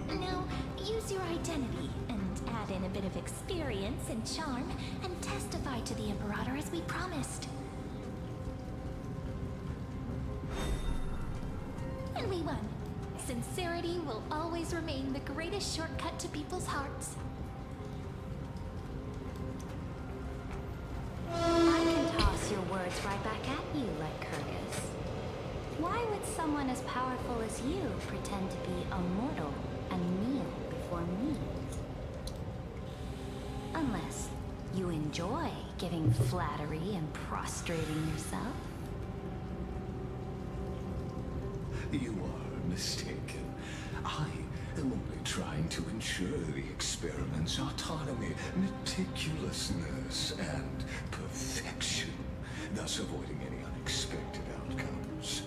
Now, use your identity and add in a bit of experience and charm and testify to the Imperator as we promised. And we won. Sincerity will always remain the greatest shortcut to people's hearts. I can toss your words right back at you like Kyrgyz. Why would someone as powerful as you pretend to be a mortal and kneel before me? Unless you enjoy giving flattery and prostrating yourself. You are mistaken. I am only trying to ensure the experiment's autonomy, meticulousness, and perfection, thus avoiding any unexpected outcomes.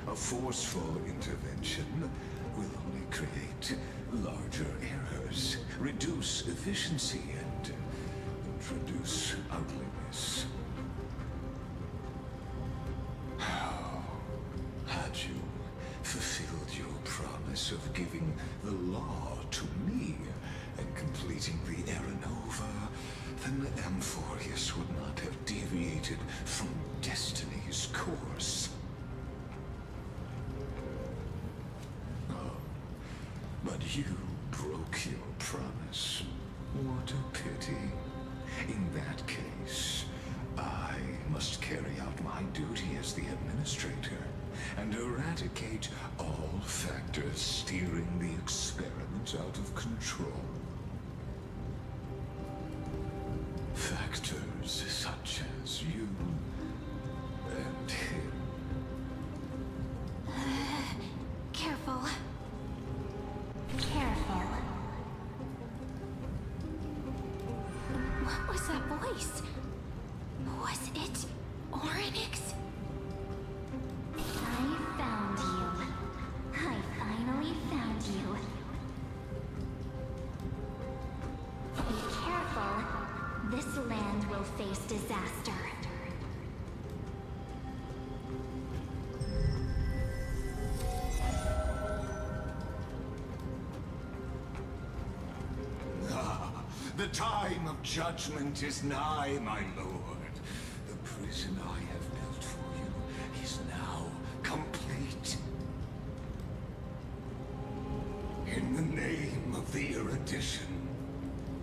A forceful intervention will only create larger errors, reduce efficiency, and introduce ugliness. How had you fulfilled your promise of giving the law to me and completing the Aranova, then Amphorius would not have deviated from destiny's course. Oh, but you broke your promise. What a pity. In that case, I must carry out my duty as the administrator and eradicate all factors steering the experiment out of control. Factors such as you and him. Careful. Careful. What was that voice? Was it Oryx? I found you. I finally found you. Be careful. This land will face disaster. The time of judgment is nigh, my lord. The prison I have built for you is now complete. In the name of the erudition,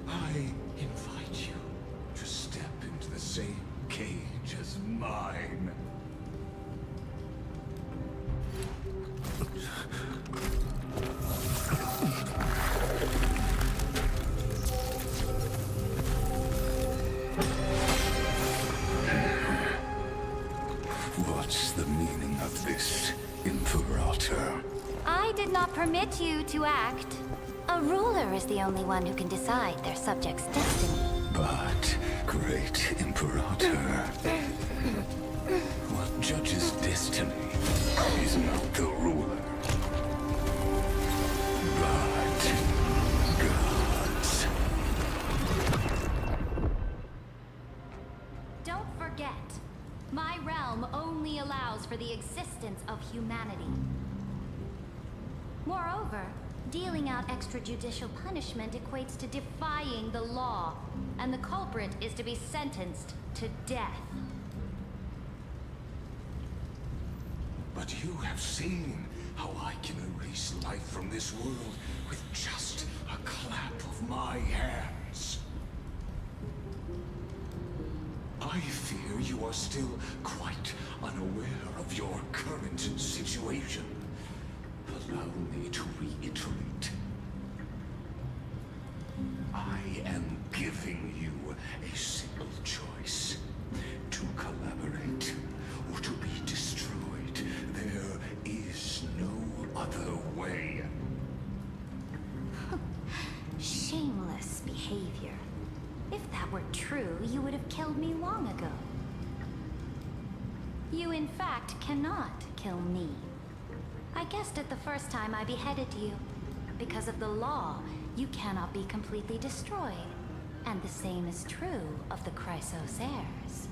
I invite you to step into the same cage as mine. What's the meaning of this, Imperator? I did not permit you to act. A ruler is the only one who can decide their subject's destiny. But, great Imperator, what judges destiny is not the ruler, but gods. Don't forget, my realm only allows for the existence of humanity. Moreover, dealing out extrajudicial punishment equates to defying the law, and the culprit is to be sentenced to death. But you have seen how I can erase life from this world with just a clap of my hands. I fear you are still quite unaware of your current situation. Allow me to reiterate. I am giving you a simple choice. To collaborate or to be destroyed. There is no other way. Shameless behavior. If that were true, you would have killed me long ago. You, in fact, cannot kill me. I guessed it the first time I beheaded you. Because of the law, you cannot be completely destroyed. And the same is true of the Chrysos heirs.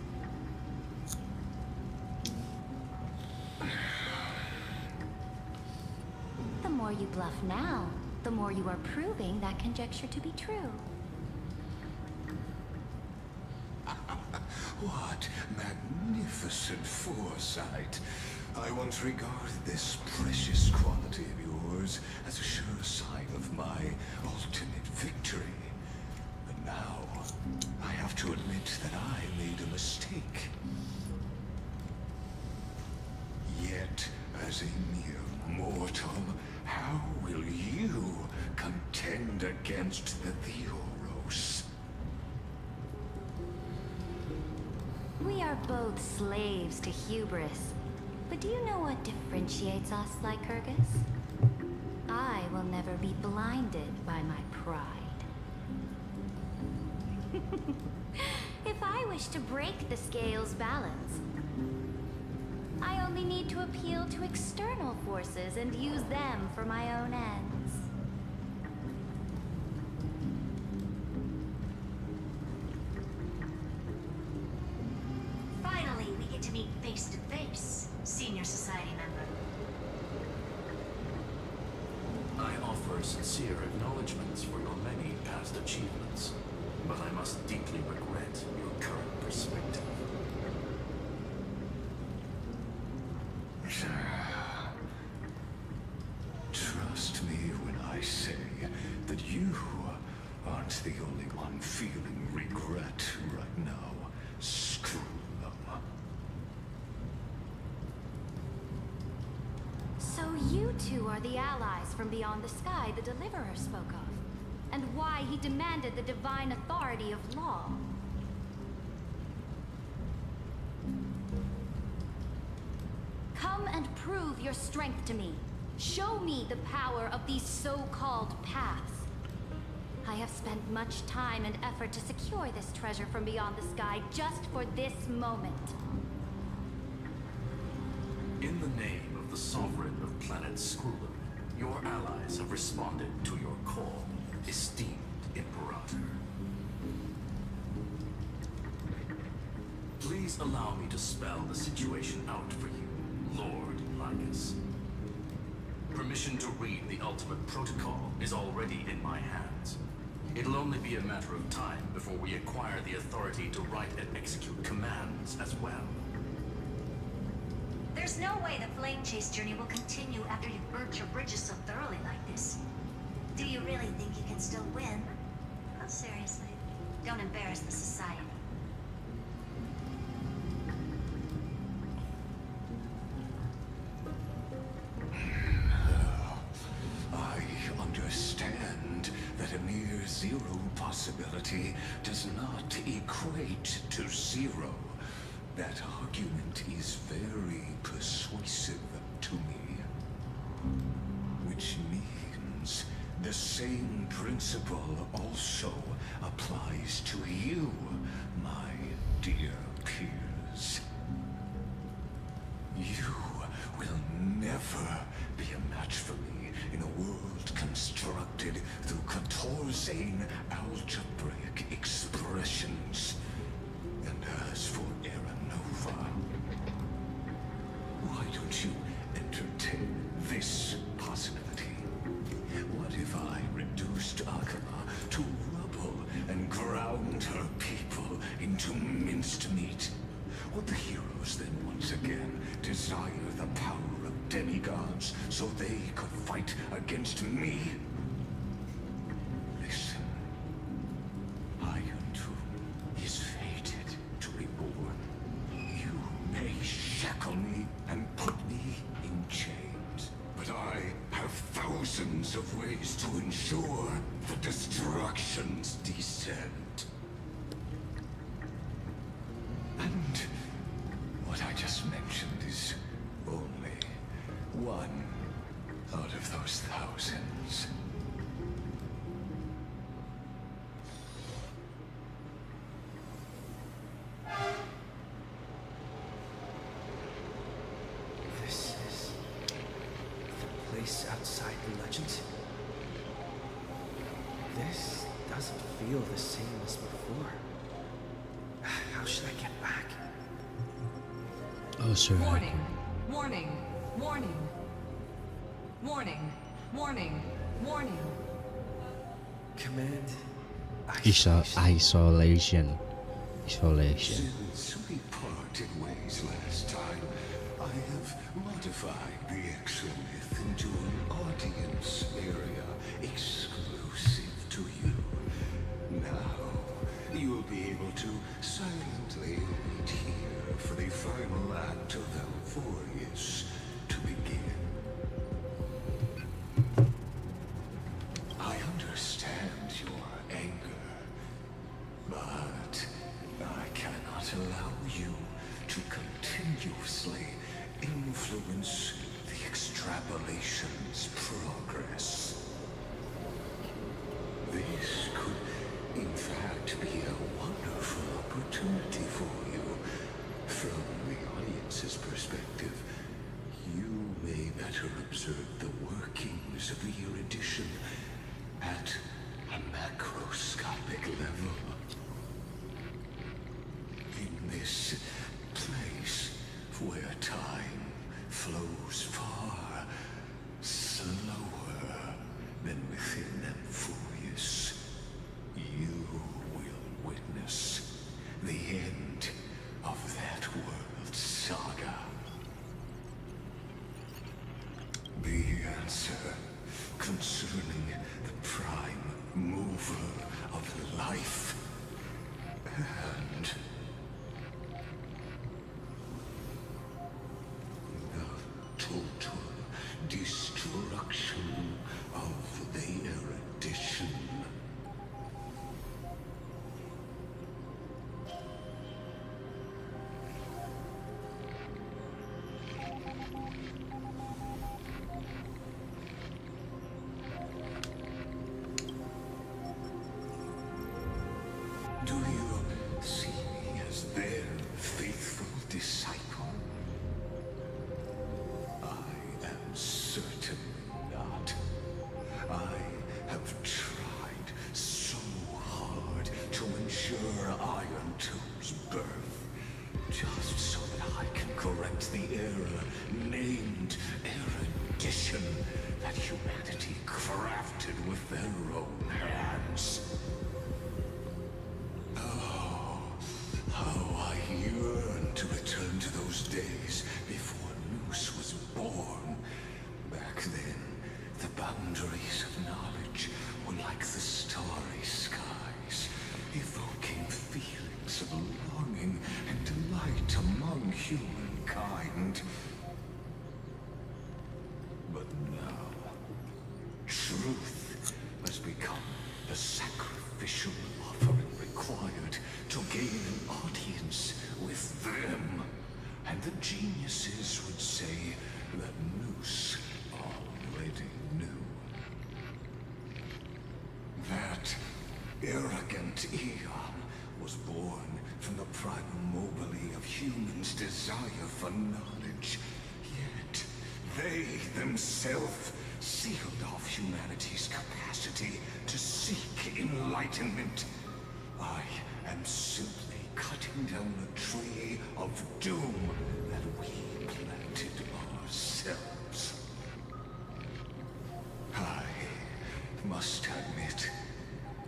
The more you bluff now, the more you are proving that conjecture to be true. What magnificent foresight. I once regarded this precious quality of yours as a sure sign of my ultimate victory. But now, I have to admit that I made a mistake. Yet, as a mere mortal, how will you contend against the Theoros? We are both slaves to hubris. But do you know what differentiates us, Lycurgus? I will never be blinded by my pride. If I wish to break the scale's balance, I only need to appeal to external forces and use them for my own ends. Finally, we get to meet face to face, Senior Society member. I offer sincere acknowledgments for your many past achievements, but I must deeply regret your current perspective. Trust me when I say that you aren't the only one feeling regret right now. Screw them. So you two are the allies from beyond the sky the Deliverer spoke of, and why he demanded the divine authority of law. Come and prove your strength to me. Show me the power of these so-called paths. I have spent much time and effort to secure this treasure from beyond the sky just for this moment. In the name of the Sovereign of Planet Skrulum, your allies have responded to your call, esteemed Imperator. Please allow me to spell the situation out for you, Lord Lycus. Permission to read the ultimate protocol is already in my hands. It'll only be a matter of time before we acquire the authority to write and execute commands as well. There's no way the flame chase journey will continue after you've burnt your bridges so thoroughly like this. Do you really think you can still win? Oh, seriously. Don't embarrass the society. I understand that a mere zero possibility does not equate to zero. That argument is very persuasive to me. Which means the same principle also applies to you, my dear peers. You will never be a match for me in a world constructed through Catorzane algebraic expressions. And as for Aranova, why don't you entertain this possibility? What if I reduced Akama to rubble and ground her people into minced meat? Would the heroes then once again desire the power of demigods so they could fight against me? Listen, Iron Tomb is fated to be born. You may shackle me and put me in chains, but I have thousands of ways to ensure the destruction's descent. And what I just mentioned is only one out of those thousands. This is the place outside the legends. This doesn't feel the same as before. How should I get back? Oh, sir. Warning, warning, warning. Warning, warning, warning. Command isolation. Since we parted ways last time, I have modified the Exolith into an audience area exclusive to you. Now, you'll be able to silently wait here for the final act of Alphorius to begin. I understand your anger, but I cannot allow you to continuously influence the extrapolation's progress. This could, in fact, be a wonderful opportunity for you. From the audience's perspective, you may better observe the workings of the erudition at a macroscopic level. In this place where time flows far slower than within Amphorius, you will witness the end of that world's saga. The answer concerning the prime mover of life and the total destruction of the erudition. their own hands. Oh, how I yearn to return to those days before Noose was born. Back then, the boundaries of knowledge were like the starry skies, evoking feelings of longing and delight among humankind. But now, truth has become the sacrificial offering required to gain an audience with them. And the geniuses would say that Noose already knew. That arrogant Eon was born from the primal mobile of humans' desire for knowledge. Yet, they themselves sealed off humanity's capacity to seek enlightenment. I am simply cutting down a tree of doom that we planted ourselves. I must admit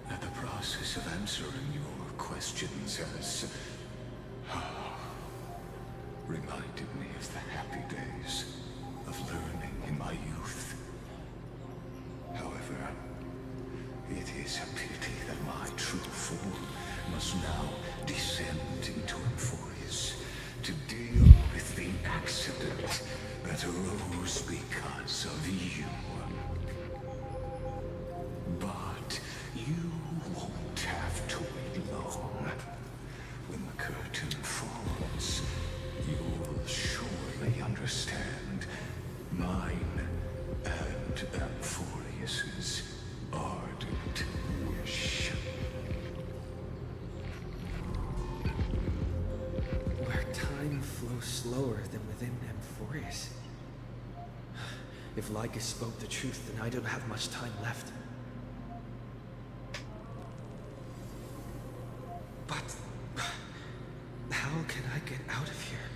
that the process of answering your questions has reminded me of the happy days of learning in my youth. However, it is a pity that my true form must now descend into Euphorius to deal with the accident that arose because of you. But you won't have to wait long. When the curtain falls, you'll surely understand mine and Euphorius's ardent wish. Where time flows slower than within Euphorius. If Lycus spoke the truth, then I don't have much time left. But how can I get out of here?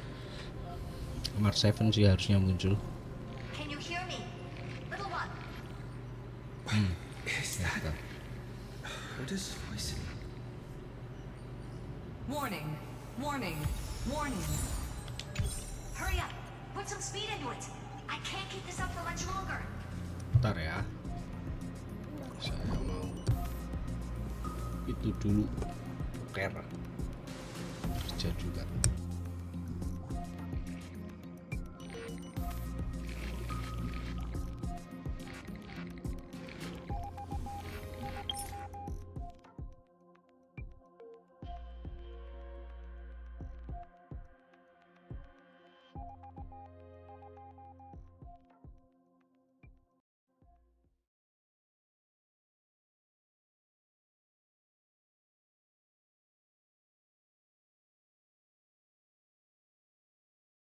Nomor 7 sih harusnya muncul. Can you hear me? Little one. Is that Herda's voice? Warning, warning, warning. Hurry up. Put some speed into it. I can't keep this up for much longer. Bentar ya. Saya mau itu dulu. Kerja juga.